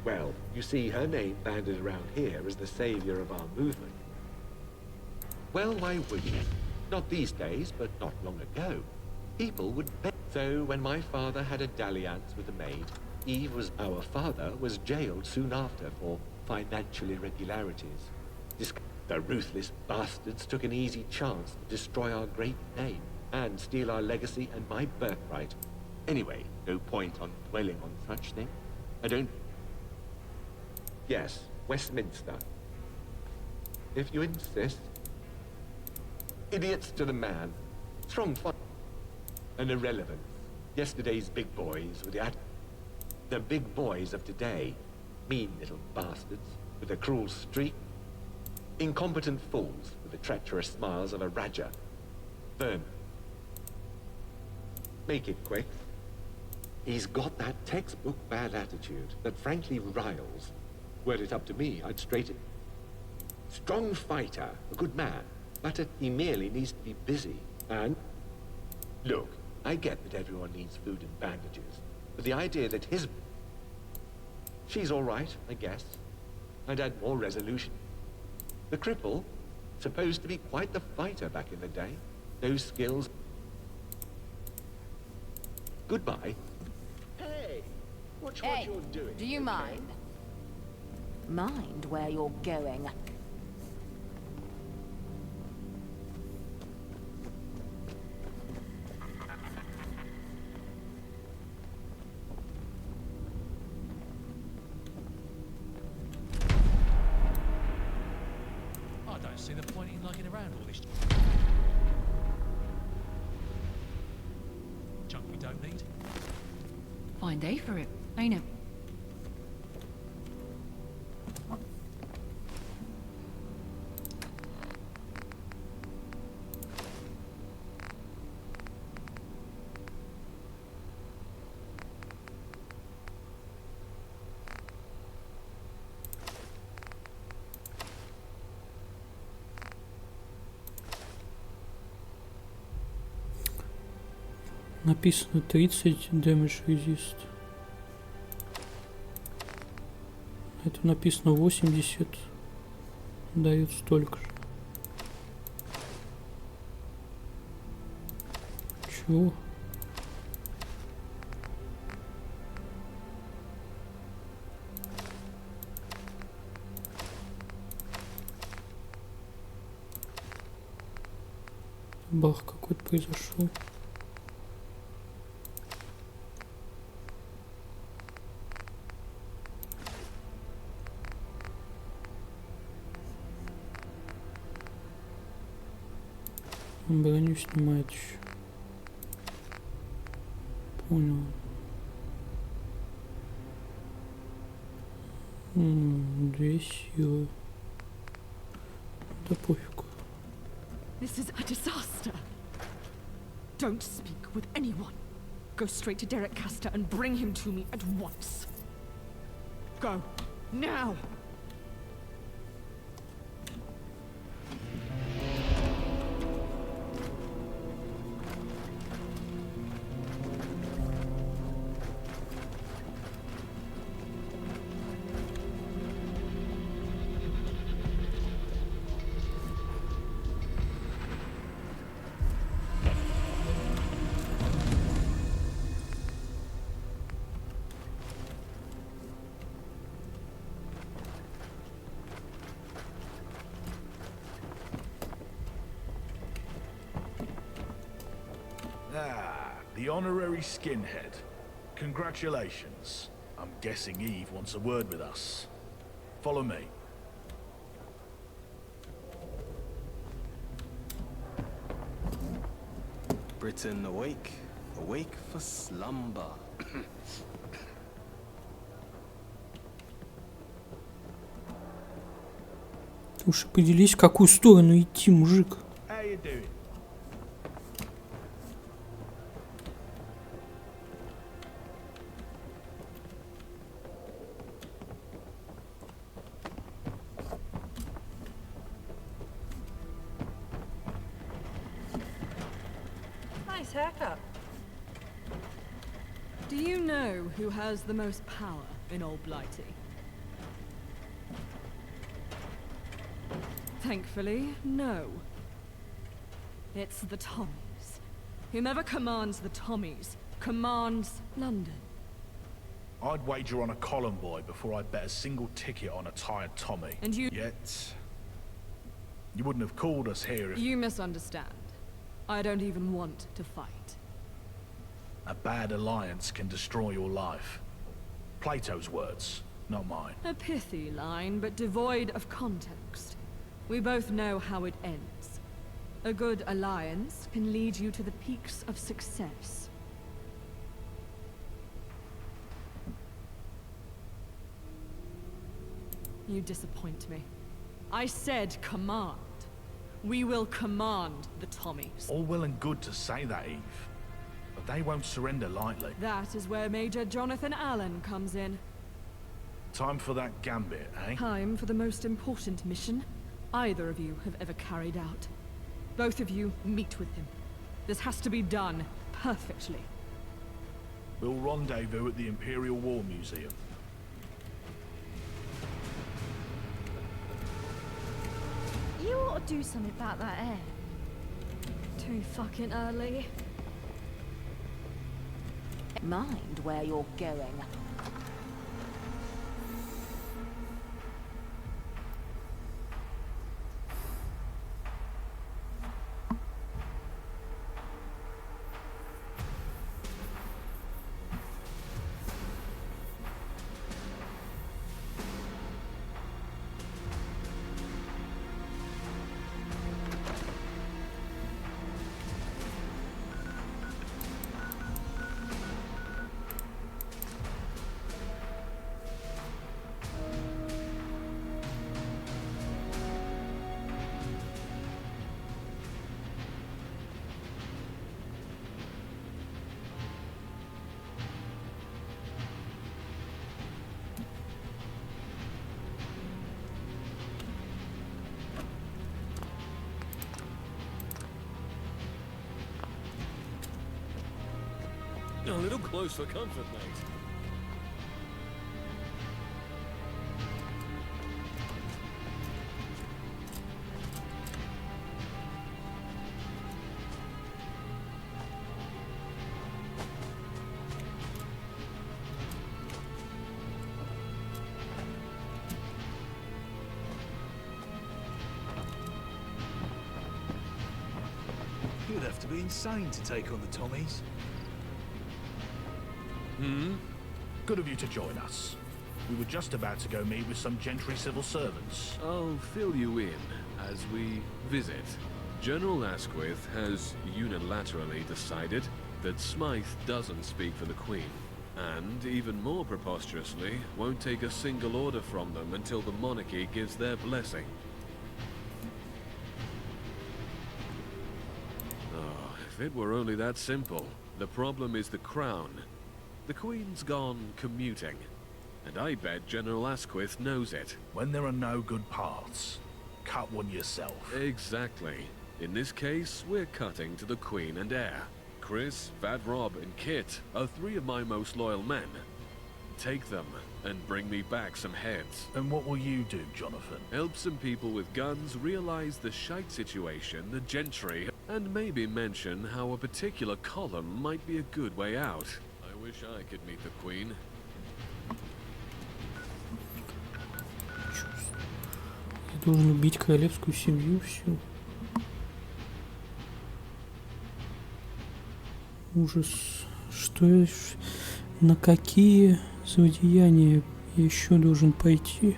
Well, you see, her name banded around here as the savior of our movement. Well, why would you? Not these days, but not long ago. People would bet. So, when my father had a dalliance with the maid, our father was jailed soon after for financial irregularities. The ruthless bastards took an easy chance to destroy our great name and steal our legacy and my birthright. Anyway, no point on dwelling on such things. I don't... Yes, Westminster. If you insist. Idiots to the man. Strong fight. An irrelevance. Yesterday's big boys were the big boys of today. Mean little bastards with a cruel streak. Incompetent fools with the treacherous smiles of a Raja. Firm. Make it quick. He's got that textbook bad attitude that frankly riles. Were it up to me, I'd straighten. Strong fighter, a good man, but he merely needs to be busy. And look, I get that everyone needs food and bandages, but the idea that she's all right, I guess. I'd add more resolution. The cripple, supposed to be quite the fighter back in the day. Those skills. Goodbye. Hey, watch what you're doing. Do you mind? Mind where you're going. I don't see the point in lugging around all this junk we don't need. Fine day for it, ain't it? Написано 30 damage resist. Это написано 80. Дает столько же. Чего? Бах какой-то произошел. Броню снимает еще. Понял. Две силы. Да пофигу. This is a disaster. Don't speak with anyone. Go straight to Derek Castor and bring him to me at once. Go. Now! The honorary skinhead. Congratulations. I'm guessing Eve wants a word with us. Follow me. Britain awake, awake for slumber. Ты уж определись, в какую сторону идти, мужик. How you doing? Nice haircut. Do you know who has the most power in Old Blighty? Thankfully, no. It's the Tommies. Whomever commands the Tommies commands London. I'd wager on a column boy before I'd bet a single ticket on a tired Tommy. And you- Yet... You wouldn't have called us here if... You misunderstand. I don't even want to fight. A bad alliance can destroy your life. Plato's words, not mine. A pithy line, but devoid of context. We both know how it ends. A good alliance can lead you to the peaks of success. You disappoint me. I said command. We will command the Tommies. All well and good to say that, Eve. But they won't surrender lightly. That is where Major Jonathan Allen comes in. Time for that gambit, eh? Time for the most important mission either of you have ever carried out. Both of you meet with him. This has to be done perfectly. We'll rendezvous at the Imperial War Museum. You ought to do something about that air. Too fucking early. Mind where you're going. A little close for comfort, mate. You'd have to be insane to take on the Tommies. Good of you to join us. We were just about to go meet with some gentry civil servants. I'll fill you in as we visit. General Asquith has unilaterally decided that Smythe doesn't speak for the Queen, and even more preposterously, won't take a single order from them until the monarchy gives their blessing. Oh, if it were only that simple. The problem is the crown. The Queen's gone commuting, and I bet General Asquith knows it. When there are no good paths, cut one yourself. Exactly. In this case, we're cutting to the Queen and heir. Chris, Fat Rob, and Kit are three of my most loyal men. Take them, and bring me back some heads. And what will you do, Jonathan? Help some people with guns realize the shite situation, the gentry, and maybe mention how a particular column might be a good way out. I wish I could meet the Queen. Я должен убить королевскую семью всю. Ужас. Что я... На какие злодеяния я еще должен пойти?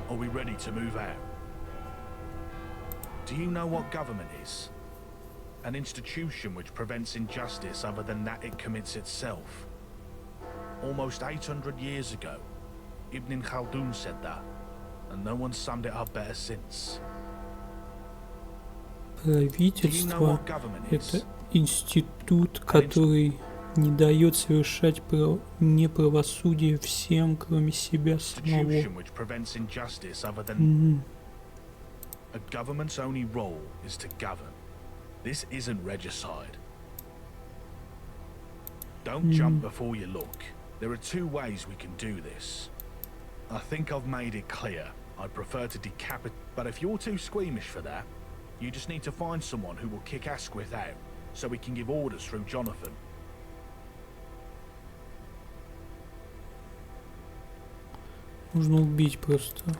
Are we ready to move out? Do you know what government is? An institution which prevents injustice other than that it commits itself. Almost 800 years ago, Ibn Khaldun said that, and no one summed it up better since. Правительство – это институт, который не дает совершать неправосудие всем, кроме себя самого. A government's only role is to govern. This isn't regicide. Don't jump before you look. There are two ways we can do this. I think I've made it clear. I'd prefer to decapitate, but if you're too squeamish for that, you just need to find someone who will kick Asquith out, so we can give orders through Jonathan. Нужно убить просто.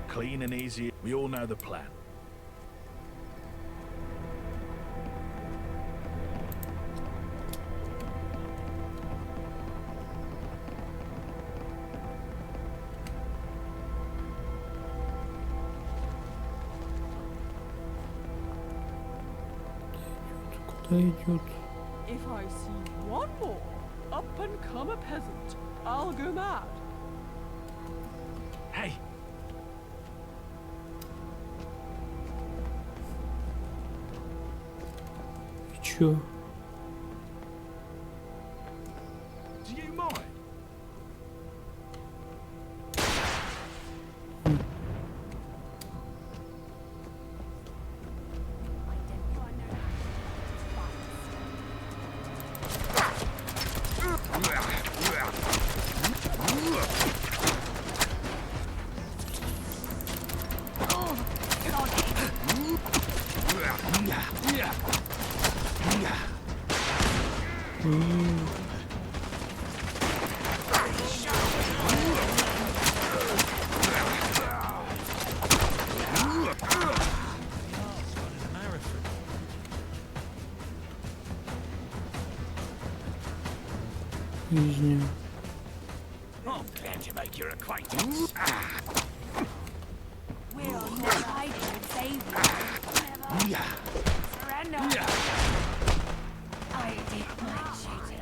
Clean and easy. We all know the plan. Идет. If I see one more up and come a peasant, I'll go mad. Hey! Чё? Do you mind? I'm glad to make your acquaintance. We'll never hide and save you. Never. Surrender. I did my shooting.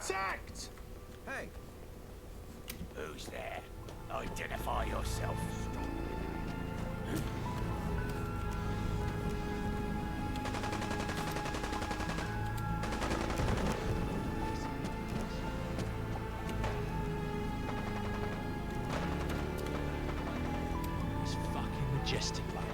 Attacked! Hey! Who's there? Identify yourself. It's fucking majestic, like.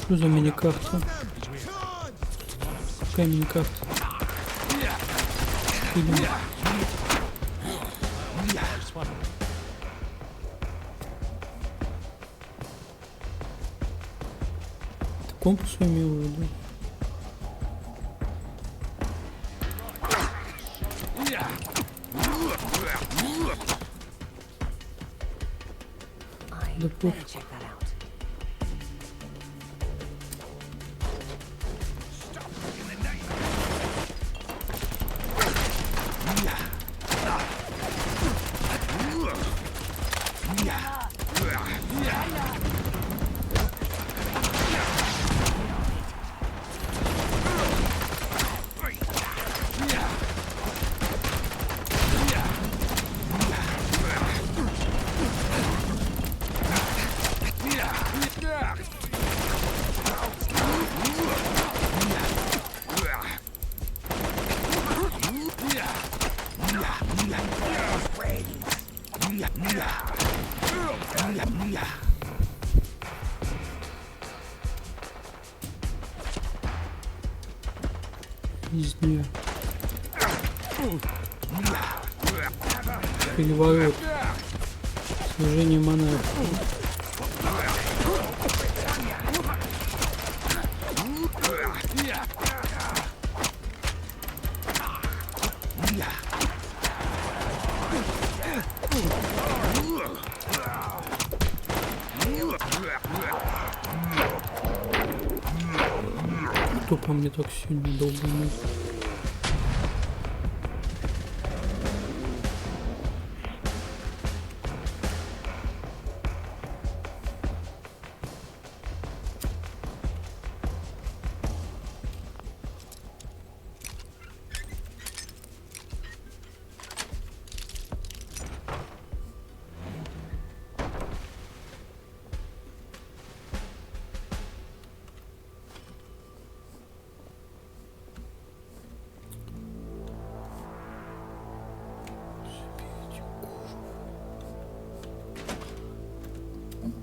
Что за миникарта? Какая миникарта? Фильм. Это компас я имел в виду. Да пофиг. Пиздец. Переворот. Служение монарха. Кто по мне так сильно долбанул?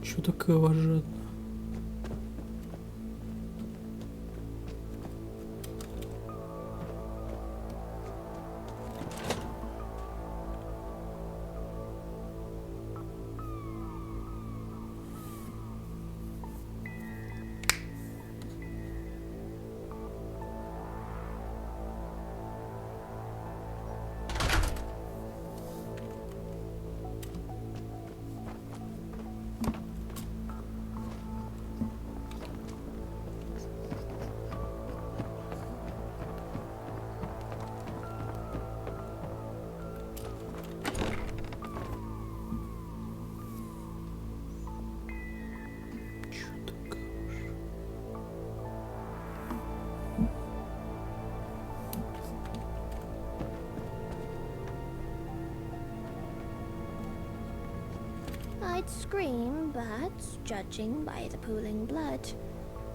Чё так кровожадно? might scream, but judging by the pooling blood,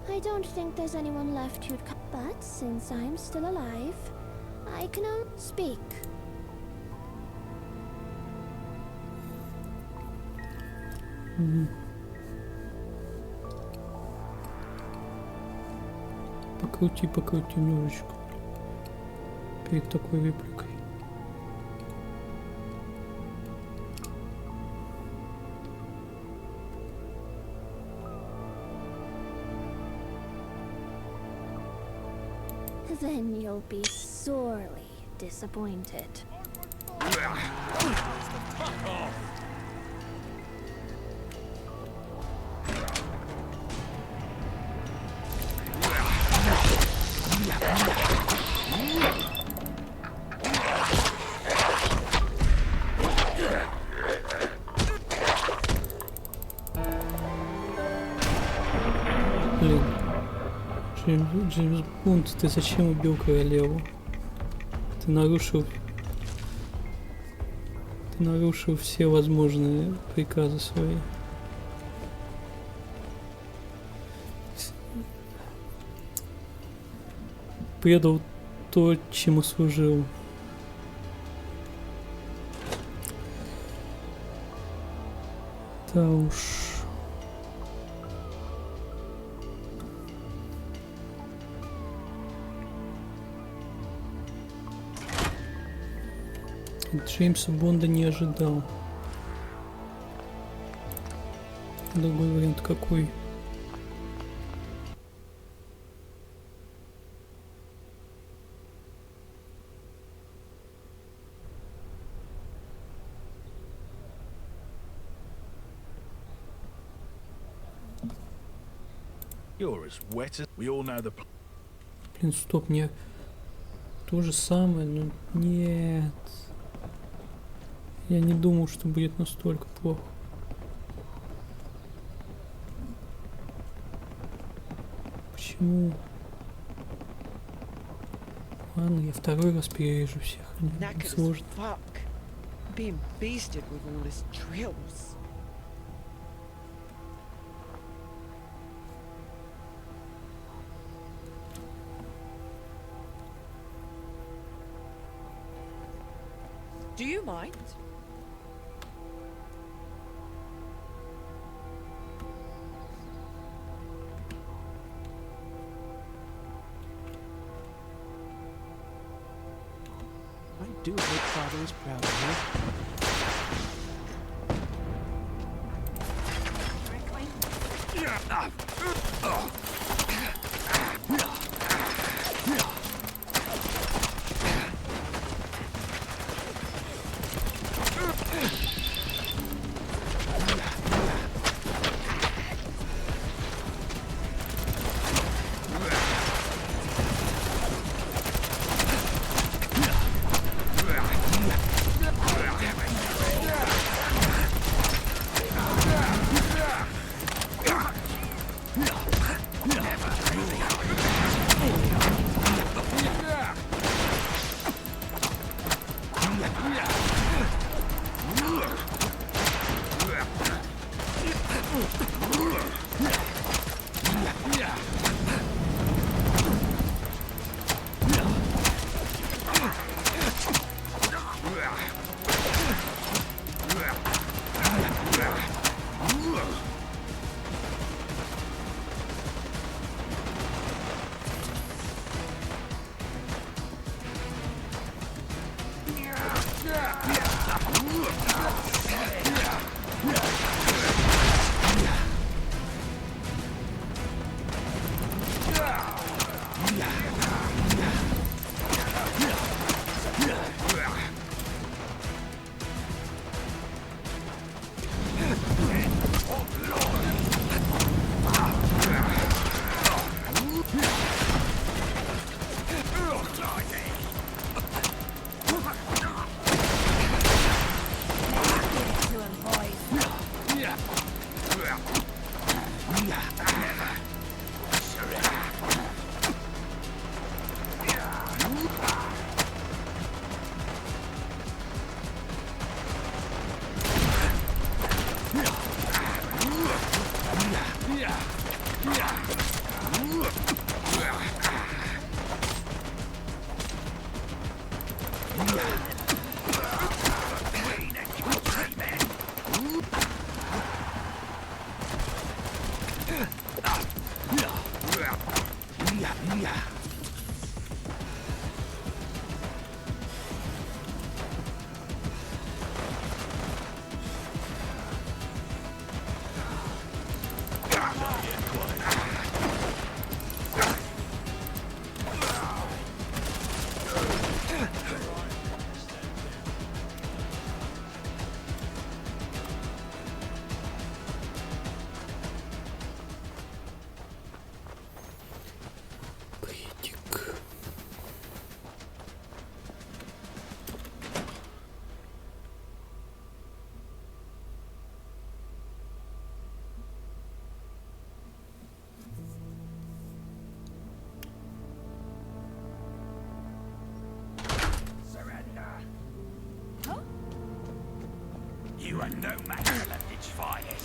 I don't think there's anyone left who'd come. But since I'm still alive, I can only speak. Покрути немножечко перед такой репликой. Then you'll be sorely disappointed. Блин, Джеймс Бонд, ты зачем убил королеву? Ты нарушил все возможные приказы свои. Предал то, чему служил. Да уж. Джеймса Бонда не ожидал. Другой вариант какой? You're as wet as we all know the. Блин, стоп, мне то же самое, но нет. Я не думал, что будет настолько плохо. Почему? Ладно, я второй раз перережу всех. Не сложно. Being beasted with all his drills. Do you mind? I do hope Father is proud of you. You are no match for the ditch finest.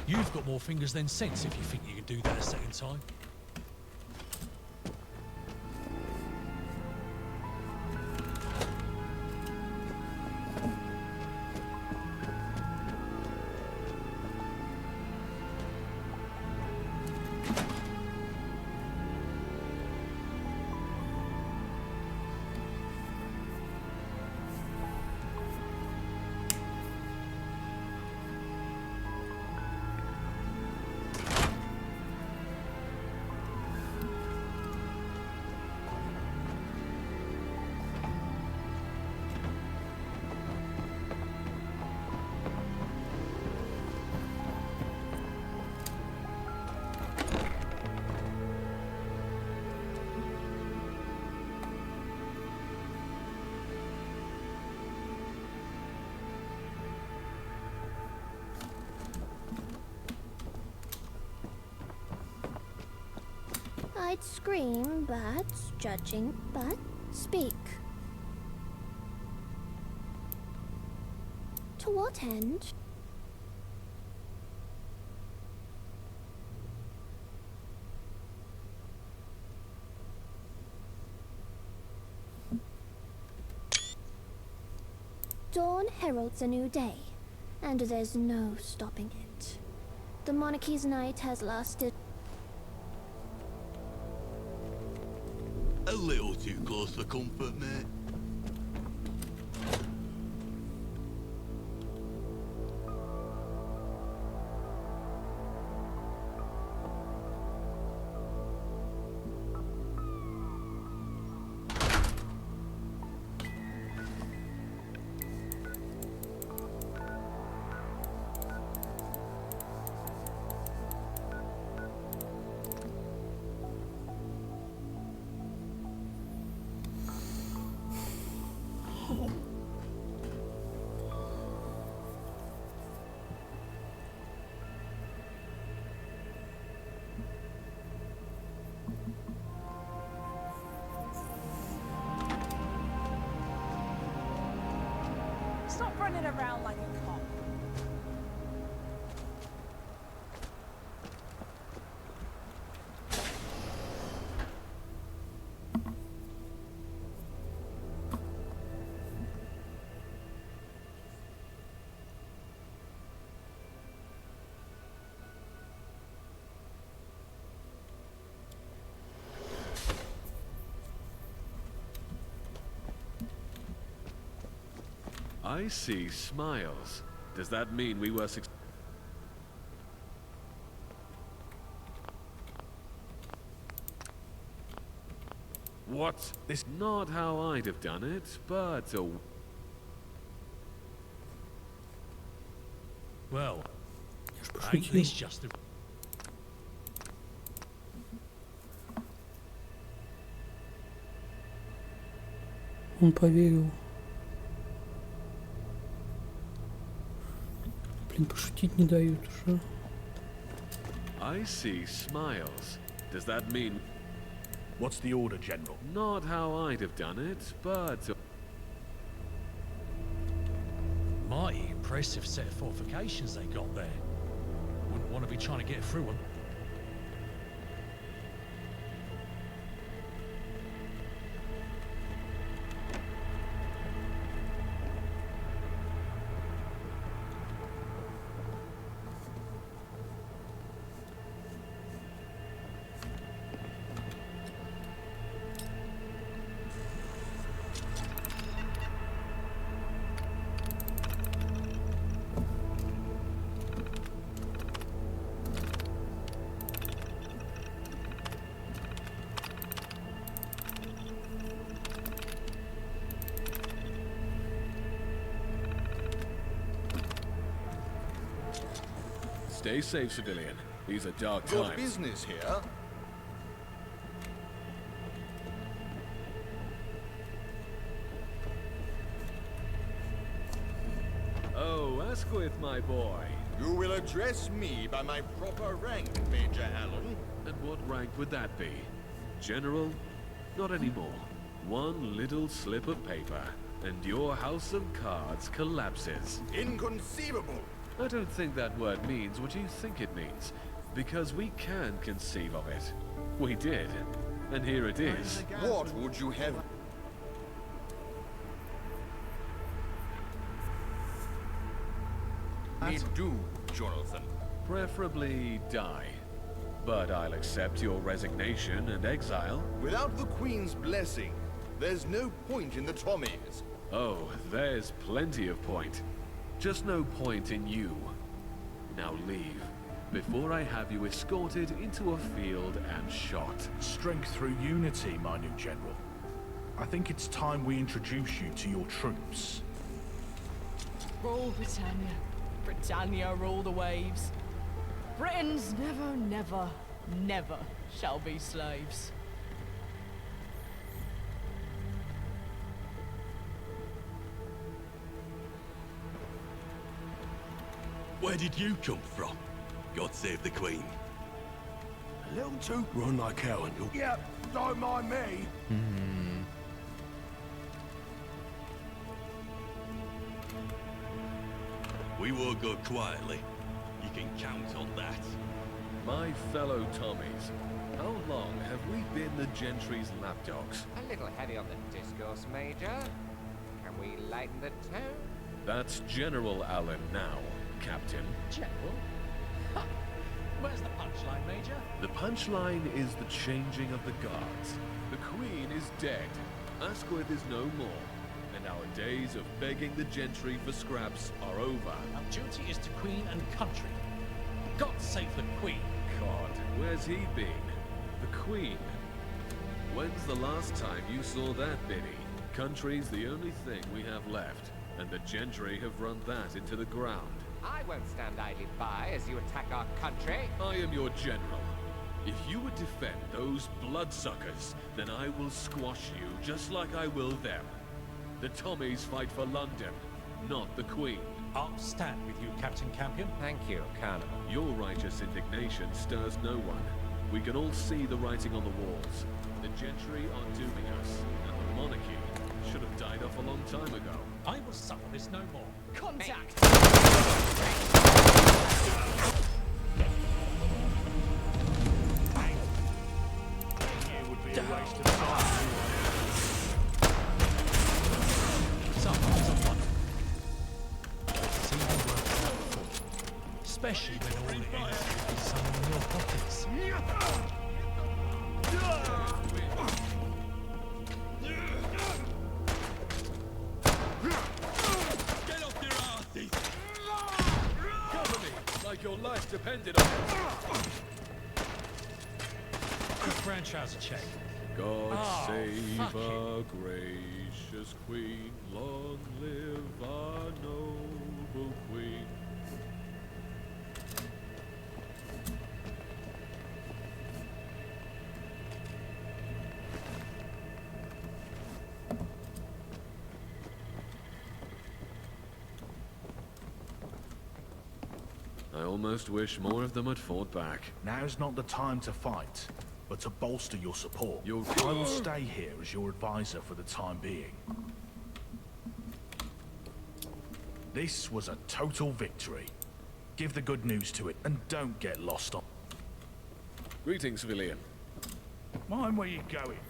You've got more fingers than sense if you think you can do that a second time. I'd scream, but judging, but speak. To what end? Dawn heralds a new day. and there's no stopping it. The monarchy's night has lasted. A little too close for comfort, mate. Stop running around like a cop. I see smiles. Does that mean we were What? This not how I'd have done it, but Well, ж ain't пошутил. this just a... Он поверил. Блин, пошутить не дают уже. I see smiles. Does that mean... What's the order, General? Not how I'd have done it, but... Mighty impressive set of fortifications they got there. Wouldn't want to be trying to get through them. Stay safe, civilian. These are dark Your times. business here? Oh, Asquith, my boy. You will address me by my proper rank, Major Allen. And what rank would that be? General? Not anymore. One little slip of paper, and your house of cards collapses. Inconceivable! I don't think that word means what you think it means, because we can conceive of it. We did, and here it is. What would you have? Me do, Jonathan. Preferably die. But I'll accept your resignation and exile. Without the Queen's blessing, there's no point in the Tommies. Oh, there's plenty of point. Just no point in you. Now leave, before I have you escorted into a field and shot. Strength through unity, my new general. I think it's time we introduce you to your troops. Roll Britannia. Britannia rule the waves. Britons never, never, never shall be slaves. Where did you come from? God save the Queen. A little too run like hell, and you'll... Yep, don't mind me. We will go quietly. You can count on that. My fellow Tommies, how long have we been the gentry's lapdogs? A little heavy on the discourse, Major. Can we lighten the tone? That's General Allen now, Captain. General? Ha! Where's the punchline, Major? The punchline is the changing of the guards. The Queen is dead. Asquith is no more. And our days of begging the gentry for scraps are over. Our duty is to Queen and country. God save the Queen. God, where's he been? The Queen? When's the last time you saw that, Biddy? Country's the only thing we have left, and the gentry have run that into the ground. I won't stand idly by as you attack our country. I am your general. If you would defend those bloodsuckers, then I will squash you just like I will them. The Tommies fight for London, not the Queen. I'll stand with you, Captain Campion. Thank you, Colonel. Your righteous indignation stirs no one. We can all see the writing on the walls. The gentry are dooming us, and the monarchy should have died off a long time ago. I will suffer this no more. Contact! It would be a waste of time. Sometimes I wonder. See the work for, especially when all it ends with someone in your pockets. Get off your asses! Cover me, like your life depended on it. Quick brown trouser check. God save fuck our gracious Queen, long live our noble Queen. I almost wish more of them had fought back. Now's not the time to fight, but to bolster your support. I will stay here as your advisor for the time being. This was a total victory. Give the good news to it, and don't get lost on. Greetings, civilian. Mind where you're going.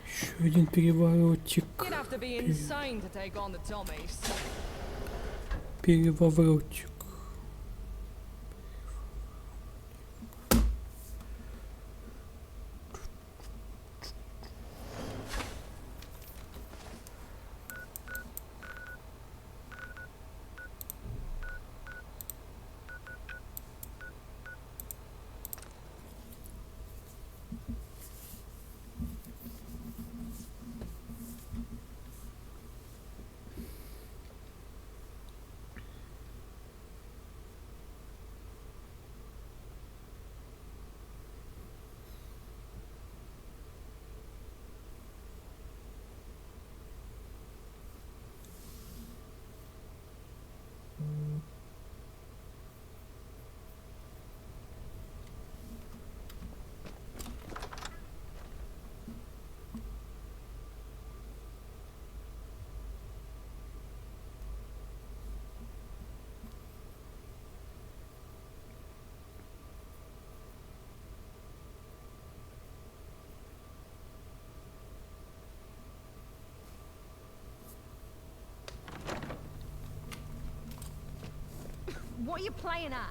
Еще один переворотик. You'd have to be insane to take on the Tommies. Переворотик. What are you playing at?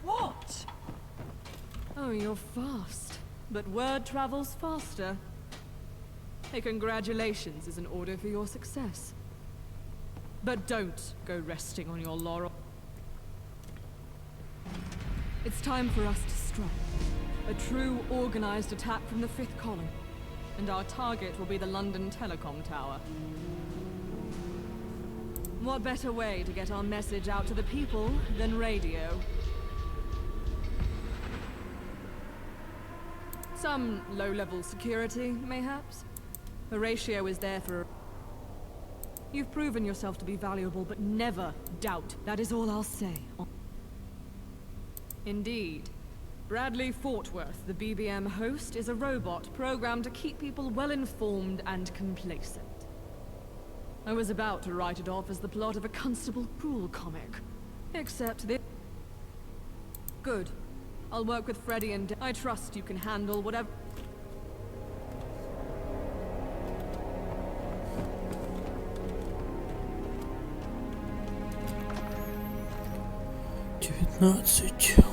What? Oh, you're fast. But word travels faster. Hey, congratulations is an order for your success. But don't go resting on your laurel. It's time for us to strike. A true organized attack from the 5th column. And our target will be the London Telecom Tower. What better way to get our message out to the people than radio? Some low-level security, mayhaps? Horatio is there for... You've proven yourself to be valuable, but never doubt. That is all I'll say. Indeed. Bradley Fortworth, the BBM host, is a robot programmed to keep people well-informed and complacent. I was about to write it off as the plot of a Constable Cruel comic. Except this... Good. I'll work with Freddy and... I trust you can handle whatever... 1984.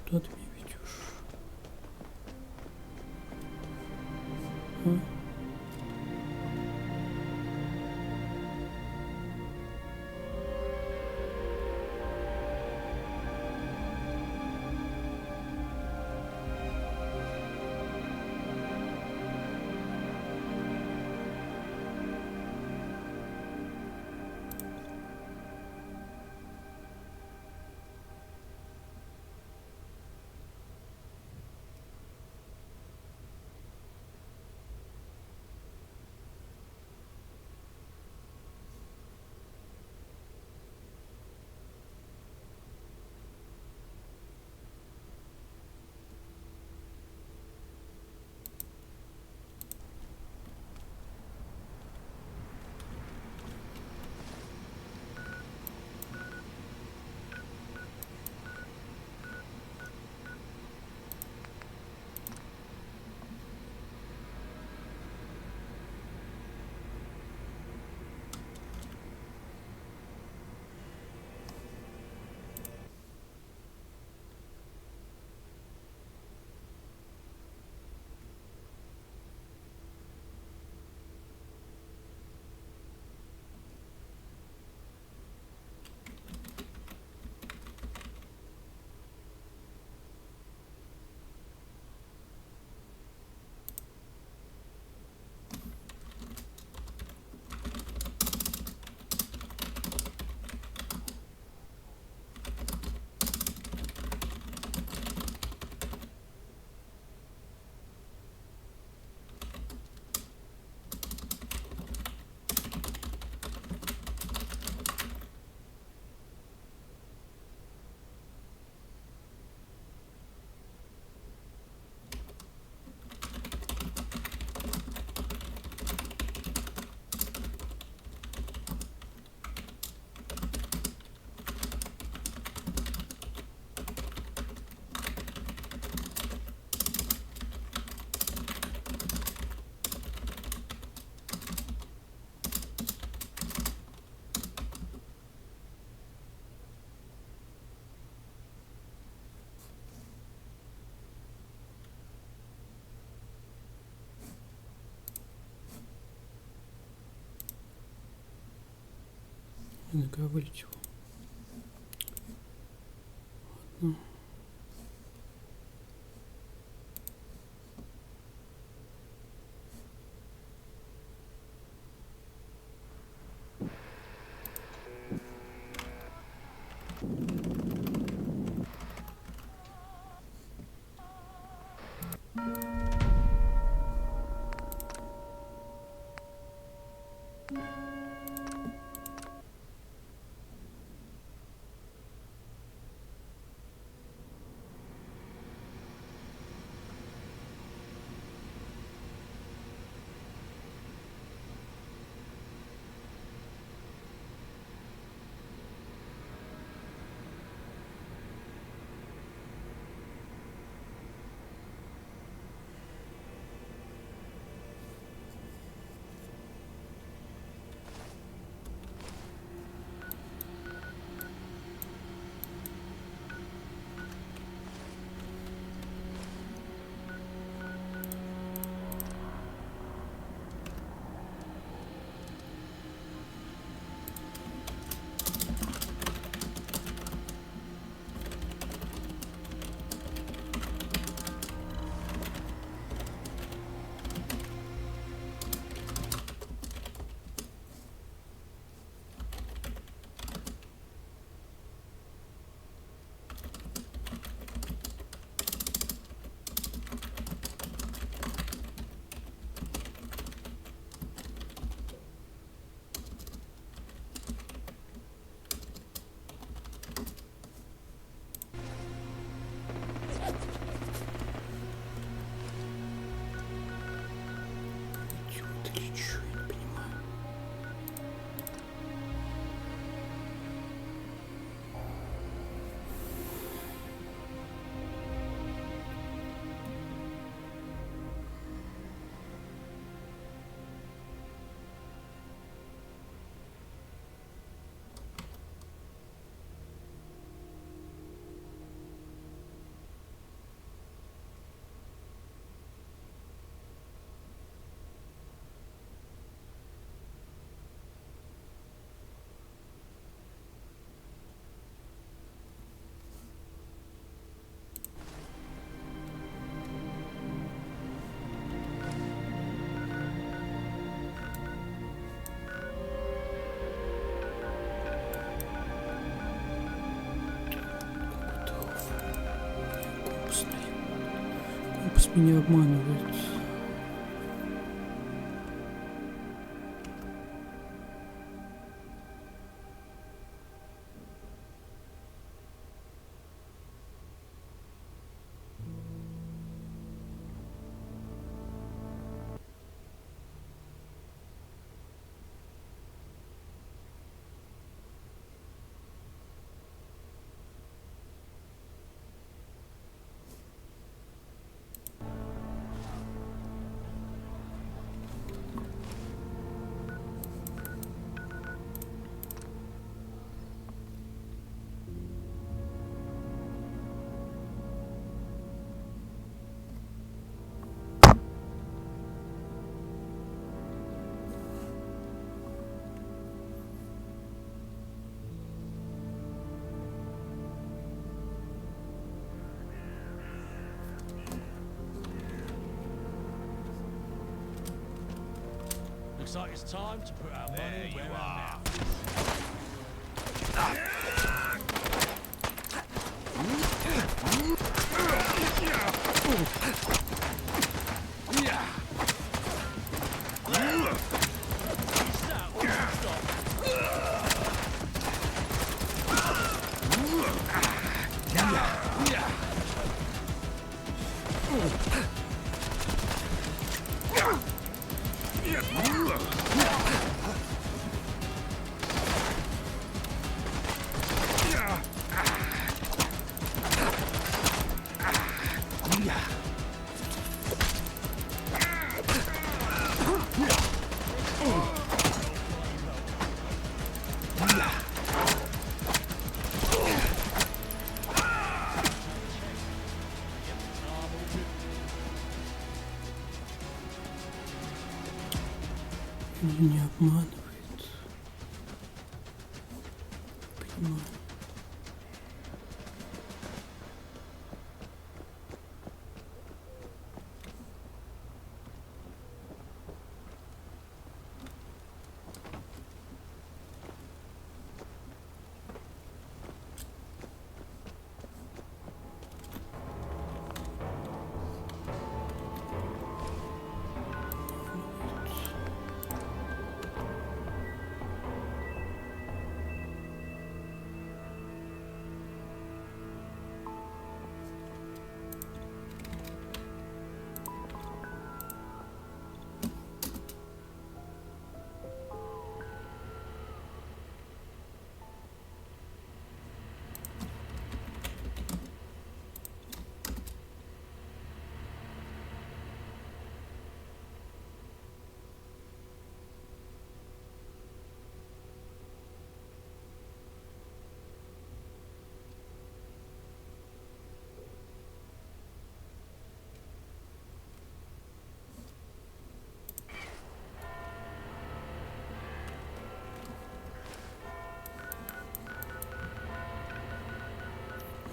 Куда ты меня ведешь? А? Нога вылетела. Ладно. или чё? Я не понимаю. Компас меня обманывает. Looks like it's time to put our money where our mouth Меня не обманывает. Понимаю.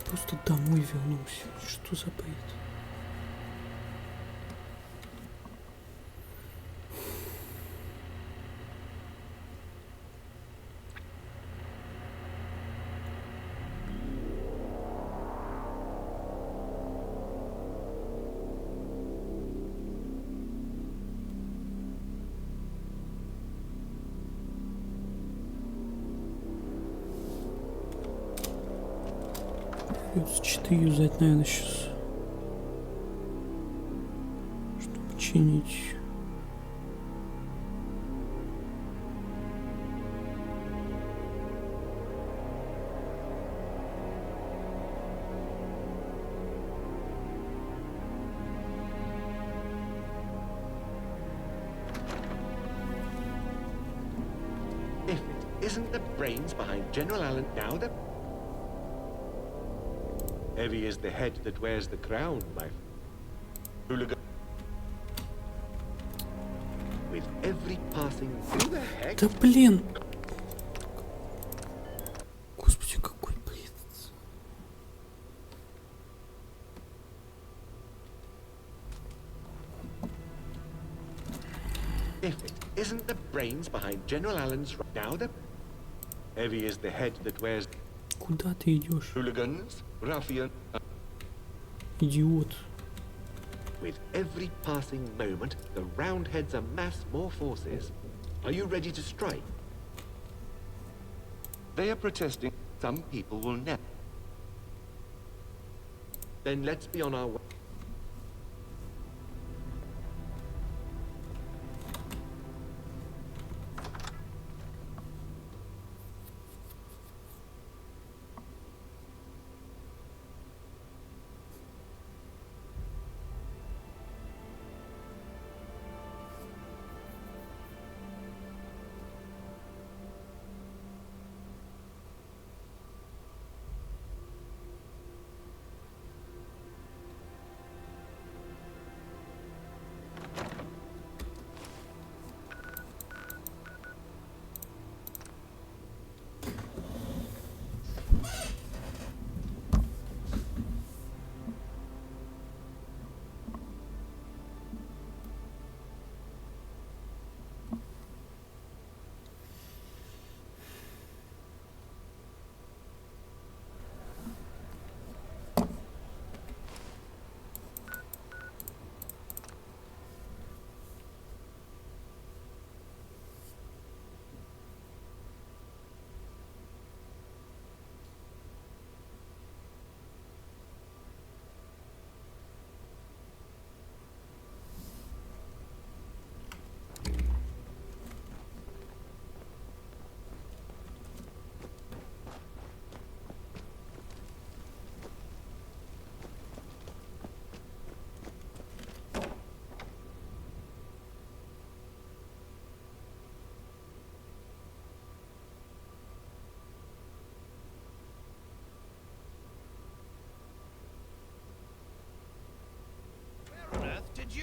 Просто домой вернулся. Что за бред? Придется читы юзать, наверное, сейчас, чтобы чинить. isn't the brains behind General Allen now the... Heavy is the head that wears the crown, my hooligan. With every passing... Who the heck? Да блин! Господи, какой бред. If it isn't the brains behind General Allen's... Now the... Heavy is the head that wears... Куда ты идешь? Hooligans, ruffian... Идиот. With every passing moment, the Roundheads amass more forces. Are you ready to strike? They are protesting. Some people will never. Then let's be on our way.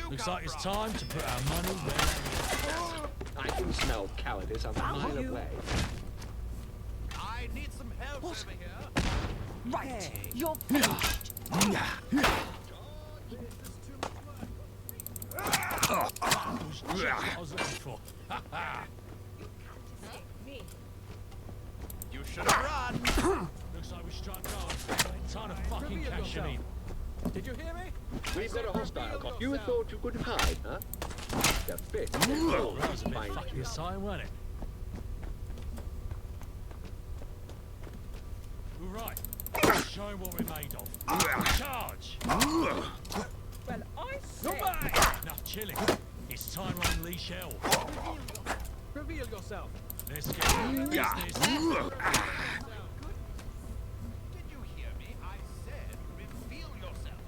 Looks like it's time to put our money where it is. I can smell cowardice a mile away. I need some help over here. Right, you're finished. I was looking for. You should have run. Looks like we struck gold. Time to fucking cash it in. Did you hear me? We've got a hostile. You thought you could hide, huh? The bit. That was a bit fucking aside, wasn't it? All right. Show him what we're made of. Charge! Well, I said... Enough chilling. It's time on leash hell. Reveal yourself. Let's get to business. Did you hear me? I said reveal yourself.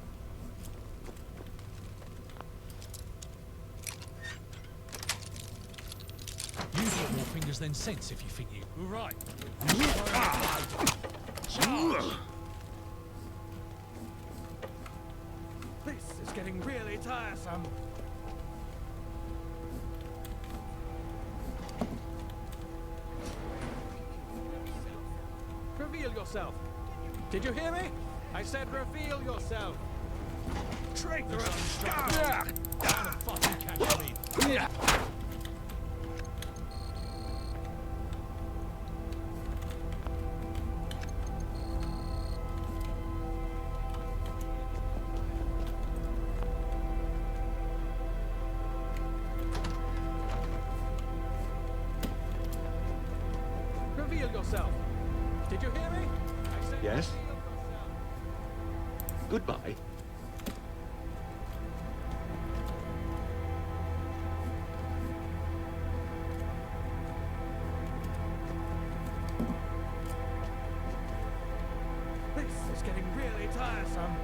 You've got more fingers than sense if you think you... All right. Charge! This is getting really tiresome. Reveal yourself. Did you hear me? I said reveal yourself. Traitorous! Down and fucking catch me. Reveal yourself. Did you hear me? I said Yes? reveal yourself. Goodbye. This is getting really tiresome.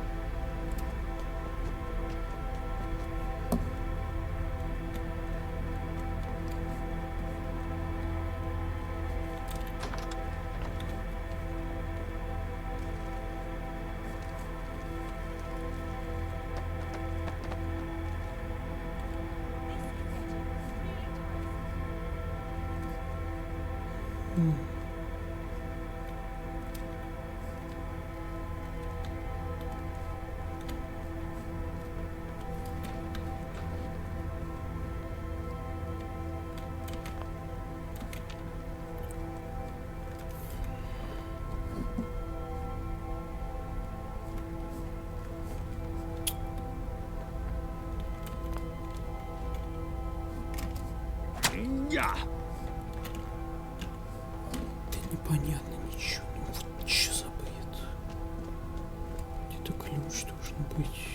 Непонятно ничего. Ну вот что за бред? Где-то ключ должен быть.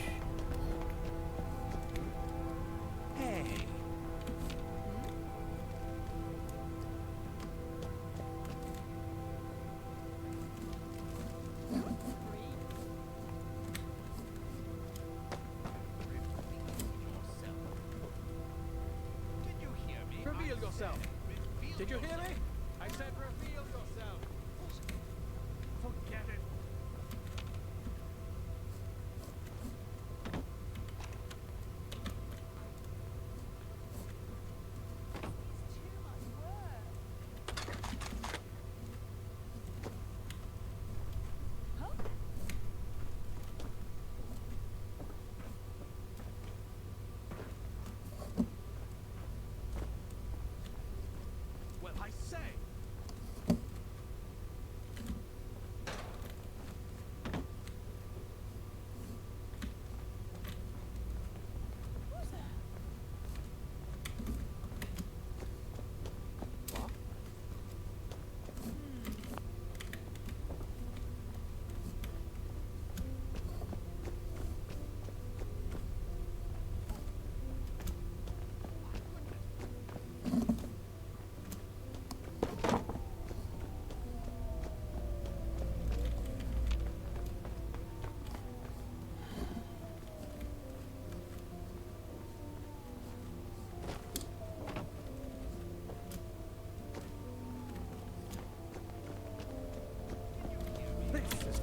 Reveal yourself. Did you hear me? I said reveal yourself. Forget it. Well, I say. This is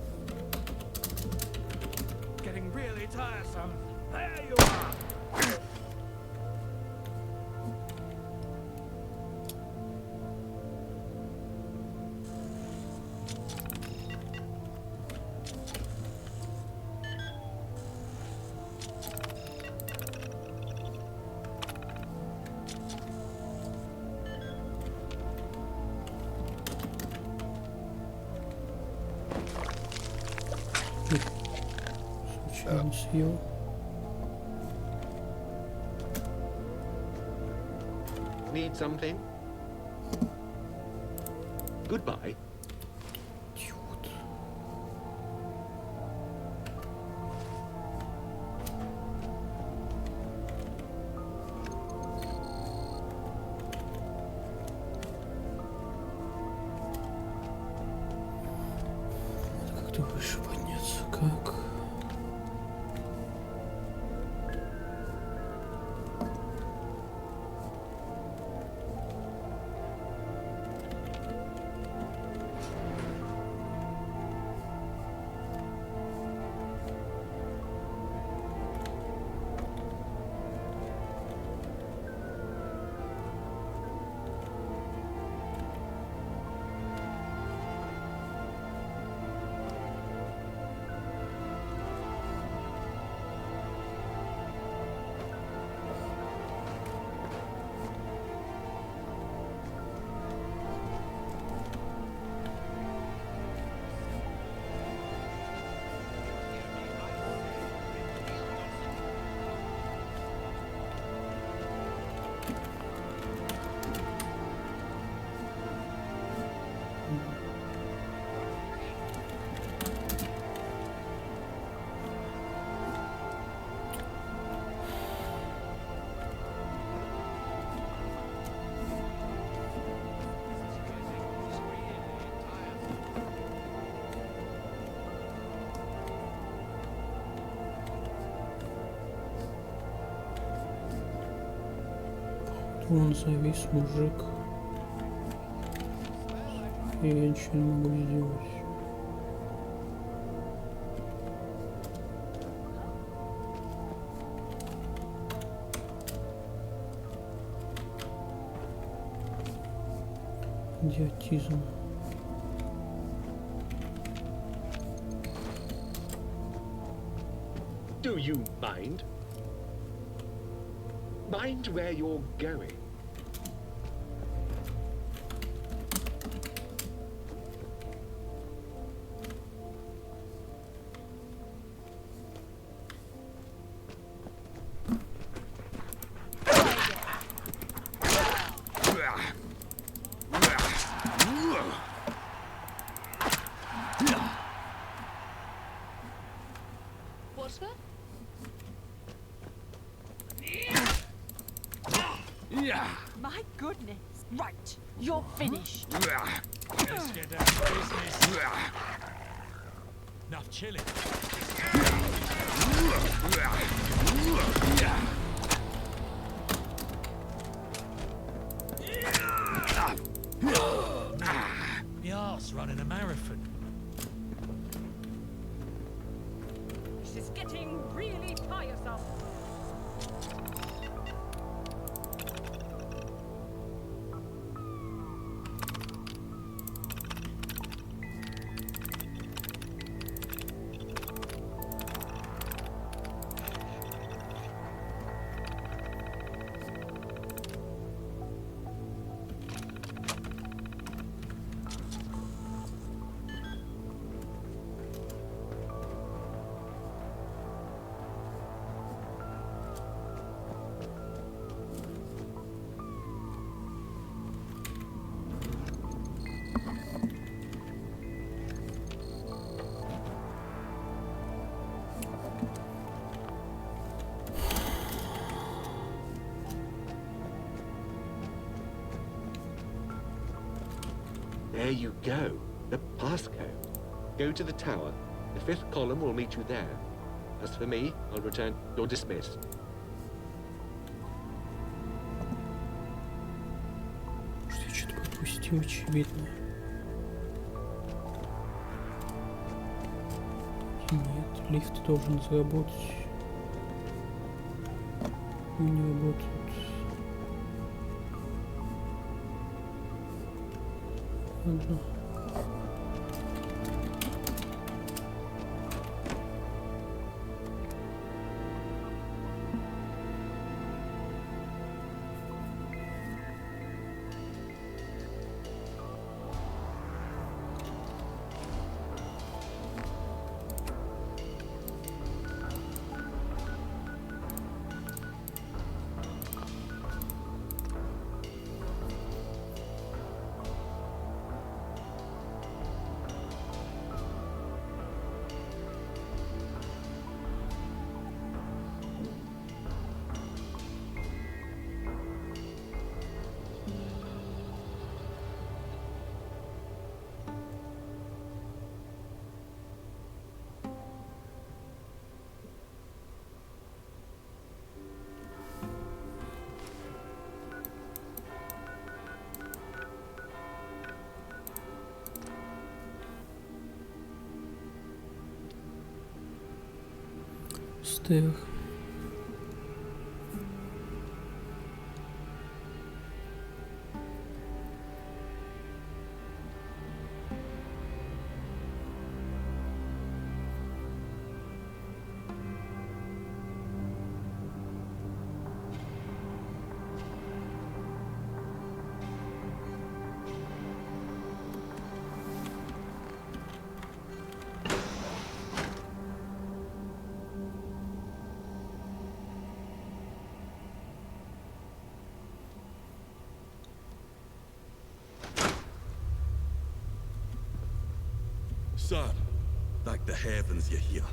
getting really tiresome. There you are. Случайно съел. Need something? Goodbye. Надо как-то выше подняться. Как? Он завис, мужик. И я ничего не могу сделать. Идиотизм. Do you mind? Mind where you're going? What's that? My goodness. Right, you're finished. Let's get down to business. Enough chilling. The arse running a marathon. This is getting really tiresome. There you go. The passcode. Go to the tower. The 5th column will meet you there. As for me, I'll return. You're dismissed. Что я что-то пропустил, очевидно. Нет, лифт должен заработать. Не работает. Ладно. Стэх. Son, thank the heavens you're here.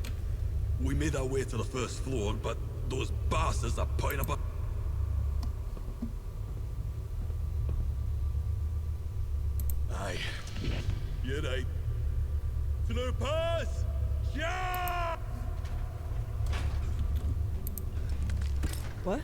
We made our way to the 1st floor, but those bastards are putting up a... Aye. You're right. Troopers! Yeah! What?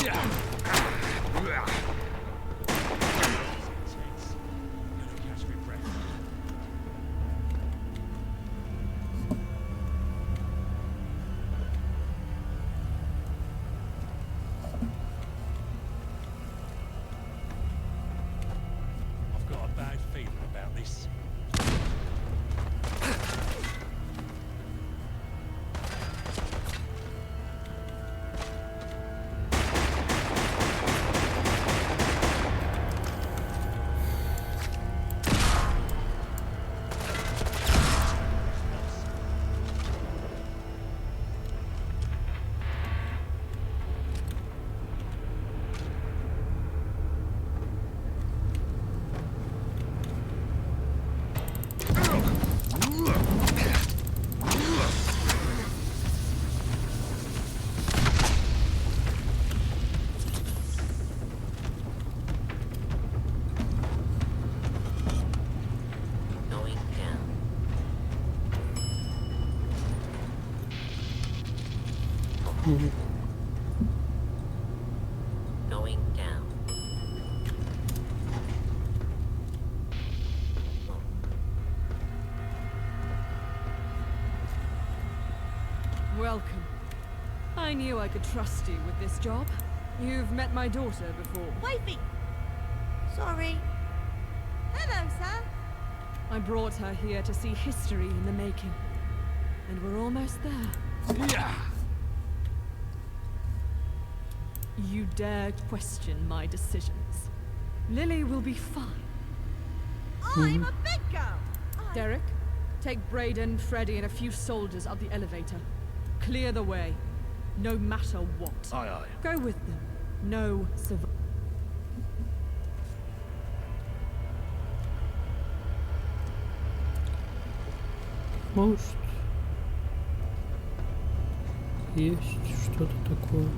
I've got a bad feeling about this. Going down. Welcome. I knew I could trust you with this job. You've met my daughter before. Wifey! Sorry. Hello, sir. I brought her here to see history in the making. And we're almost there. Yeah. You dare question my decisions. Lily will be fine. I'm a big girl. Derek, take Brayden, Freddy, and a few soldiers up the elevator. Clear the way, no matter what. Aye, aye. Go with them. No survival. Может, есть что-то такое.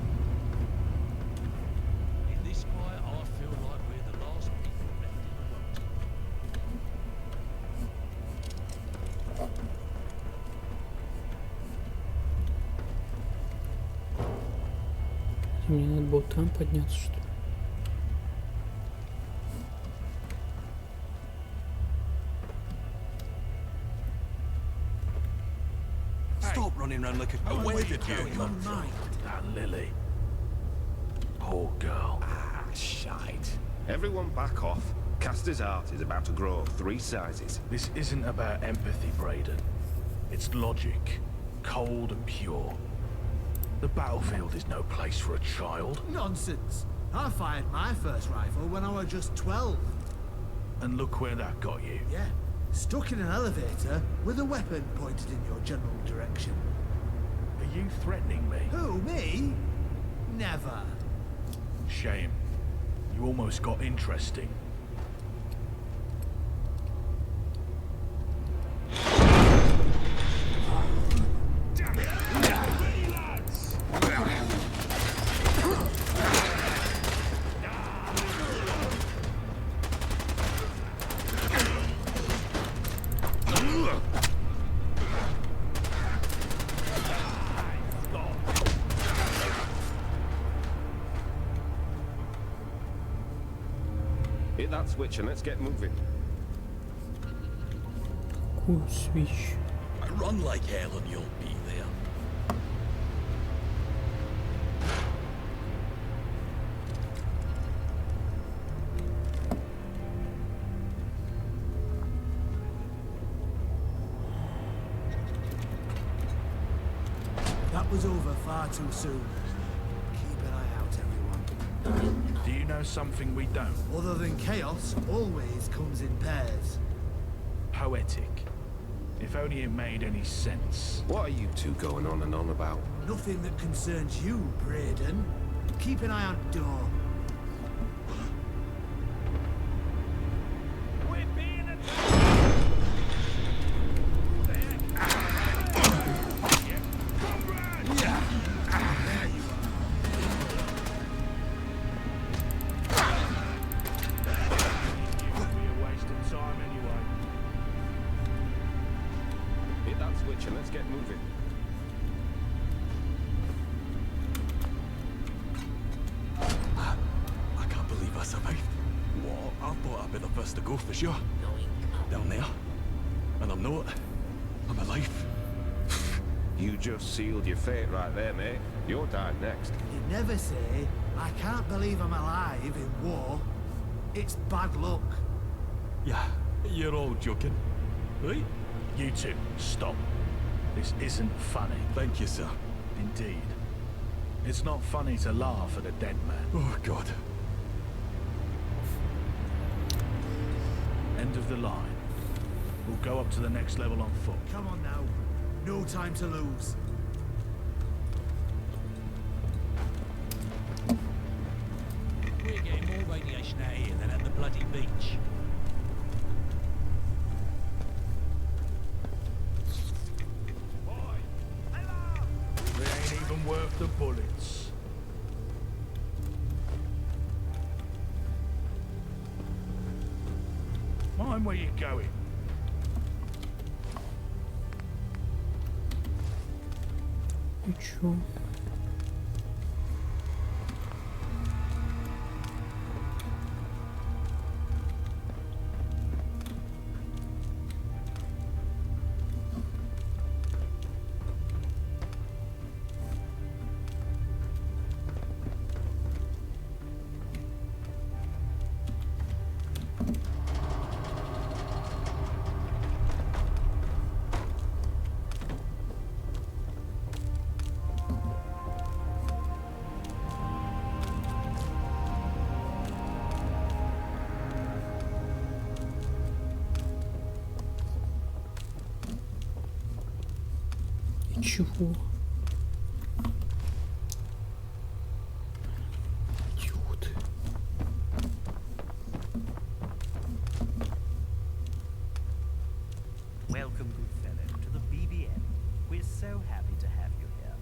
In this fire, I feel like we're the last people left in the world. Мне надо было там подняться, что ли? Stop running around like a... Where did you come from? That Lily. Poor girl. Ah, shite. Everyone back off. Caster's heart is about to grow 3 sizes. This isn't about empathy, Brayden. It's logic. Cold and pure. The battlefield is no place for a child. Nonsense. I fired my first rifle when I was just 12. And look where that got you. Yeah. Stuck in an elevator with a weapon pointed in your general direction. Are you threatening me? Who, me? Never. Shame. You almost got interesting. Hit that switch and let's get moving. Какую свищ? Run like hell and you'll be there. That was over far too soon. Keep an eye out, everyone. Do you know something we don't? Other than chaos, always comes in pairs. Poetic. If only it made any sense. What are you two going on and on about? Nothing that concerns you, Brayden. Keep an eye on the door. Hit that switch and let's get moving. I'll be the first to go for sure. Down there. And I'm not. I'm alive. You just sealed your fate right there, mate. You're dying next. You never say, I can't believe I'm alive in war. It's bad luck. Yeah, you're all joking. Right? You two, stop. This isn't funny. Thank you, sir. Indeed. It's not funny to laugh at a dead man. Oh, God. End of the line. We'll go up to the next level on foot. Come on now. No time to lose. We're getting more radiation out here than at the bloody beach. They ain't even worth the bullets. Mind where you're going. И чё? Чего? Идиот. Welcome, good fellow, to the BBM. We're so happy to have you here.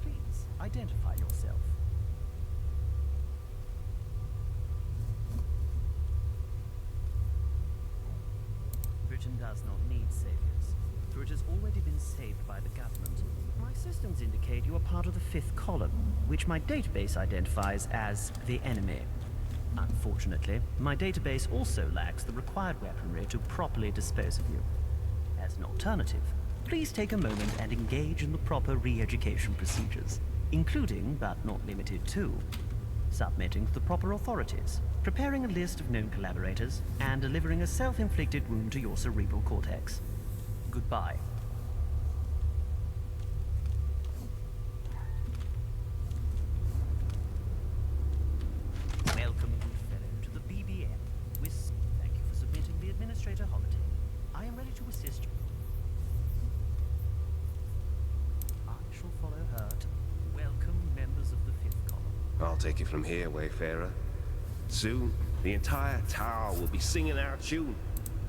Please, identify yourself. Britain does not need saviors, for it has already been saved by the government. My systems indicate you are part of the fifth column, which my database identifies as the enemy. Unfortunately, my database also lacks the required weaponry to properly dispose of you. As an alternative, please take a moment and engage in the proper re-education procedures, including, but not limited to, submitting to the proper authorities, preparing a list of known collaborators, and delivering a self-inflicted wound to your cerebral cortex. Goodbye. Welcome, good fellow, to the BBM. Thank you for submitting the administrator holiday. I am ready to assist you. I shall follow her to welcome members of the fifth column. I'll take it from here, Wayfarer. Soon, the entire tower will be singing our tune.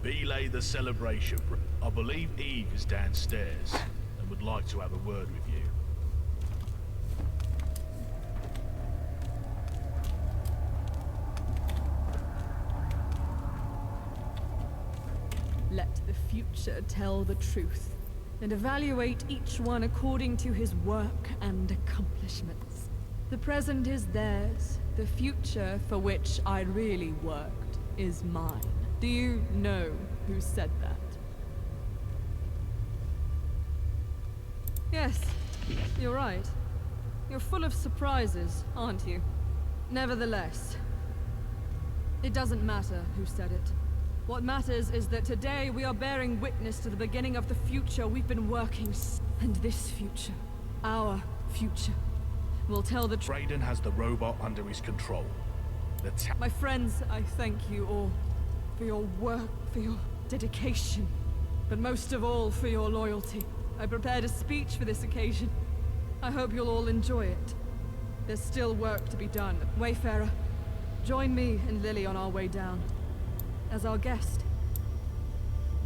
Belay the celebration. I believe Eve is downstairs and would like to have a word with you. Let the future tell the truth, and evaluate each one according to his work and accomplishments. The present is theirs, the future for which I really worked is mine. Do you know who said that? Yes, you're right. You're full of surprises, aren't you? Nevertheless, it doesn't matter who said it. What matters is that today we are bearing witness to the beginning of the future we've been working and this future, our future, will tell the truth. Raiden has the robot under his control. My friends, I thank you all for your work, for your dedication, but most of all for your loyalty. I prepared a speech for this occasion. I hope you'll all enjoy it. There's still work to be done. Wayfarer, join me and Lily on our way down. As our guest.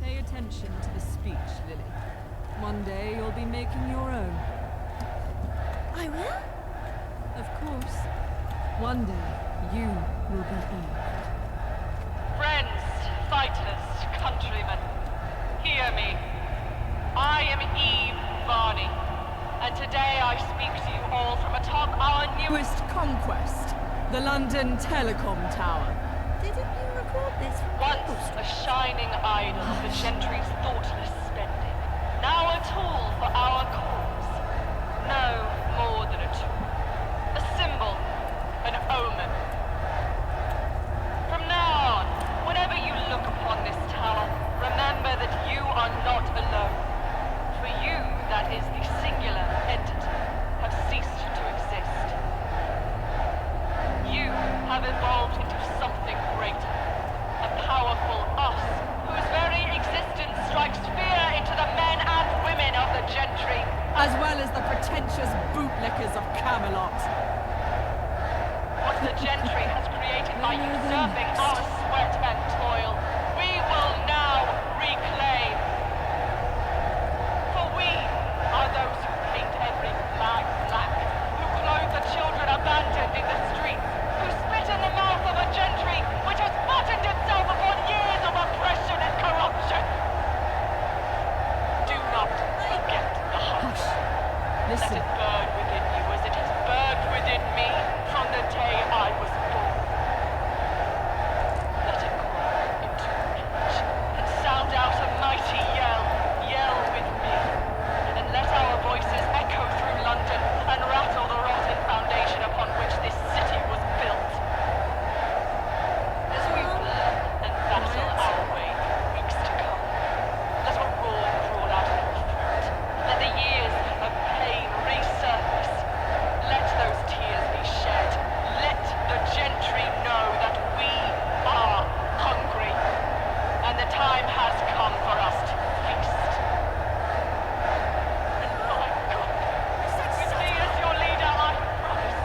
Pay attention to the speech, Lily. One day you'll be making your own. I will? Of course. One day, you will be Eve. Friends, fighters, countrymen, hear me. I am Eve Varney, and today I speak to you all from atop our newest Conquest, the London Telecom Tower. Didn't you record this? Once a shining idol of the gentry's thoughtless spending, now a tool for our cause. No more than a tool. A symbol, an omen. From now on, whenever you look upon this tower, remember that you are not alone. For you, that is the singular entity, have ceased to exist. You have evolved into something greater. A powerful us, whose very existence strikes fear into the men and women of the gentry. As well as the pretentious bootlickers of Camelot. What the gentry has created by usurping our sweat and toil, we will now reclaim. For we are those who paint every flag black, who clothe the children abandoned in the streets, who spit in the mouth of a gentry which has fattened itself upon years of oppression and corruption. Do not forget the hush. Listen. Let it burn within you as it has burned within me from the day I was born. Let it grow into rage and sound out a mighty yell. Yell with me, and let our voices echo through London and rattle the rotten foundation upon which this city was built. As we plan and battle our way through weeks to come, let a roar crawl out of your throat. Let the years of pain resurface. Let those tears be shed. Let the gentry know that we are hungry, and the time has come for us to feast. And my God, with me as your leader, I promise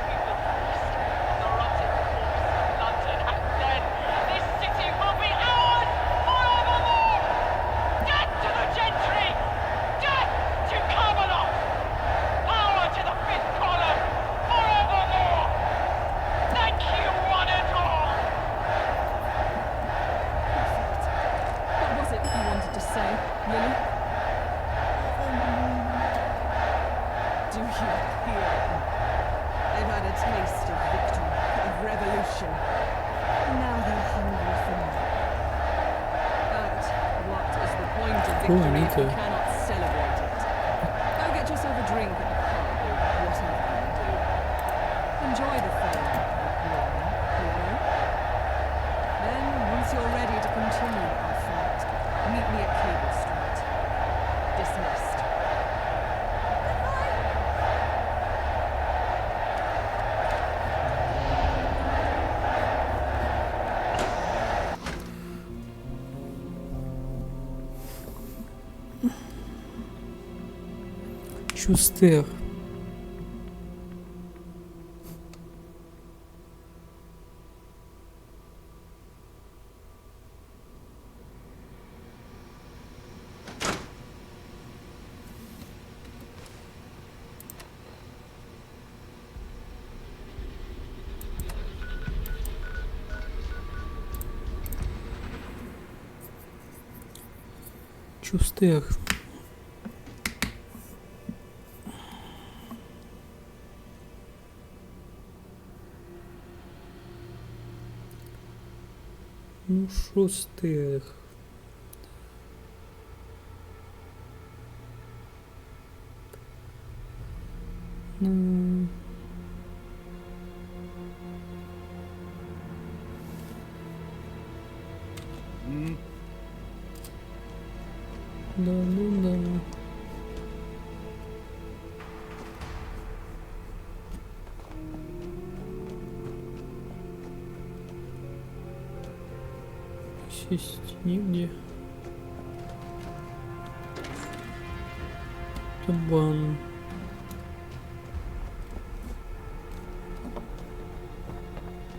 we will feast on the rotted corpse of London, and then this city will be ours forevermore! Death to the gentry! Death to Camelot! Power to the fifth column! Forevermore! Thank you, one and all! What was it that you wanted to say, Lily? Do you hear them? They've had a taste of victory, of revolution. And now they're hungry for more. But what is the point of Cool, victory if Anita. we cannot celebrate it? Go get yourself a drink at the pub or whatever you do. Enjoy the fun, hero. Then, once you're ready to continue our fight, meet me at Cable Street. Dismissed. Чустер. Чустер. Ну, шустер. Ну... Да, ну да. Сесть негде. Табан.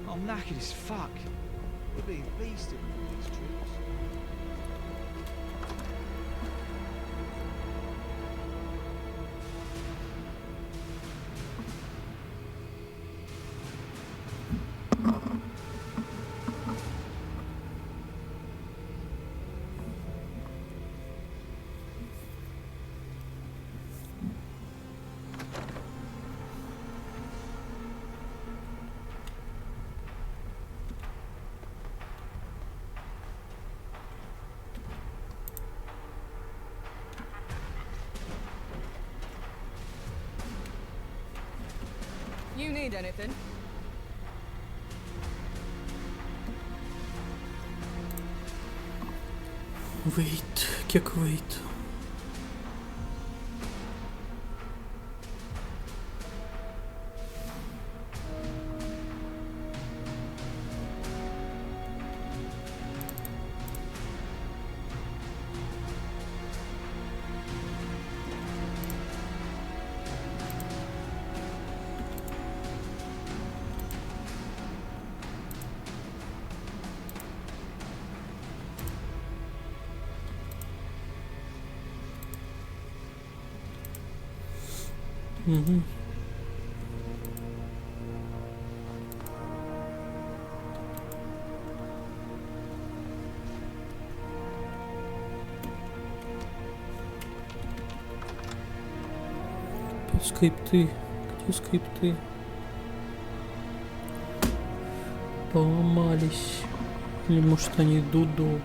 I'm knackered as fuck. We're being beasted with these trips. need anything? Wait, kiek wait. Угу. Скрипты. Где скрипты? Поломались. Или может они идут долго?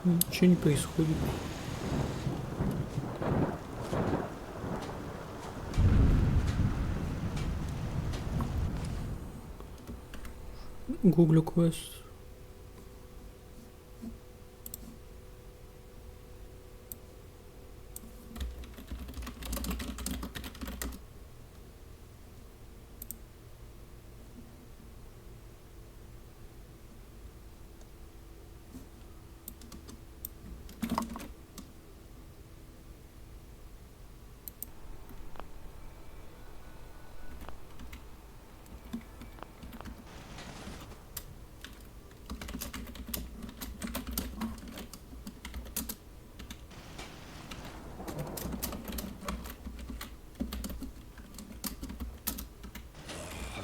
Ничего не происходит. Гуглю квест.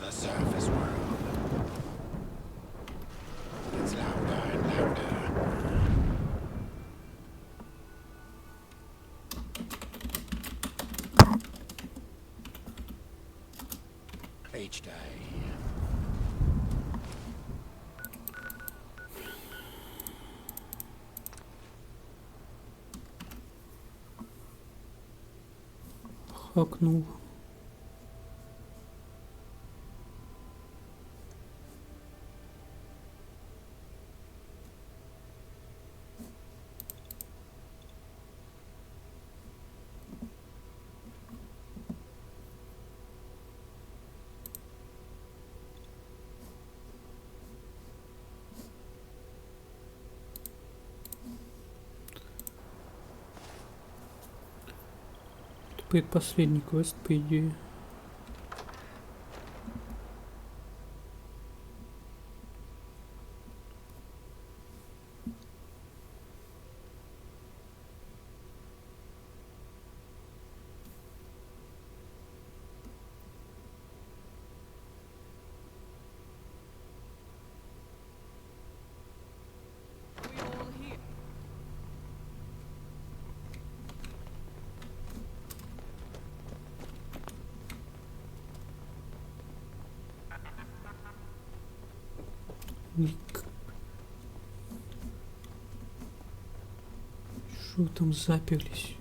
The surface world gets louder and louder. Each day. Хакнул. Предпоследний квест, по идее. Чё вы там заперлись?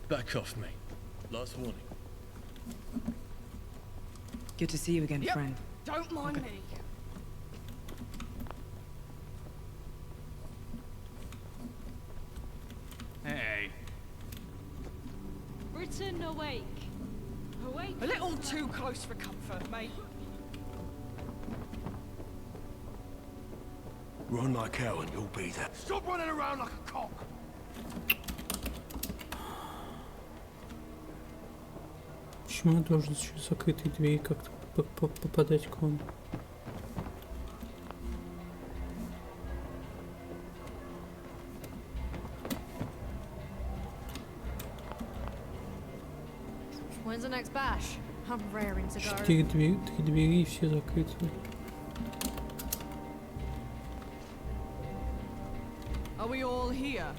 Back off me. Last warning. Good to see you again, friend. Don't mind me. Hey. Britain awake. Awake. A little too close for comfort, mate. Run like hell and you'll be there. Stop running around like a cock! Почему я должен через закрытые двери как-то попадать к вам? When's the next bash? I'm raring to go. Три двери и все закрыты. Are we all here?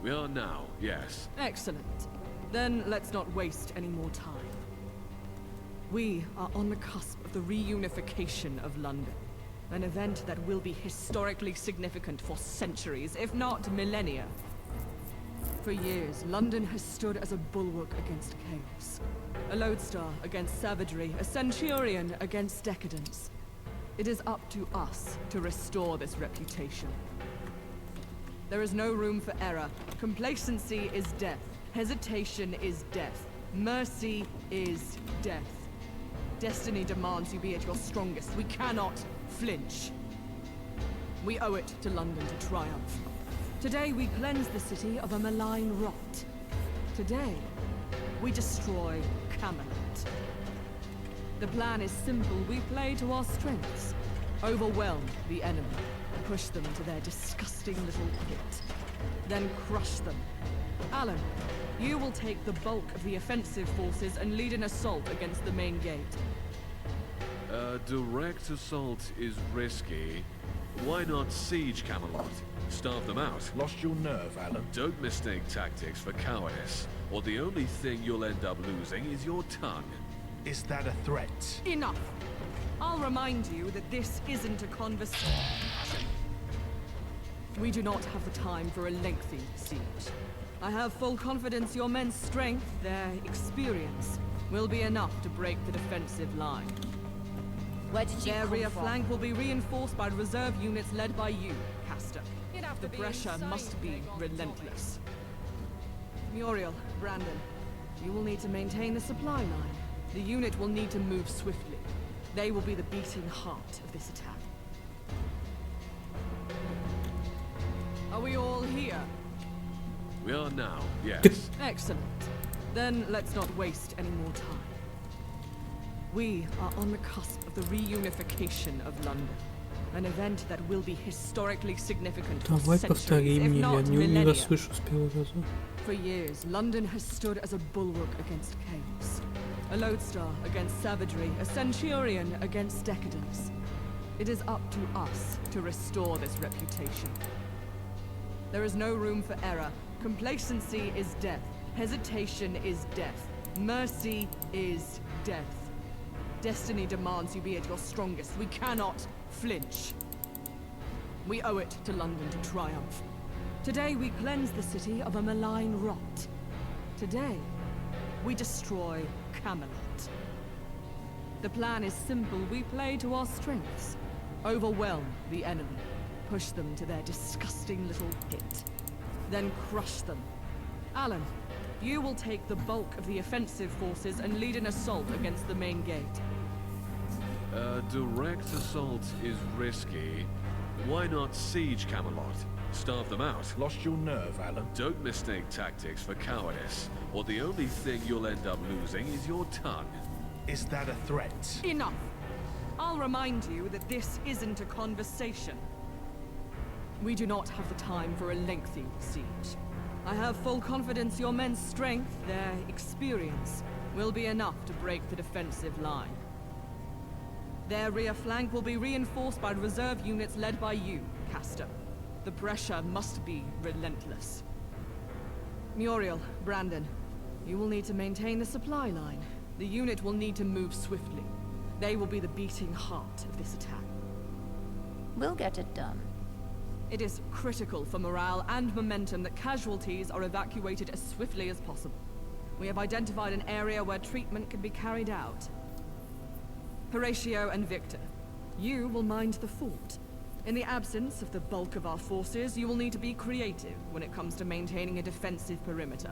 We are now, yes. Excellent. Then let's not waste any more time. We are on the cusp of the reunification of London. An event that will be historically significant for centuries, if not millennia. For years, London has stood as a bulwark against chaos. A lodestar against savagery, a centurion against decadence. It is up to us to restore this reputation. There is no room for error. Complacency is death. Hesitation is death. Mercy is death. Destiny demands you be at your strongest. We cannot flinch. We owe it to London to triumph. Today we cleanse the city of a malign rot. Today, we destroy Camelot. The plan is simple. We play to our strengths. Overwhelm the enemy. Push them to their disgusting little pit. Then crush them. Alan, you will take the bulk of the offensive forces and lead an assault against the main gate. A direct assault is risky. Why not siege Camelot? Starve them out. Lost your nerve, Alan? Don't mistake tactics for cowardice, or the only thing you'll end up losing is your tongue. Is that a threat? Enough! I'll remind you that this isn't a conversation. We do not have the time for a lengthy siege. I have full confidence your men's strength, their experience, will be enough to break the defensive line. Where did you Their come rear from? flank will be reinforced by reserve units led by you, Castor. You'd have The to be pressure insane must to be take on relentless. Muriel, Brandon, you will need to maintain the supply line. The unit will need to move swiftly. They will be the beating heart of this attack. Are we all here? We are now, yes. Excellent. Then let's not waste any more time. We are on the cusp of the reunification of London. An event that will be historically significant for Давай centuries, повтори if мне, я not не millennia. расслышу с первого раза. For years, London has stood as a bulwark against chaos. A lodestar against savagery, a centurion against decadence. It is up to us to restore this reputation. There is no room for error. Complacency is death. Hesitation is death. Mercy is death. Destiny demands you be at your strongest. We cannot flinch. We owe it to London to triumph. Today we cleanse the city of a malign rot. Today, we destroy Camelot. The plan is simple. We play to our strengths. Overwhelm the enemy. Push them to their disgusting little pit. Then crush them. Alan, you will take the bulk of the offensive forces and lead an assault against the main gate. A direct assault is risky. Why not siege Camelot? Starve them out. Lost your nerve, Alan? Don't mistake tactics for cowardice, or the only thing you'll end up losing is your tongue. Is that a threat? Enough! I'll remind you that this isn't a conversation. We do not have the time for a lengthy siege. I have full confidence your men's strength, their experience, will be enough to break the defensive line. Their rear flank will be reinforced by reserve units led by you, Castor. The pressure must be relentless. Muriel, Brandon, you will need to maintain the supply line. The unit will need to move swiftly. They will be the beating heart of this attack. We'll get it done. It is critical for morale and momentum that casualties are evacuated as swiftly as possible. We have identified an area where treatment can be carried out. Horatio and Victor, you will mind the fort. In the absence of the bulk of our forces, you will need to be creative when it comes to maintaining a defensive perimeter.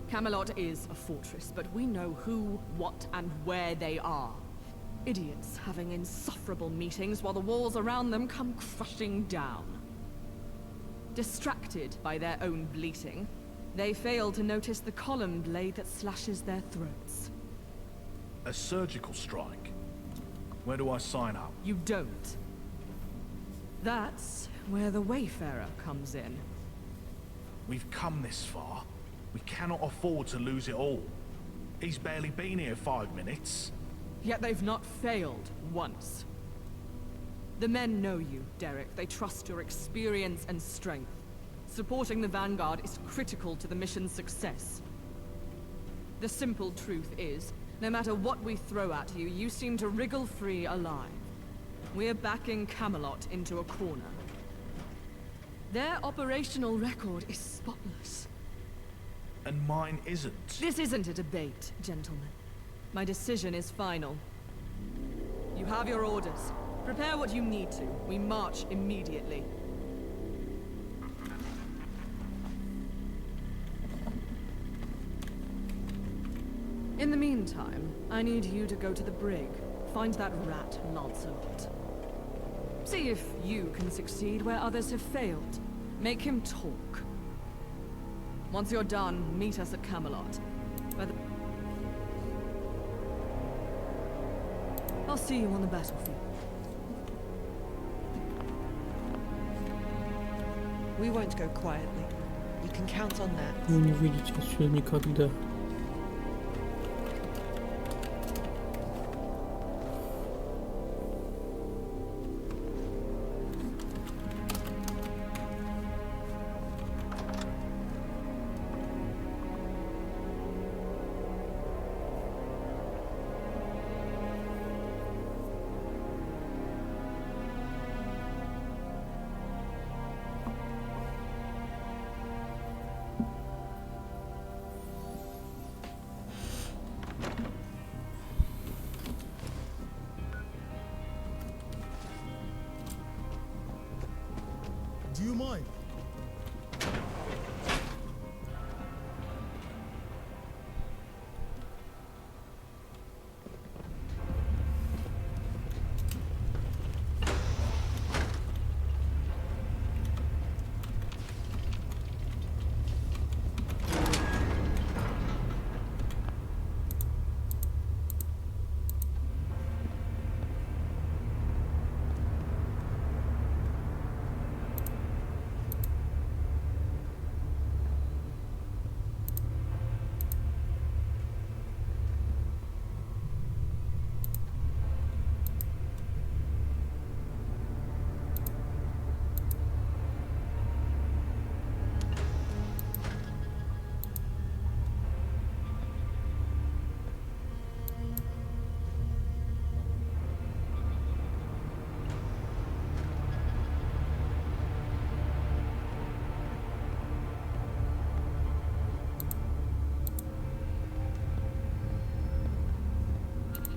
Camelot is a fortress, but we know who, what, and where they are. Idiots having insufferable meetings while the walls around them come crushing down. Distracted by their own bleating, they fail to notice the column blade that slashes their throats. A surgical strike? Where do I sign up? You don't. That's where the Wayfarer comes in. We've come this far. We cannot afford to lose it all. He's barely been here 5 minutes. Yet they've not failed once. The men know you, Derek. They trust your experience and strength. Supporting the Vanguard is critical to the mission's success. The simple truth is, no matter what we throw at you, you seem to wriggle free alive. We're backing Camelot into a corner. Their operational record is spotless. And mine isn't. This isn't a debate, gentlemen. My decision is final. You have your orders. Prepare what you need to. We march immediately. In the meantime, I need you to go to the brig. Find that rat, Lancelot. See if you can succeed where others have failed. Make him talk. Once you're done, meet us at Camelot. I'll see you on the battlefield. We won't go quietly. You can count on that. Вы не выйдете отсюда никогда. Do you mind?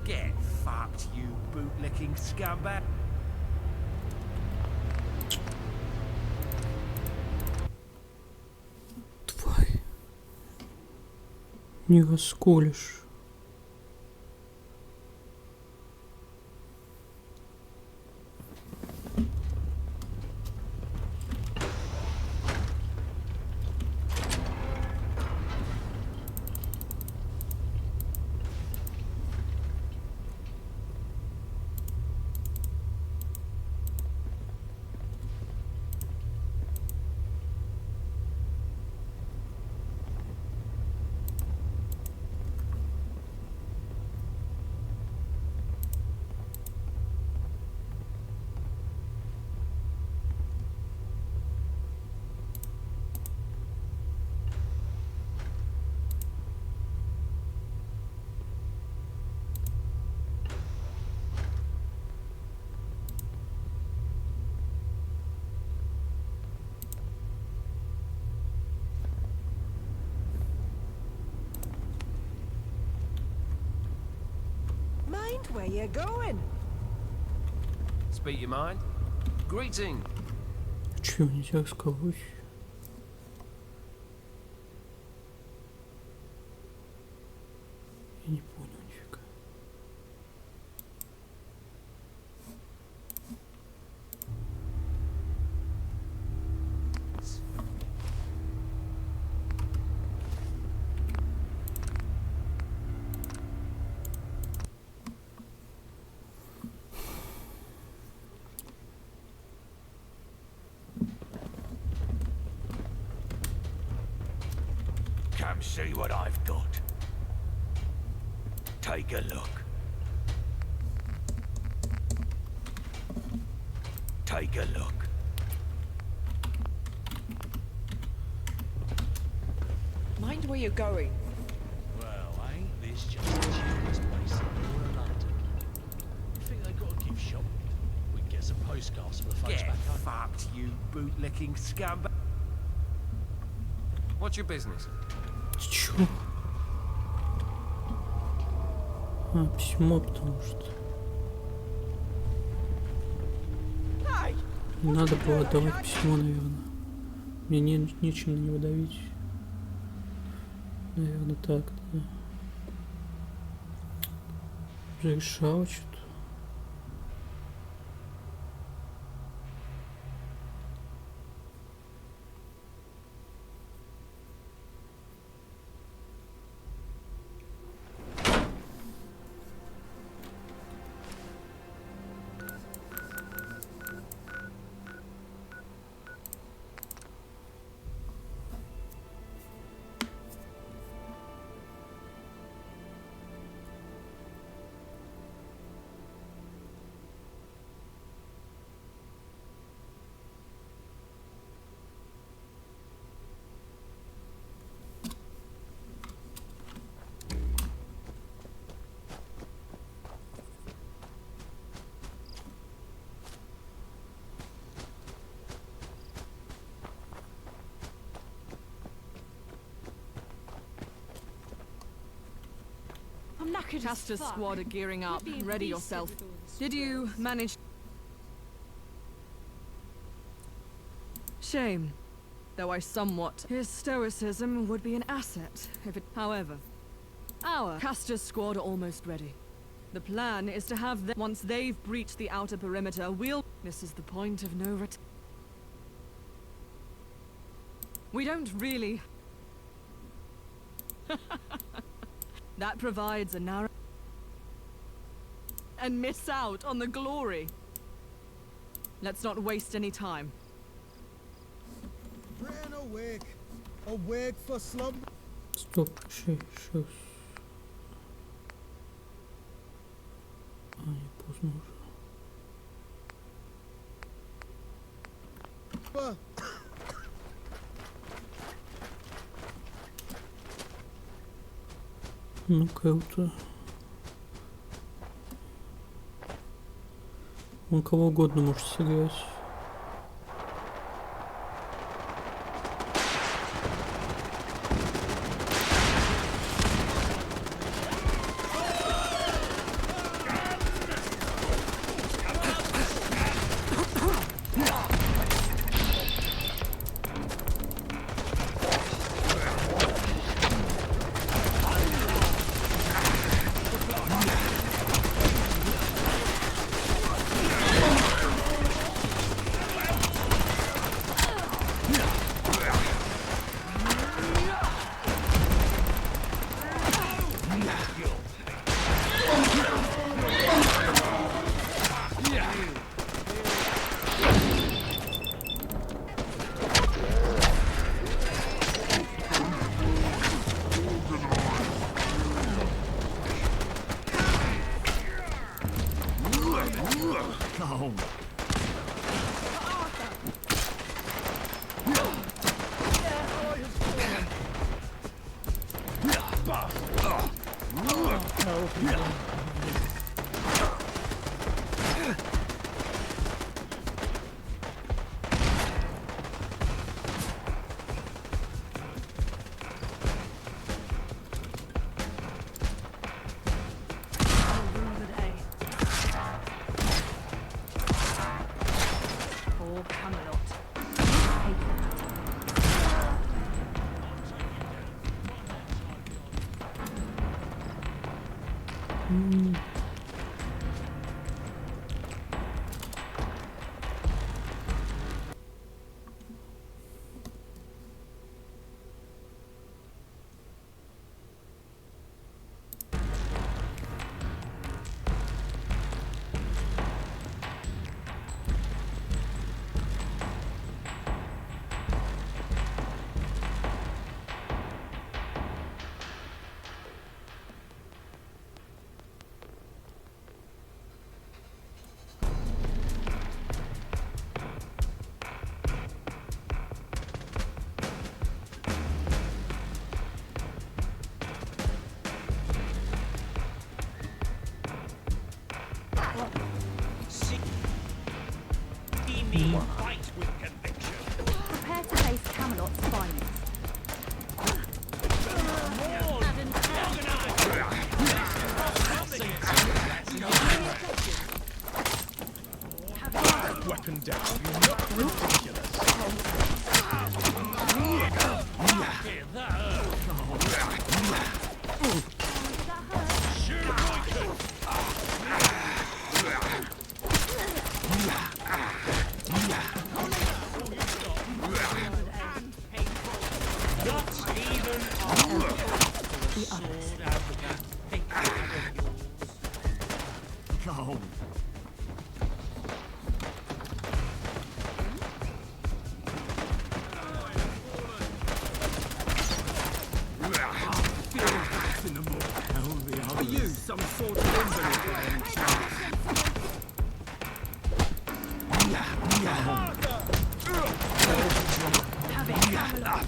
Get fucked, you bootlicking scumbag. Тварь. Не расколешь. Where you going? Speak your mind. Greeting. Чего нельзя рассказывать? Я не понял нифига. Come see what I've got. Take a look. Take a look. Mind where you're going. Well, ain't this just the cheapest place in all of London? You think they got a gift shop? We can get some postcards for the folks Get back home. fucked, you bootlicking scumbag. What's your business? Чё? А, письмо, потому что... Не надо было давать письмо, наверное. Мне нечем на него давить. Наверное, так, да. Решал что-то. I'm knackered. Castor's squad are gearing up. Ready yourself. Did you manage? Shame. Though I somewhat. His stoicism would be an asset if it. However, our Castor's squad are almost ready. The plan is to have them. Once they've breached the outer perimeter, we'll. This is the point of no return. We don't really. That provides a narrow. And miss out on the glory. Let's not waste any time. Bran awake. Awake for slumber. Стоп, еще раз. А, не поздно уже. Ну, круто. Он кого угодно может сыграть. Fight with conviction. Prepare to face Camelot's finest. Weapon down. You're not ridiculous. Go. Are you some sort of invalid by any chance? Have it, Camelot.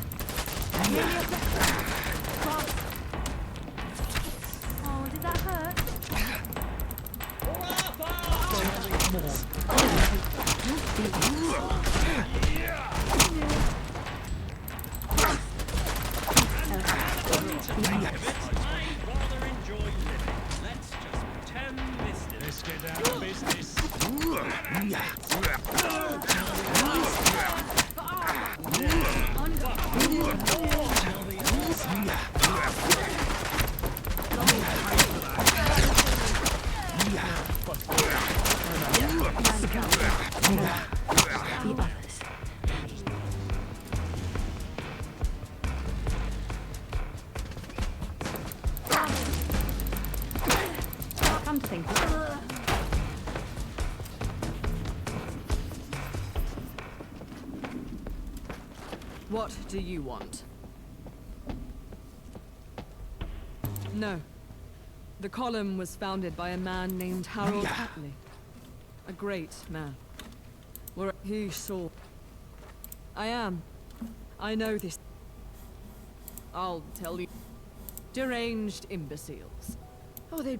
Oh, did that hurt? Let's get down to business. Come to think of it. What do you want? No. The column was founded by a man named Harold Hatley. A great man. Where he saw... I am. I know this. I'll tell you. Deranged imbeciles. Oh, they...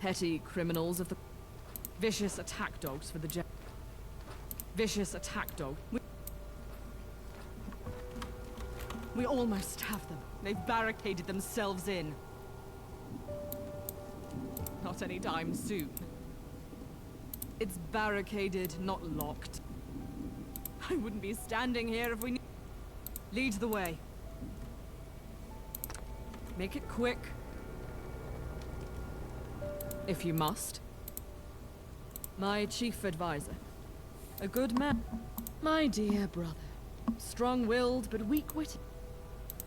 petty criminals of the... vicious attack dogs for the vicious attack dog. We almost have them. They've barricaded themselves in. Not any time soon. It's barricaded, not locked. I wouldn't be standing here if we knew. Lead the way. Make it quick. If you must. My chief advisor. A good man. My dear brother. Strong-willed but weak-witted.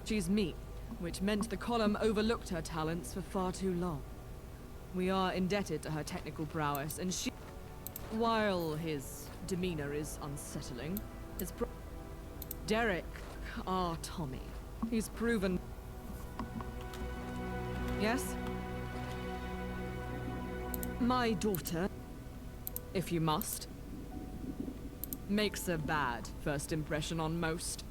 She's me, which meant the column overlooked her talents for far too long. We are indebted to her technical prowess, and she... While his demeanor is unsettling, his Derek, our Tommy. He's proven... Yes? My daughter, if you must, makes a bad first impression on most.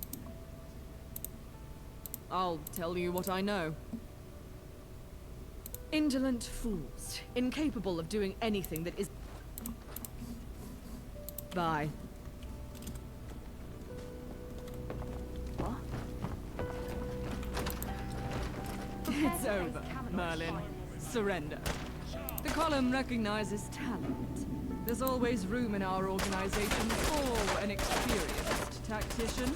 I'll tell you what I know. Indolent fools, incapable of doing anything that is... Bye. What? It's over, Merlin. Surrender. The column recognizes talent. There's always room in our organization for an experienced tactician.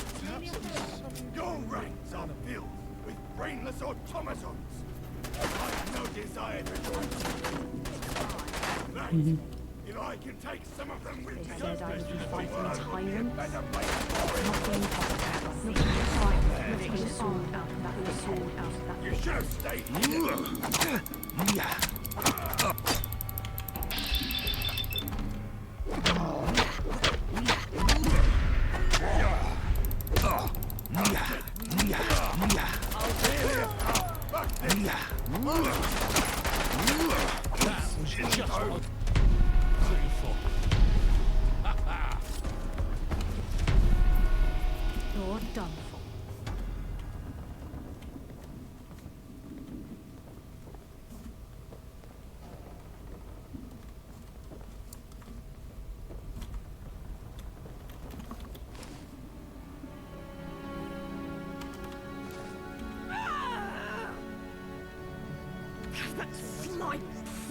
Your ranks are filled with brainless automatons. I have no desire to join you. If I can take some of them with me, They said I would be fighting a tyrant. better place Nothing nothing sword out of that sword out of that. You should have stayed You're done for. That sly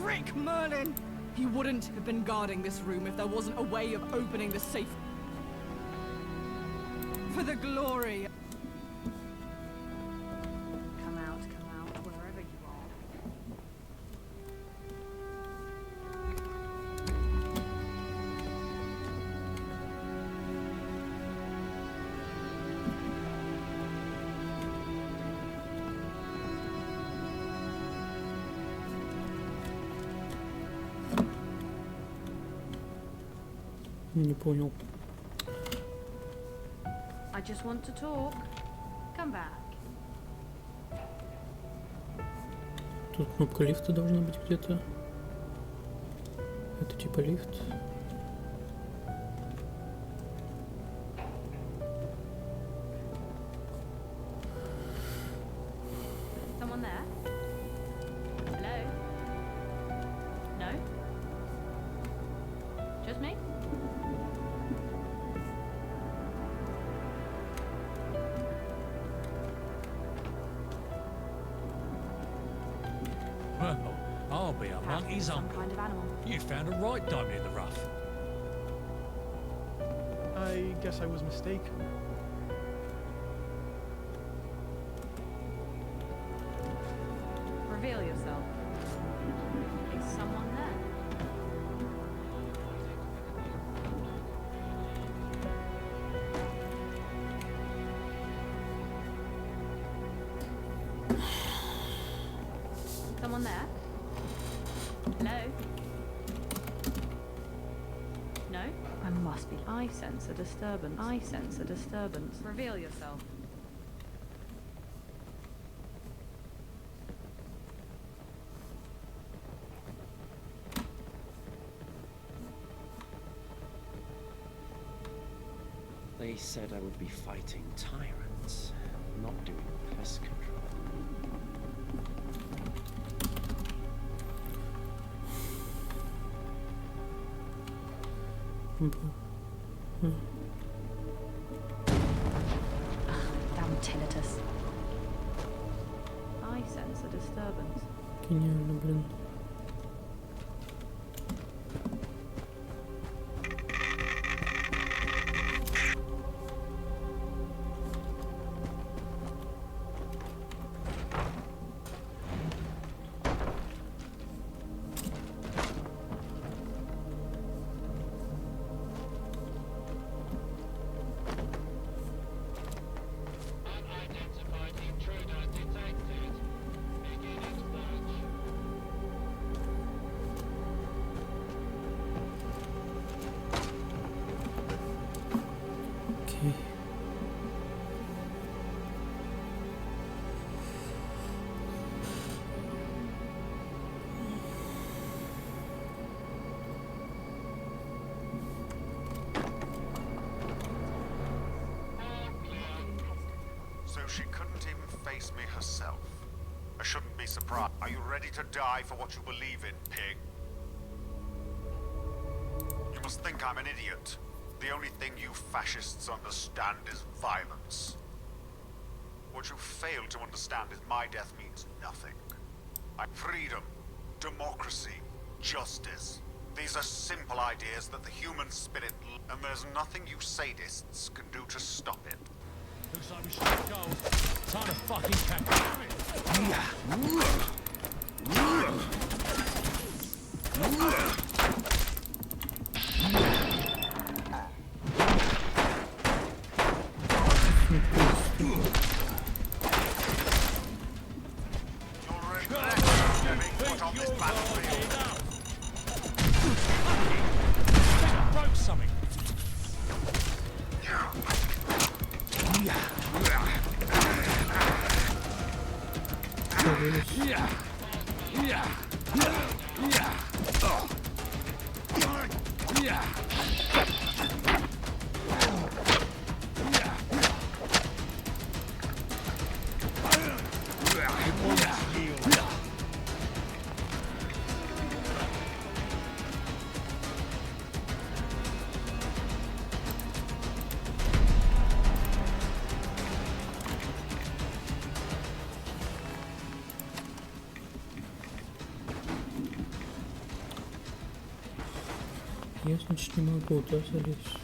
prick, Merlin! He wouldn't have been guarding this room if there wasn't a way of opening the safe. For the glory. Come out, wherever you are. Не понял. I just want to talk. Come back. Тут кнопка лифта должна быть где-то. Это типа лифт. Someone there? Hello? No? Just me? Well, I'll be a monkey's Some uncle. kind of animal. You found a right diamond in the rough. I guess I was mistaken. Reveal yourself. Is someone there? Someone there? Hello? No? I must be. I sense a disturbance. I sense a disturbance. Reveal yourself. They said I would be fighting tyrants, not doing pest control. Damn tinnitus. I sense a disturbance. Гениально, блин. Окей. So she couldn't even face me herself. I shouldn't be surprised. Are you ready to die for what you believe in, pig? You must think I'm an idiot. The only thing you fascists understand is violence. What you fail to understand is my death means nothing. Freedom, democracy, justice. These are simple ideas that the human spirit... And there's nothing you sadists can do to stop it. Looks like we should go. Time to fucking catch broke something. Я, значит, не могу туда залезть.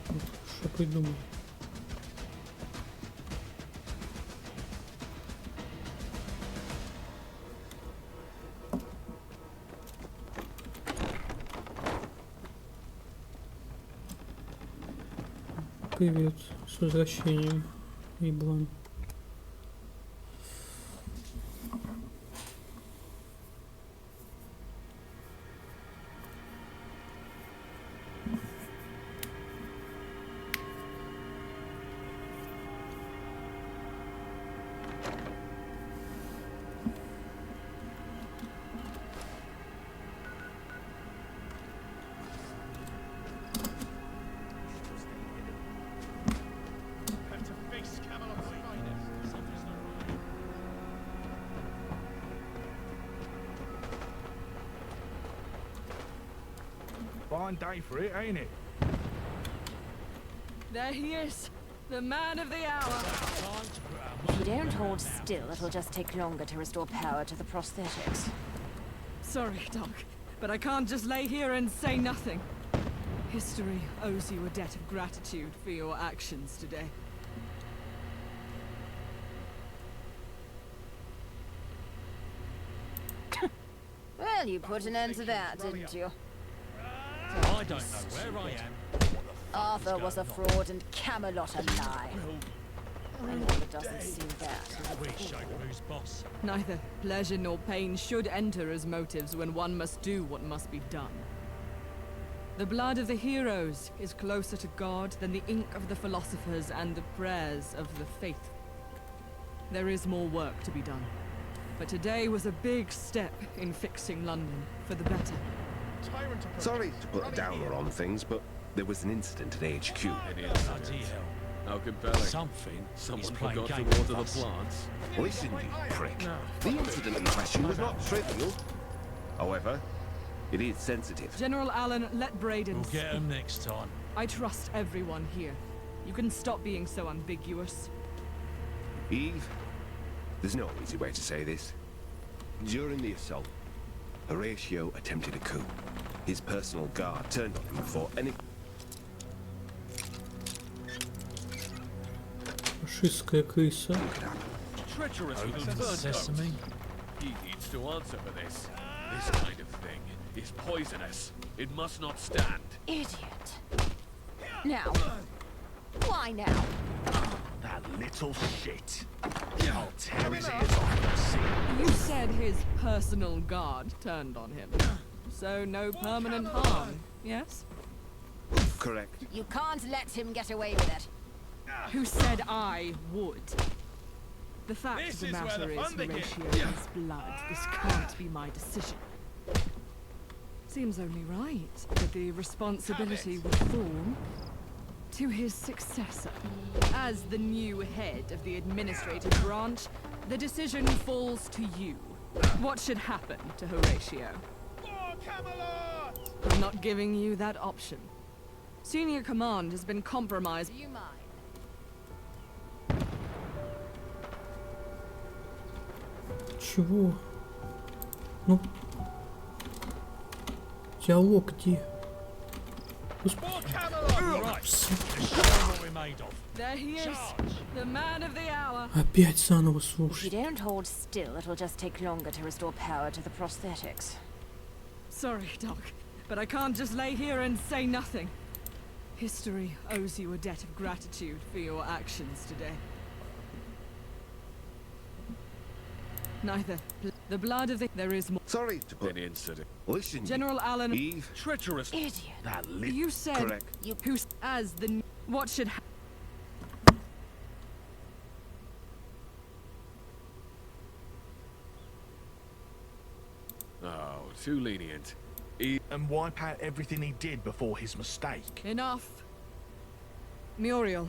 Вот, что придумал. Привет, с возвращением, Иблан. Fine day for it, ain't it? There he is, the man of the hour. If you don't hold still, it'll just take longer to restore power to the prosthetics. Sorry, Doc, but I can't just lay here and say nothing. History owes you a debt of gratitude for your actions today. Well, you put an end to that, didn't you? I don't know where I am. Arthur was a fraud and Camelot a lie. And if it doesn't seem that, We show who's boss. Neither pleasure nor pain should enter as motives when one must do what must be done. The blood of the heroes is closer to God than the ink of the philosophers and the prayers of the faithful. There is more work to be done. But today was a big step in fixing London for the better. Sorry to put a downer on things, but there was an incident at HQ. Bloody hell. How compelling. Something. Someone is playing forgot to games water with the us. plants. Listen, you prick. The incident in question was not trivial. However, it is sensitive. General Allen, let Braden We'll get him next time. I trust everyone here. You can stop being so ambiguous. Eve, there's no easy way to say this. During the assault, Horatio attempted a coup. His personal guard turned on him before any... Фашистская крыса. Treacherous Open with the sesame. He needs to answer for this. This kind of thing is poisonous. It must not stand. Idiot. Now. Why now? That little shit. I'll tear his ears off and see. You said his personal guard turned on him. So no permanent harm, yes? Correct. You can't let him get away with it. Who said I would? The fact of the matter is, Horatio's blood. This can't be my decision. Seems only right that the responsibility would fall to his successor. As the new head of the administrative branch, the decision falls to you. What should happen to Horatio? I'm not giving you that option. Senior command has been compromised. Do you mind? Чего? Ну... Диалог где? There he is, the man of the hour. Опять заново If you слушать. don't hold still, it'll just take longer to restore power to the prosthetics. Sorry, Doc, but I can't just lay here and say nothing. History owes you a debt of gratitude for your actions today. Neither. The blood of the... There is more... Sorry to put... An incident. Listen, General Allen... Eve. Treacherous. Idiot. That little... You said... Correct. You... Who... As the... What should happen? Oh, too lenient. And wipe out everything he did before his mistake. Enough. Muriel,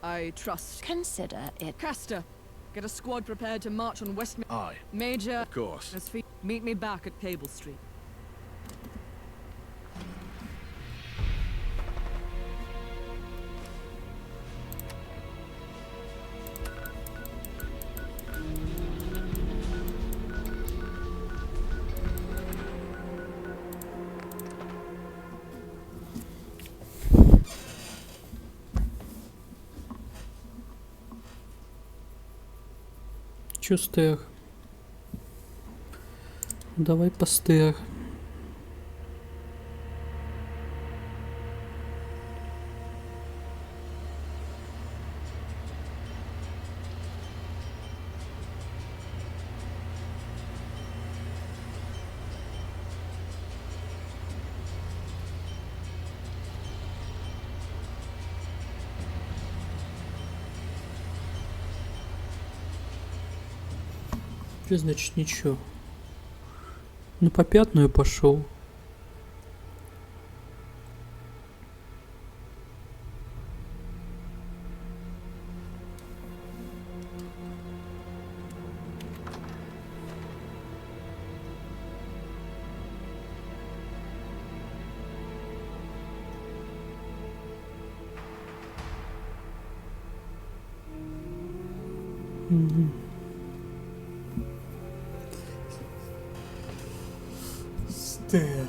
I trust. Consider it. Castor, get a squad prepared to march on West... Aye. Major... Of course. Meet me back at Cable Street. Чё стер? Давай постер. Что значит ничего? На попятную пошел. Стер.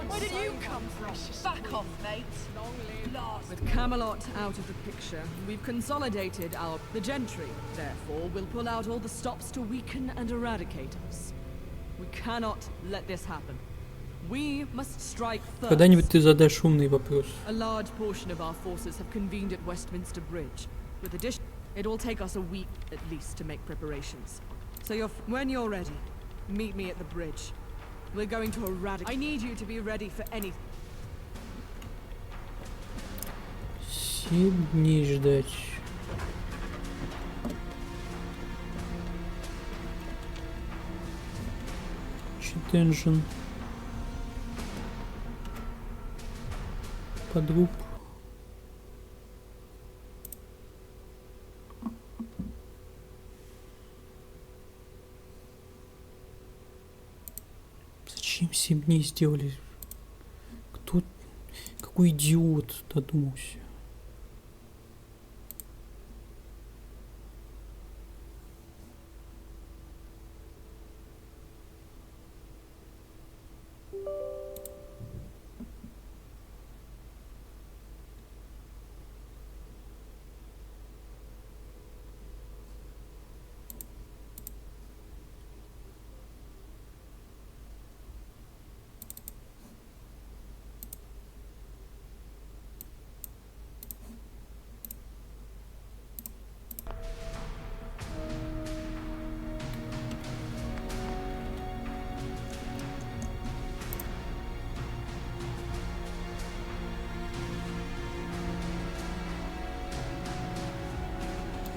Where did you come from? Back off, mate. With Camelot out of the picture, we've consolidated our... The gentry, therefore, will pull out all the stops to weaken and eradicate us. We cannot let this happen. We must strike first. Когда-нибудь ты задашь умный вопрос. A large portion of our forces have convened at Westminster Bridge. With addition, it will take us a week at least to make preparations. So when you're ready, meet me at the bridge. We're going to eradicate. I need you to be ready for anything. 7 дней ждать. Читенжен. Подруг. Зачем 7 дней сделали? Кто... Какой идиот додумался?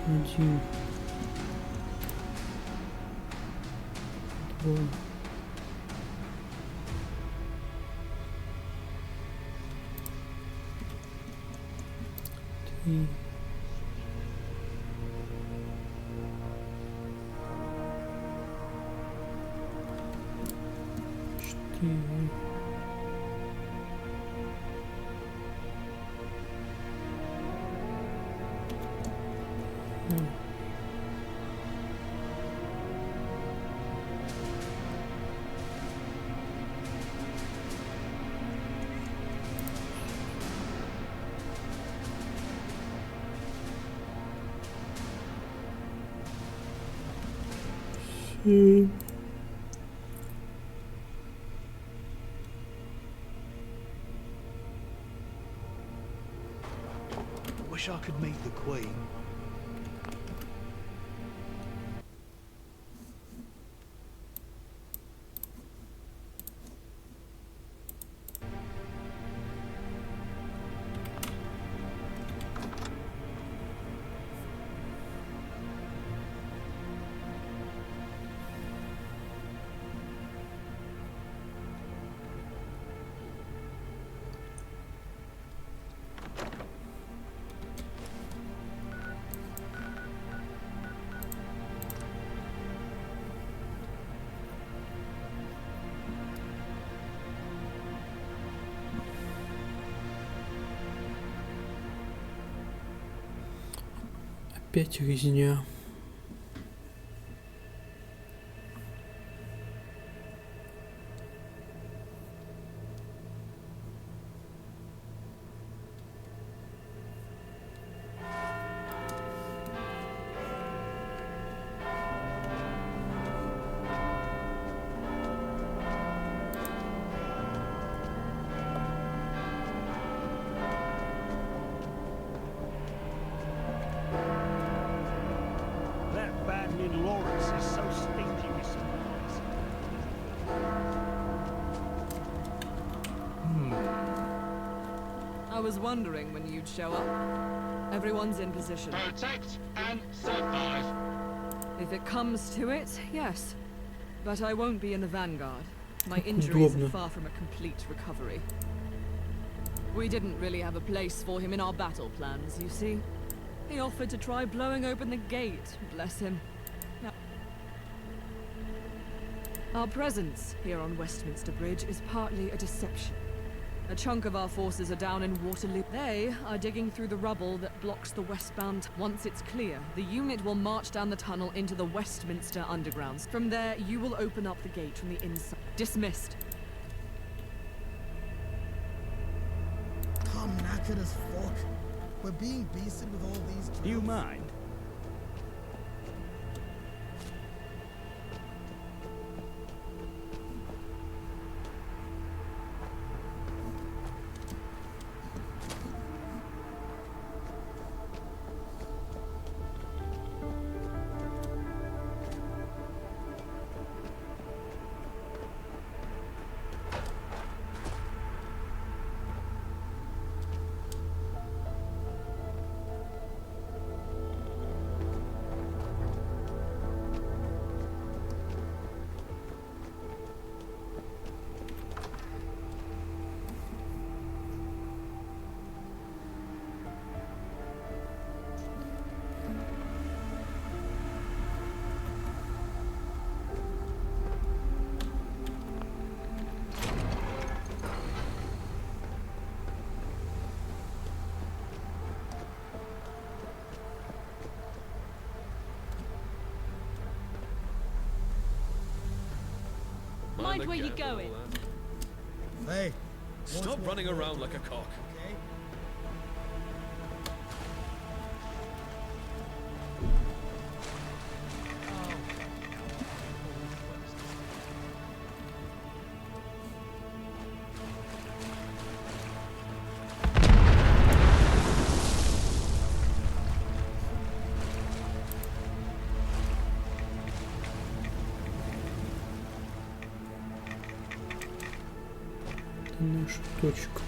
Один. Два. Три. 4. Wish I could meet the Queen. Опять резня. That badman Lawrence is so stingy with supplies. I was wondering when you'd show up. Everyone's in position. Protect and survive. If it comes to it, yes. But I won't be in the vanguard. My injuries are far from a complete recovery. We didn't really have a place for him in our battle plans, you see. He offered to try blowing open the gate, bless him. Our presence here on Westminster Bridge is partly a deception. A chunk of our forces are down in Waterloo. They are digging through the rubble that blocks the westbound. Once it's clear, the unit will march down the tunnel into the Westminster Underground. From there, you will open up the gate from the inside. Dismissed. I'm knackered as fuck. We're being beasted with all these drills. Do you mind? Mind where you're going. Hey. Stop running around like a cock. Okay? Это наша точка.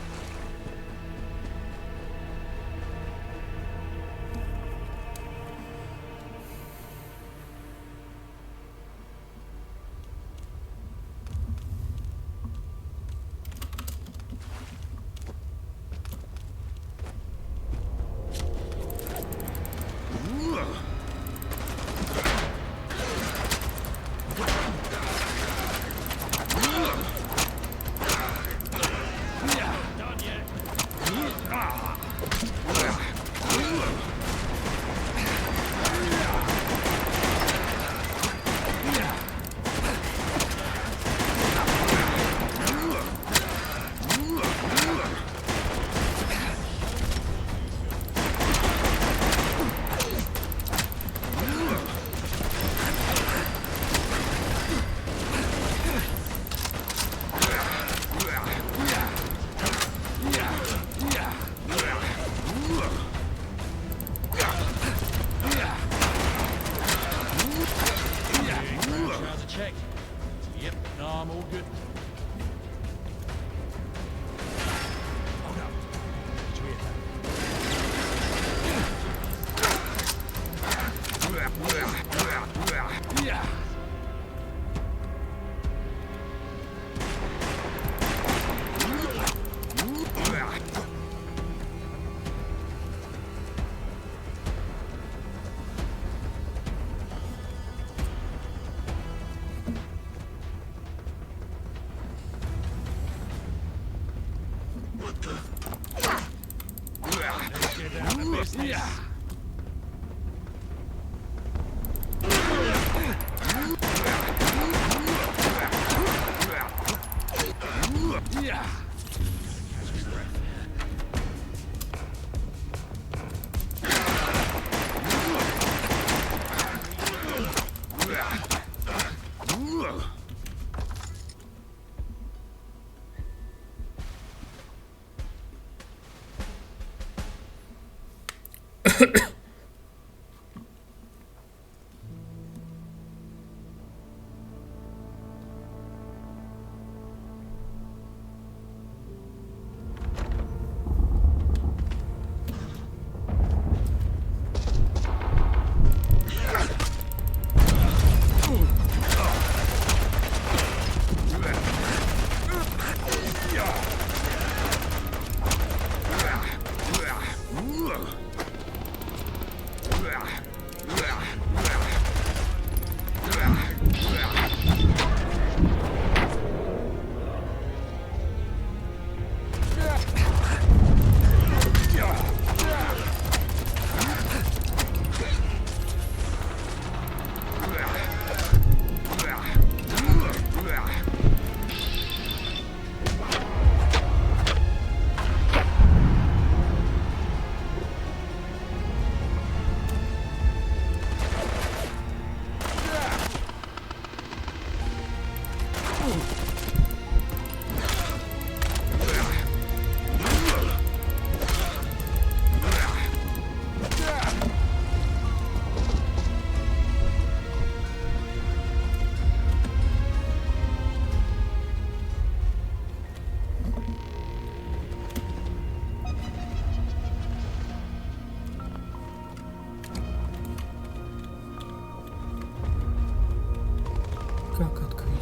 Как открыть?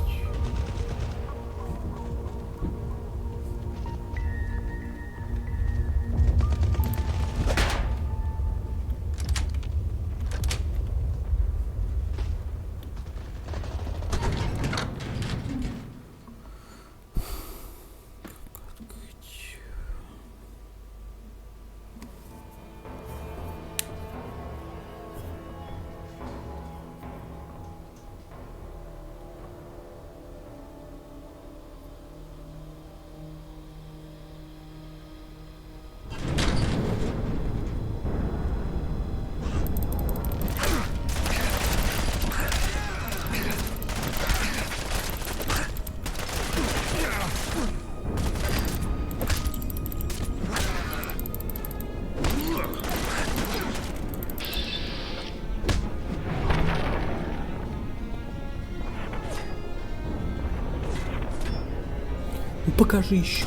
Ну покажи еще.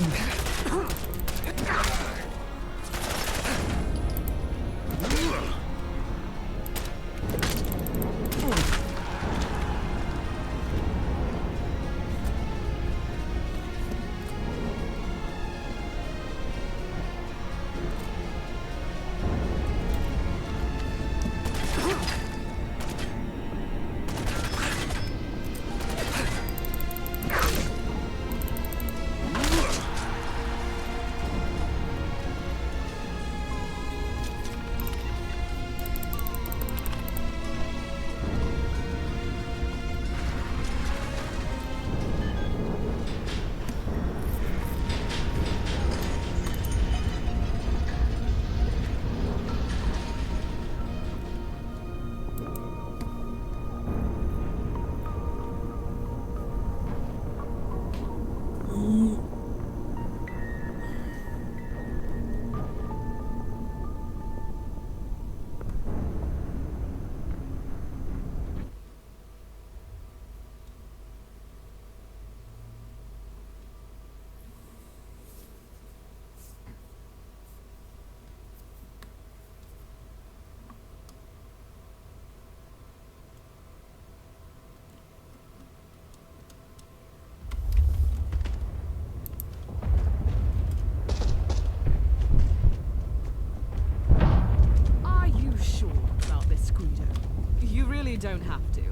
Don't have to.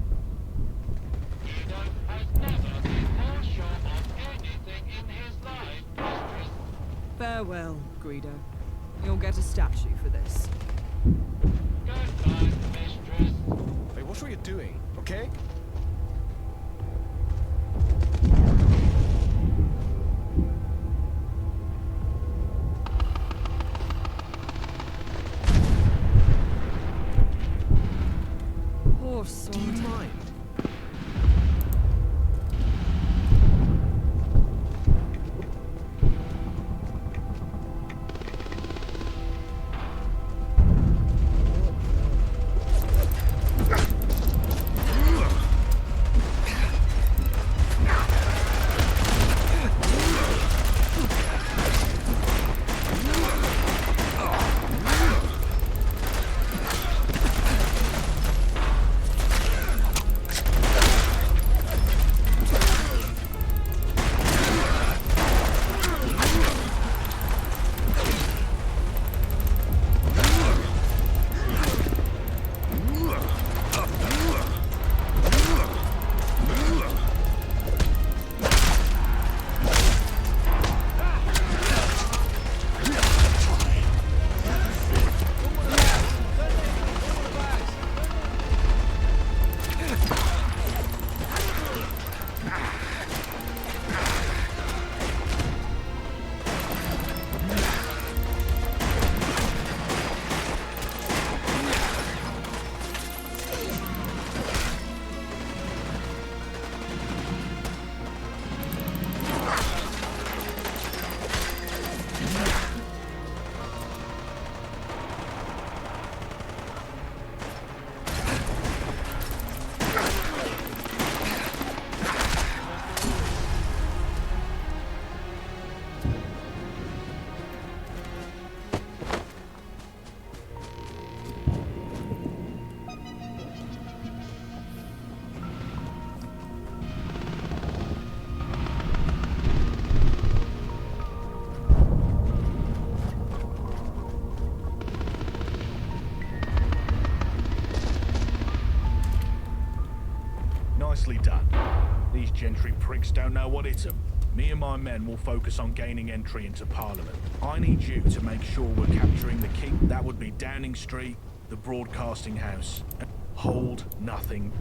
Farewell, Greedo. You'll get a statue for this. Hey, watch what you're doing, okay? gentry pricks don't know what hit them. Me and my men will focus on gaining entry into Parliament. I need you to make sure we're capturing the keep. That would be Downing Street, the broadcasting house. Hold nothing.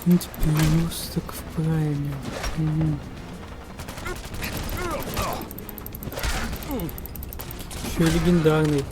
90 в прайме. Еще легендарный.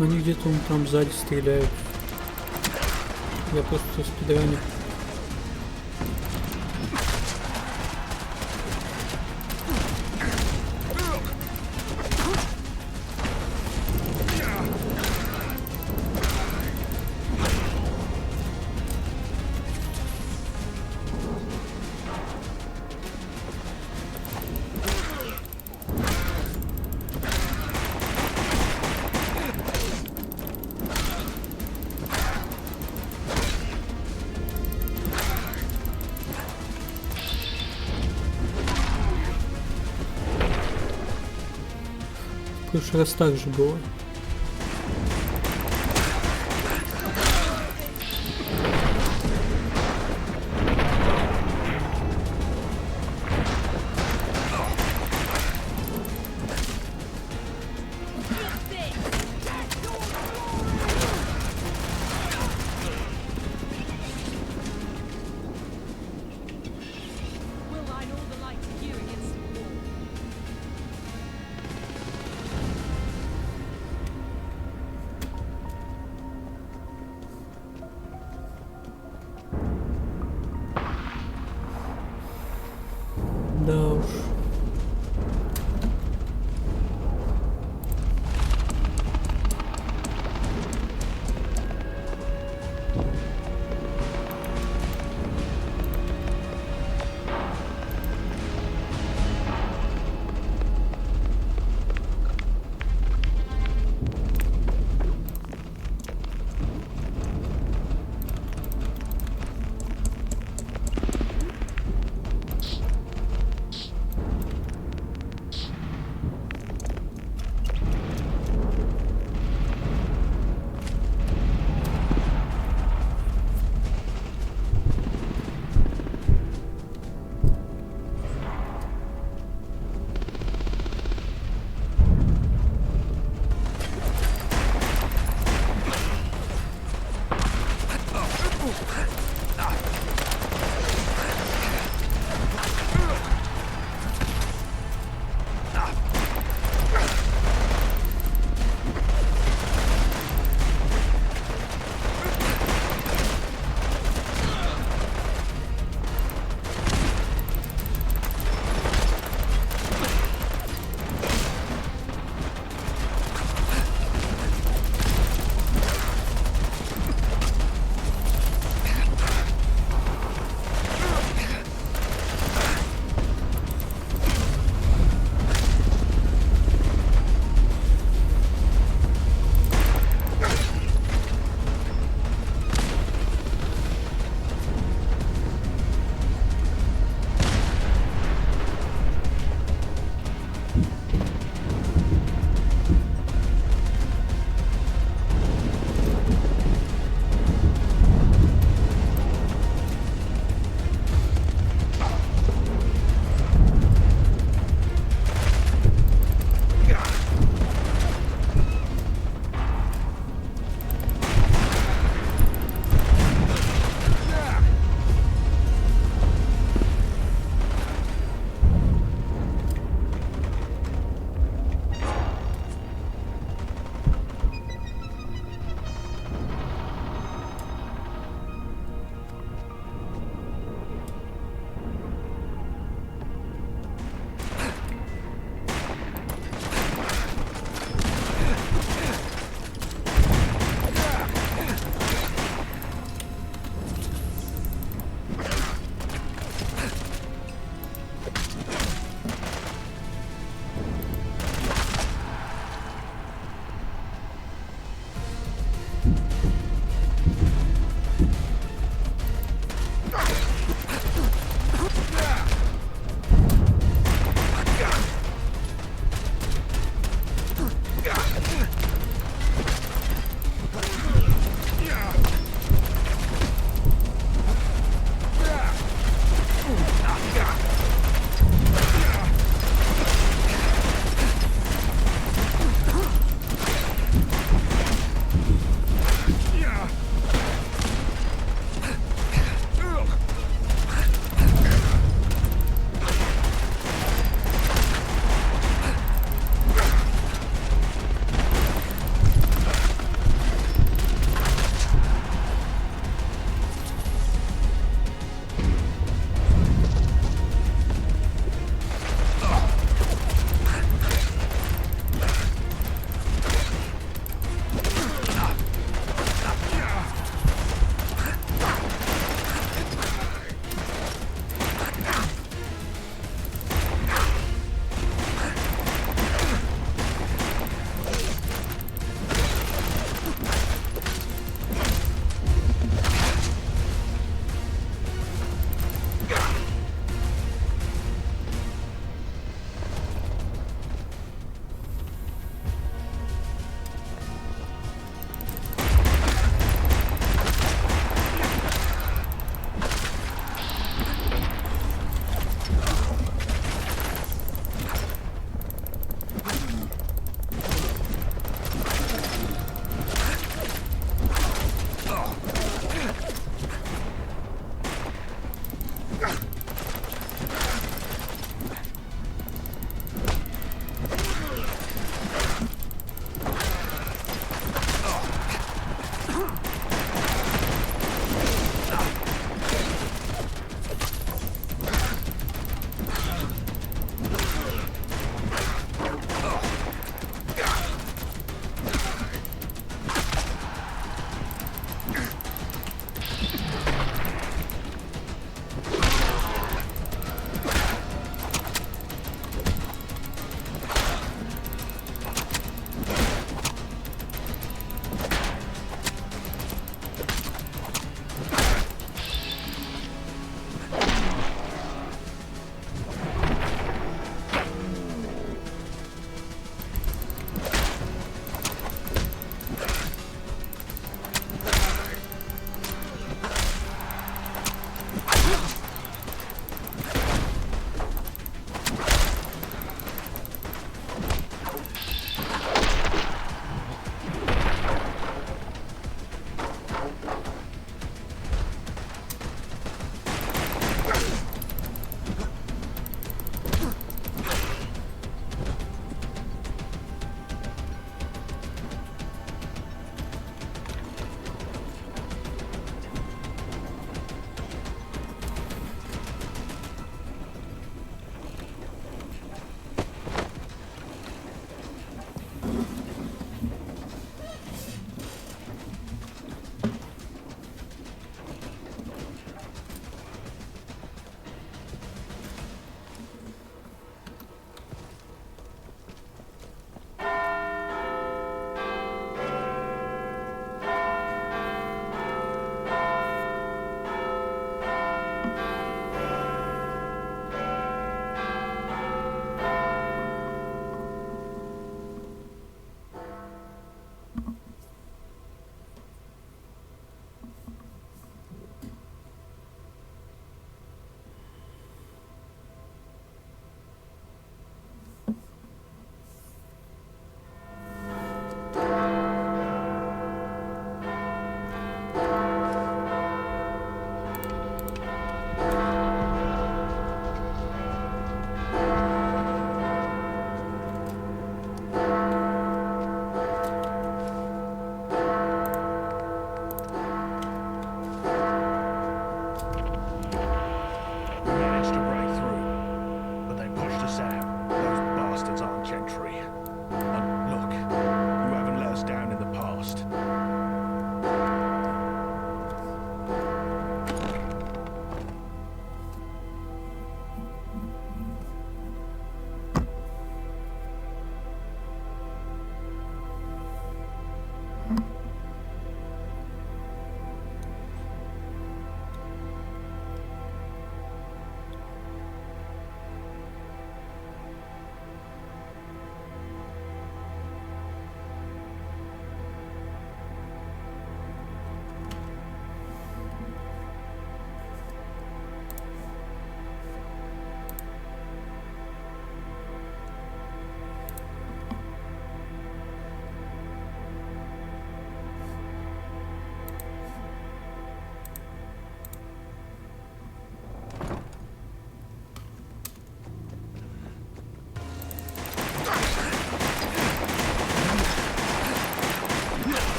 Они где-то там сзади стреляют. Я просто спидраню. прошлый раз так же было. We'll line all the lights here against the wall.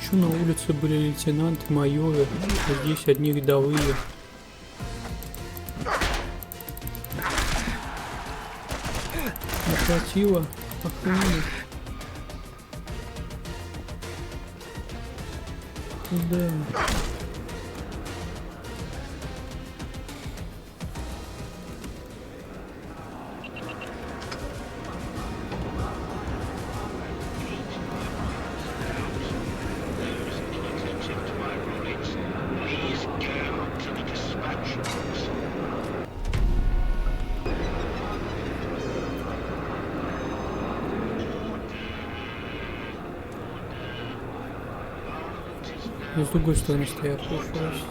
Чё на улице были лейтенанты, майоры, а здесь одни рядовые. Не хватило охраны. Да. Я с другой стороны стоят, получается.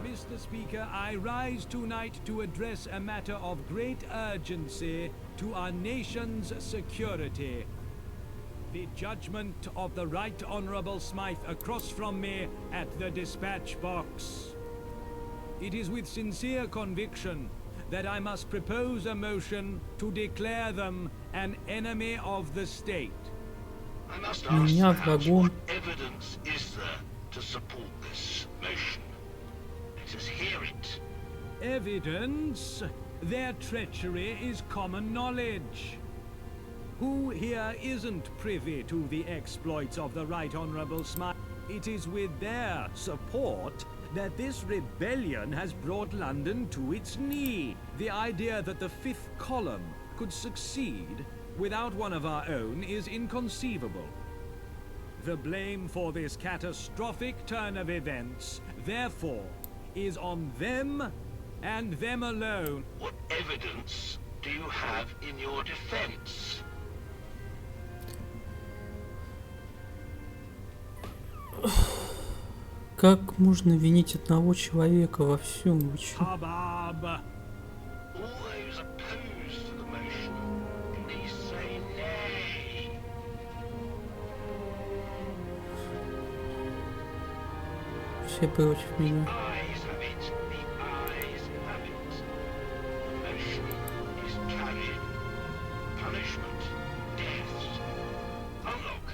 Mr. Speaker, I rise tonight to address a matter of great urgency to our nation's security. The judgment of the Right Honourable Smythe across from me at the dispatch box. It is with sincere conviction that I must propose a motion to declare them an enemy of the state. I must ask the House, what evidence is there to support this motion? Let us hear it. Evidence? Their treachery is common knowledge. Who here isn't privy to the exploits of the Right Honourable Smythe? It is with their support that this rebellion has brought London to its knee. The idea that the Fifth Column could succeed without one of our own is inconceivable. The blame for this catastrophic turn of events, therefore, is on them and them alone. What evidence do you have in your defense? Как можно винить одного человека во всем? Вы чё? Hubbub! All those opposed to the motion, please say nay. Все против меня. Ayes have it, the ayes have it. The motion is carried. Punishment, death. Unlock.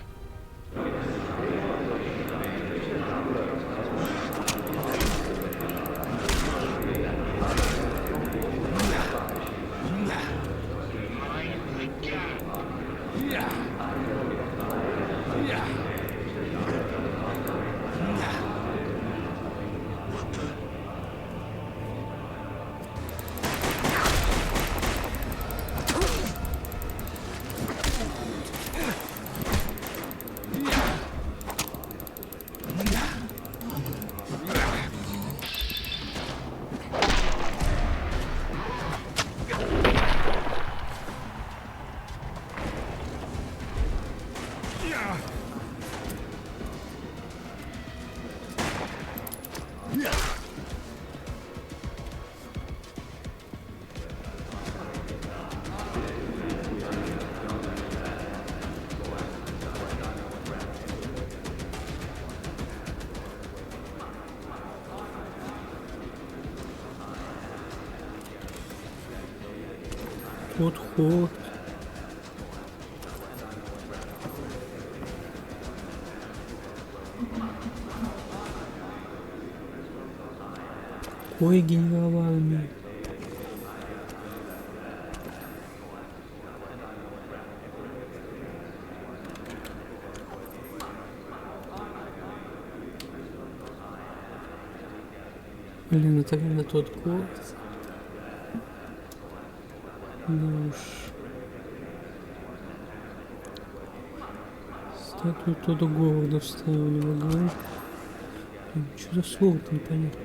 Вот ход. Ой, генерал армии. Блин, это реально тот город. Да уж. Статую туда города вставили в огонь. Что за слово-то непонятно.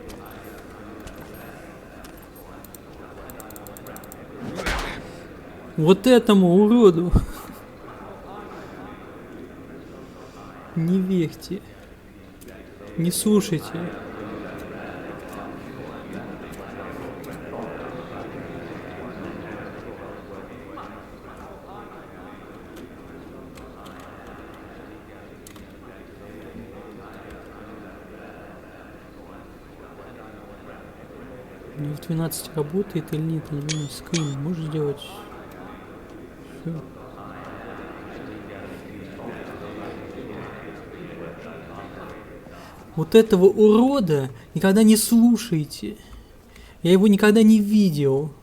Вот этому уроду не верьте, не слушайте. Не в 12 работает или нет, я не знаю. Скрин можешь сделать? Всё. Вот этого урода никогда не слушайте. Я его никогда не видел.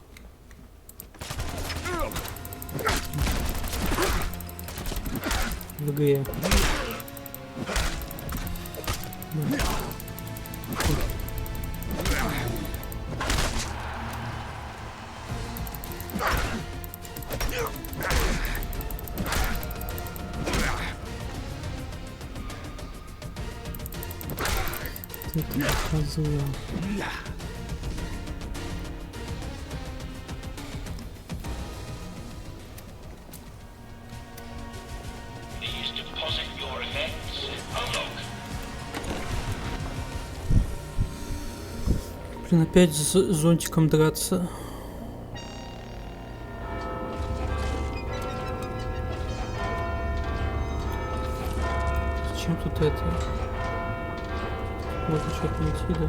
В игре. Это козла. Please deposit your effects. Unlock. Блин, опять с зонтиком драться. Зачем тут это? Можно что-то найти, да?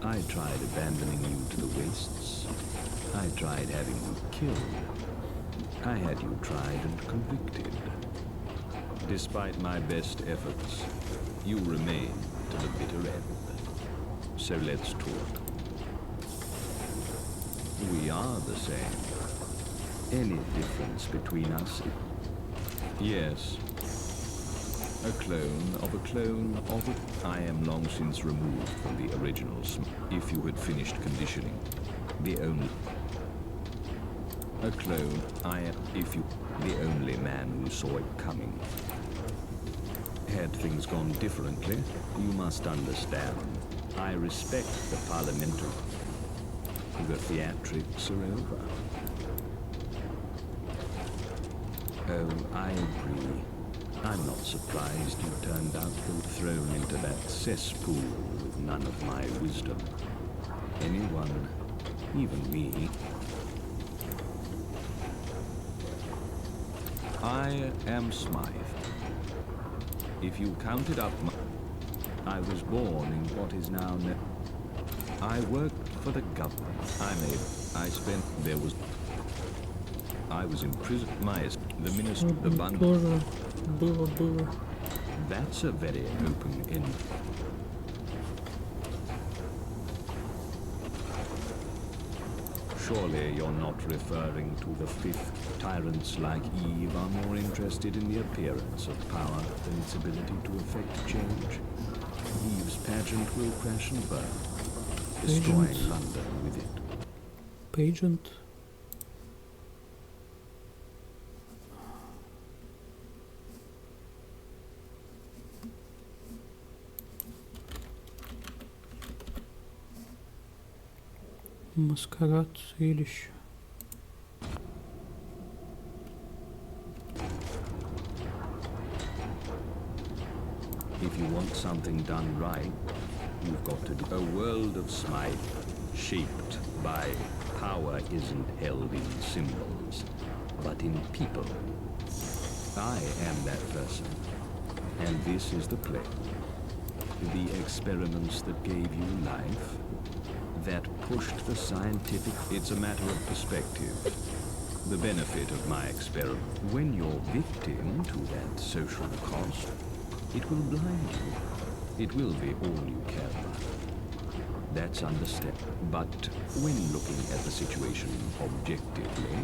I tried abandoning you to the wastes. I tried having you killed. I had you tried and convicted. Despite my best efforts, you remain to the bitter end. So let's talk. We are the same. Any difference between us? Yes. A clone of a clone of a... I am long since removed from the originals. If you had finished conditioning, the only... A clone, I am... If you... The only man who saw it coming. Had things gone differently, you must understand. I respect the parliamentary. The theatrics are over. Oh, I agree. I'm not surprised you turned out thrown into that cesspool with none of my wisdom. Anyone, even me. I am Smythe. If you counted up I was born in what is now I worked for the government. I was in prison. The minister, the bundle. That's a very open end. Surely you're not referring to the fifth. Tyrants like Eve are more interested in the appearance of power than its ability to effect change. Eve's pageant will crash and burn, destroying London with it. Pageant. Маскарад, зрелище. If you want something done right, you've got to do a world of Smythe shaped by power isn't held in symbols, but in people. I am that person, and this is the play. The experiments that gave you life, that pushed the scientific... It's a matter of perspective. The benefit of my experiment. When you're victim to that social cost, it will blind you. It will be all you care about. That's understandable. But when looking at the situation objectively,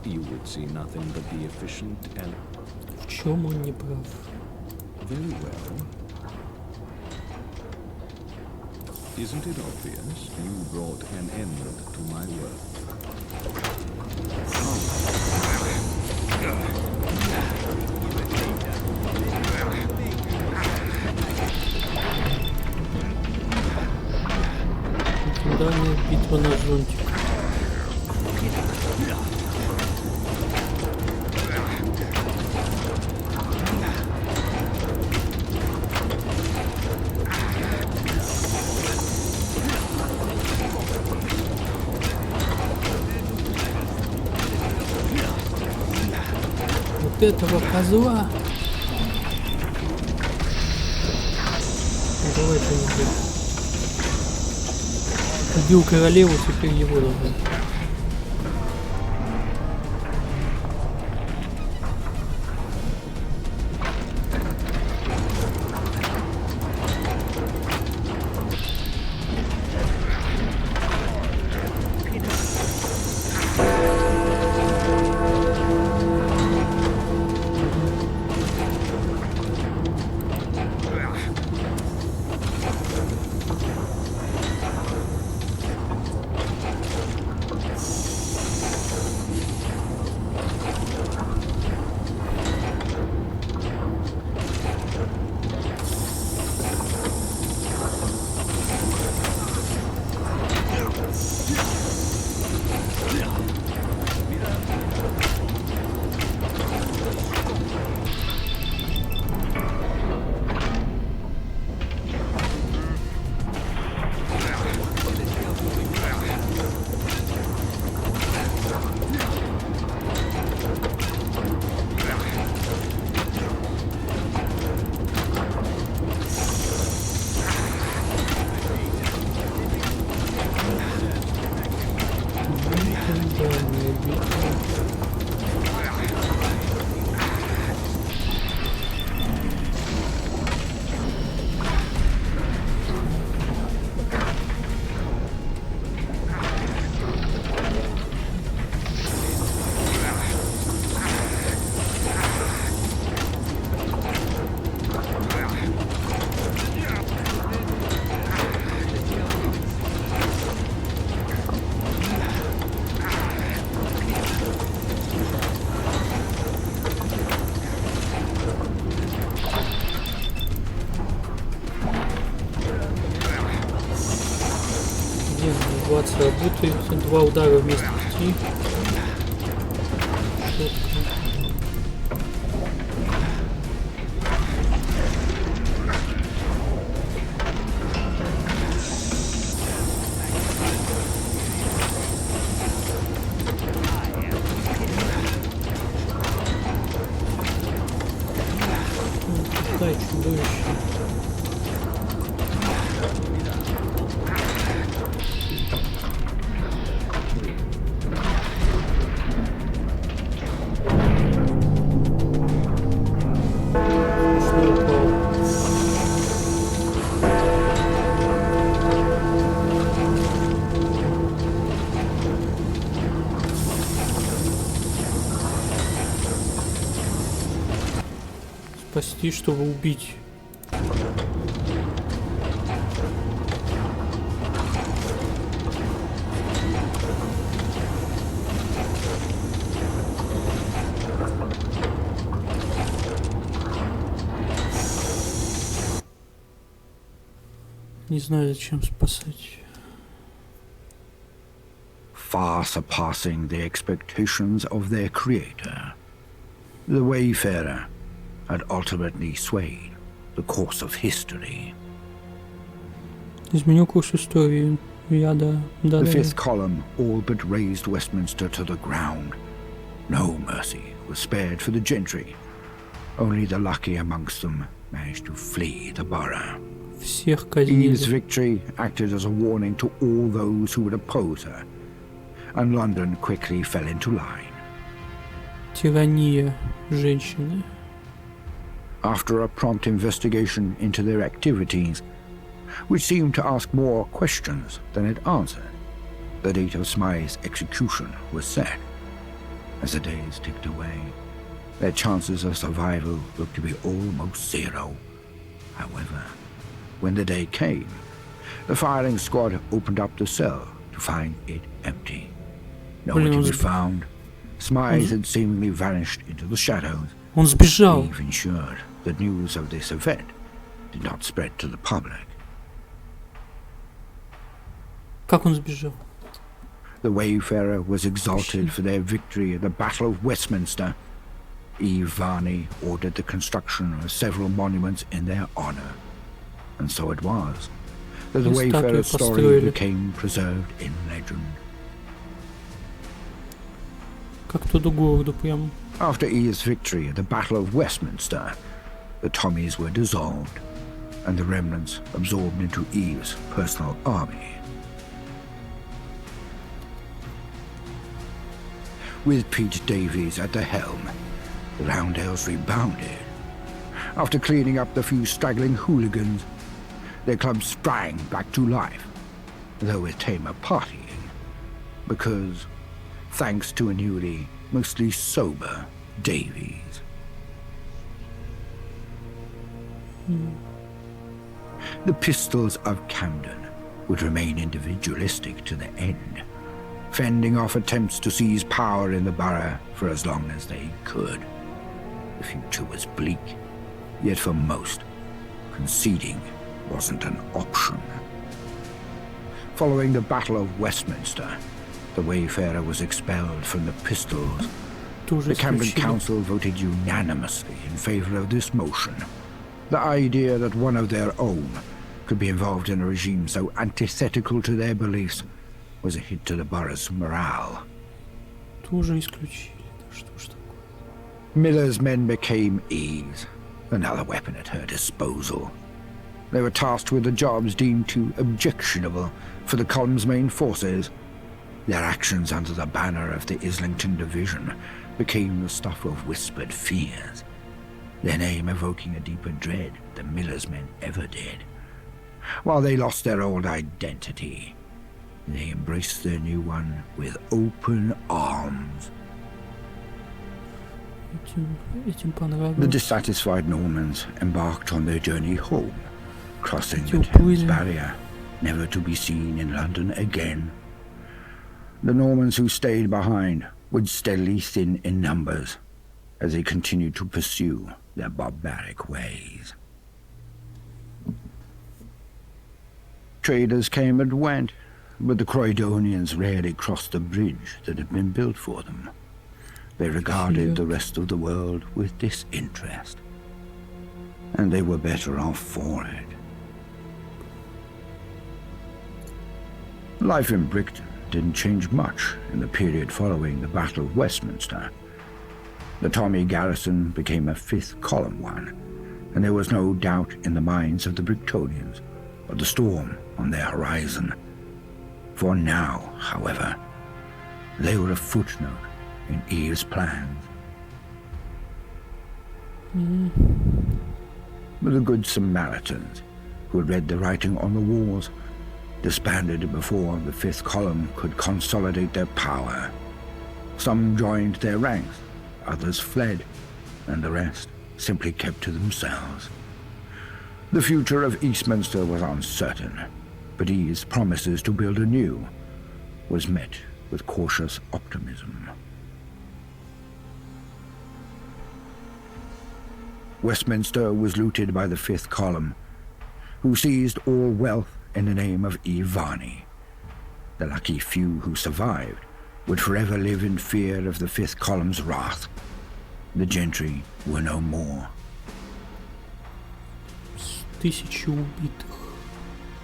you would see nothing but the efficient and... В чем он не прав? Very well. Isn't it obvious? You brought an end to my work. Легендарная битва на зонтик. Вот этого козла. Давай что-нибудь. Убил королеву, теперь его должен. Работает, 2 удара вместо 5. Дай чудовище. Спасти, чтобы убить. Не знаю, зачем спасать. far surpassing the expectations of their creator. The Wayfarer had ultimately swayed the course of history. Изменил курс истории. Я да. The fifth column all but razed Westminster to the ground. No mercy was spared for the gentry. Only the lucky amongst them managed to flee the borough. Всех казнили. Eve's victory acted as a warning to all those who would oppose her, and London quickly fell into line. Тирания женщины. After a prompt investigation into their activities, which seemed to ask more questions than it answered, the date of Smythe's execution was set. As the days ticked away, their chances of survival looked to be almost zero. However, when the day came, the firing squad opened up the cell to find it empty. Nowhere to be found, Smythe had seemingly vanished into the shadows. Он сбежал. Eve ensured that news of this event did not spread to the public. Как он сбежал? The Wayfarer was exalted for their victory at the Battle of Westminster. Eve Varney ordered the construction of several monuments in their honor. And so it was that the Wayfarer's story became preserved in legend. Как туда городу прям. After Eve's victory at the Battle of Westminster, the Tommies were dissolved, and the remnants absorbed into Eve's personal army. With Pete Davies at the helm, the Roundels rebounded. After cleaning up the few straggling hooligans, their club sprang back to life, though with tamer partying, because, thanks to a newly, mostly sober Davies. The Pistols of Camden would remain individualistic to the end, fending off attempts to seize power in the borough for as long as they could. The future was bleak, yet for most, conceding wasn't an option. Following the Battle of Westminster, the Wayfarer was expelled from the Pistols. The Camden Council voted unanimously in favour of this motion. The idea that one of their own could be involved in a regime so antithetical to their beliefs was a hit to the borough's morale. Тоже исключили. Что ж такое? Miller's men became Eve's, another weapon at her disposal. They were tasked with the jobs deemed too objectionable for the column's main forces. Their actions under the banner of the Islington Division became the stuff of whispered fears, their name evoking a deeper dread than Miller's men ever did. While they lost their old identity, they embraced their new one with open arms. Этим понравилось. The dissatisfied Normans embarked on their journey home, crossing the Thames Barrier, never to be seen in London again. The Normans who stayed behind would steadily thin in numbers as they continued to pursue their barbaric ways. Traders came and went, but the Croydonians rarely crossed the bridge that had been built for them. They regarded the rest of the world with disinterest, and they were better off for it. Life in Brickton didn't change much in the period following the Battle of Westminster. The Tommy garrison became a fifth column one, and there was no doubt in the minds of the Bricktonians of the storm on their horizon. For now, however, they were a footnote in Eve's plans. But the Good Samaritans, who had read the writing on the walls, disbanded before the fifth column could consolidate their power. Some joined their ranks, others fled, and the rest simply kept to themselves. The future of Eastminster was uncertain, but Eve's promises to build anew was met with cautious optimism. Westminster was looted by the fifth column, who seized all wealth in the name of Eve Varney. The lucky few who survived would forever live in fear of the Fifth Column's wrath. The gentry were no more. 1000 убитых.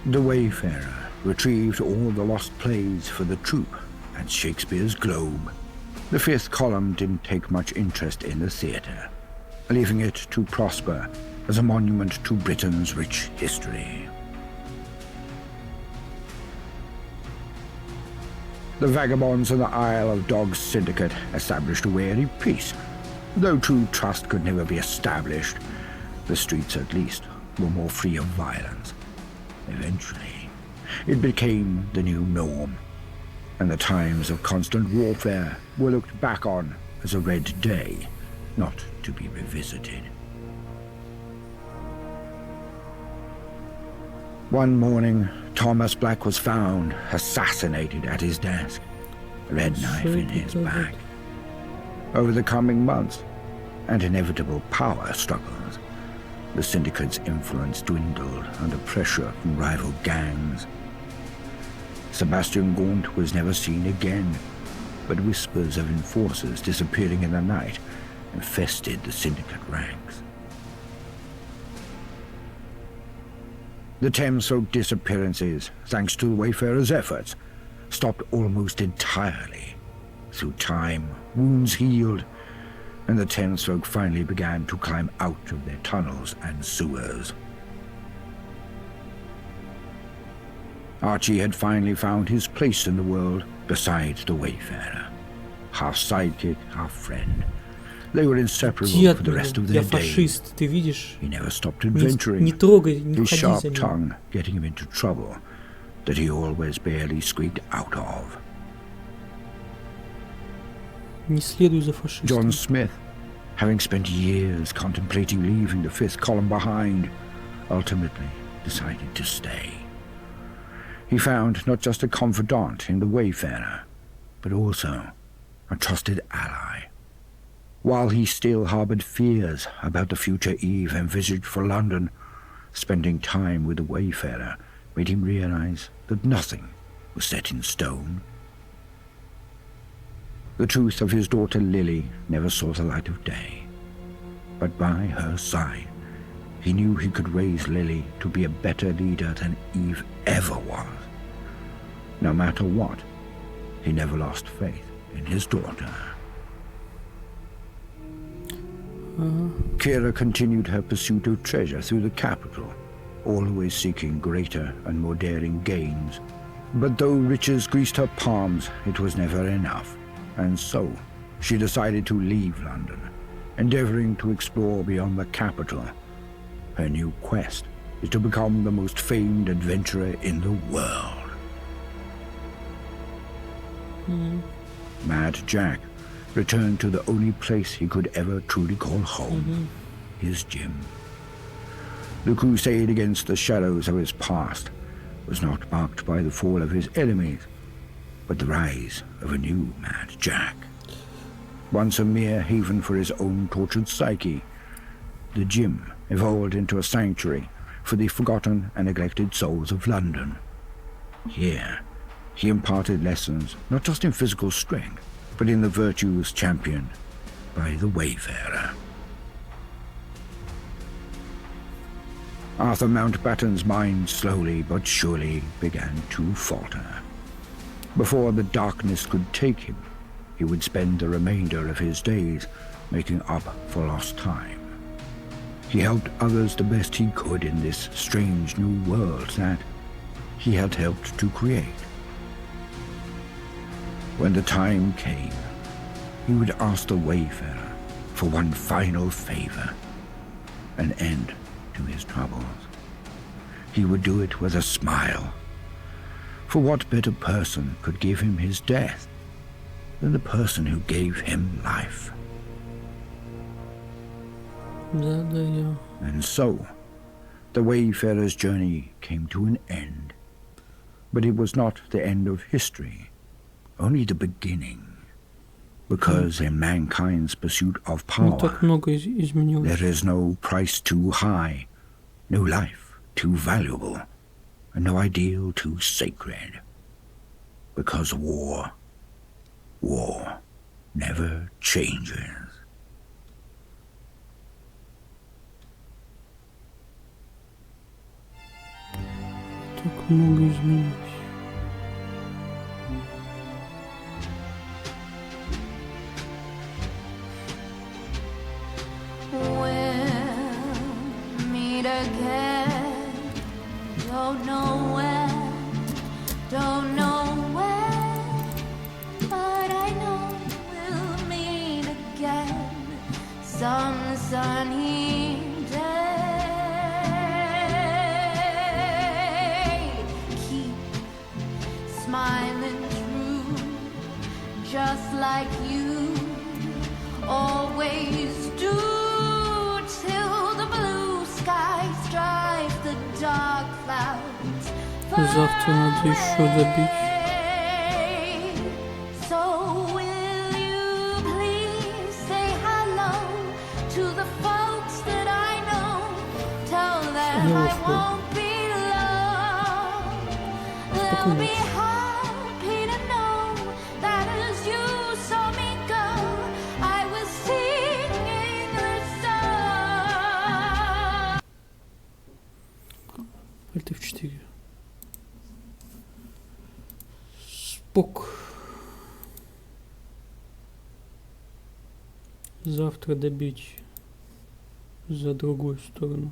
The Wayfarer retrieved all the lost plays for the troupe at Shakespeare's Globe. The Fifth Column didn't take much interest in the theatre, leaving it to prosper as a monument to Britain's rich history. The Vagabonds and the Isle of Dogs Syndicate established a wary peace. Though true trust could never be established, the streets at least were more free of violence. Eventually, it became the new norm, and the times of constant warfare were looked back on as a red day, not to be revisited. One morning, Thomas Black was found assassinated at his desk, a red knife in his back. Over the coming months and inevitable power struggles, the Syndicate's influence dwindled under pressure from rival gangs. Sebastian Gaunt was never seen again, but whispers of enforcers disappearing in the night infested the Syndicate ranks. The Thamesfolk disappearances, thanks to the Wayfarer's efforts, stopped almost entirely. Through time, wounds healed, and the Thamesfolk finally began to climb out of their tunnels and sewers. Archie had finally found his place in the world beside the Wayfarer. Half sidekick, half friend. They were inseparable for the rest of their days. He never stopped adventuring, his sharp tongue getting him into trouble that he always barely squeaked out of. John Smith, having spent years contemplating leaving the Fifth Column behind, ultimately decided to stay. He found not just a confidant in the Wayfarer, but also a trusted ally. While he still harbored fears about the future Eve envisaged for London, spending time with the Wayfarer made him realize that nothing was set in stone. The truth of his daughter Lily never saw the light of day, but by her side, he knew he could raise Lily to be a better leader than Eve ever was. No matter what, he never lost faith in his daughter. Kira continued her pursuit of treasure through the capital, always seeking greater and more daring gains. But though riches greased her palms, it was never enough, and so she decided to leave London, endeavoring to explore beyond the capital. Her new quest is to become the most famed adventurer in the world. Mad Jack returned to the only place he could ever truly call home, his gym. The crusade against the shadows of his past was not marked by the fall of his enemies, but the rise of a new Mad Jack. Once a mere haven for his own tortured psyche, the gym evolved into a sanctuary for the forgotten and neglected souls of London. Here, he imparted lessons not just in physical strength, but in the virtues championed by the Wayfarer. Arthur Mountbatten's mind slowly but surely began to falter. Before the darkness could take him, he would spend the remainder of his days making up for lost time. He helped others the best he could in this strange new world that he had helped to create. When the time came, he would ask the Wayfarer for one final favor, an end to his troubles. He would do it with a smile. For what better person could give him his death than the person who gave him life? And so, the Wayfarer's journey came to an end. But it was not the end of history, only the beginning. Because in mankind's pursuit of power, there is no price too high, no life too valuable, and no ideal too sacred. Because war never changes. Так много изменилось. We'll meet again. Don't know when, don't know when, but I know we'll meet again some sunny day. Keep smiling through, just like you always do, till the blue skies drive the dark clouds. Завтра надо еще добить. So will you please say hello to the folks that I know? Tell them I won't be long. They'll be happy to know that as you saw me go, I was singing the song. Альт F4. Спок. Завтра добить за другую сторону.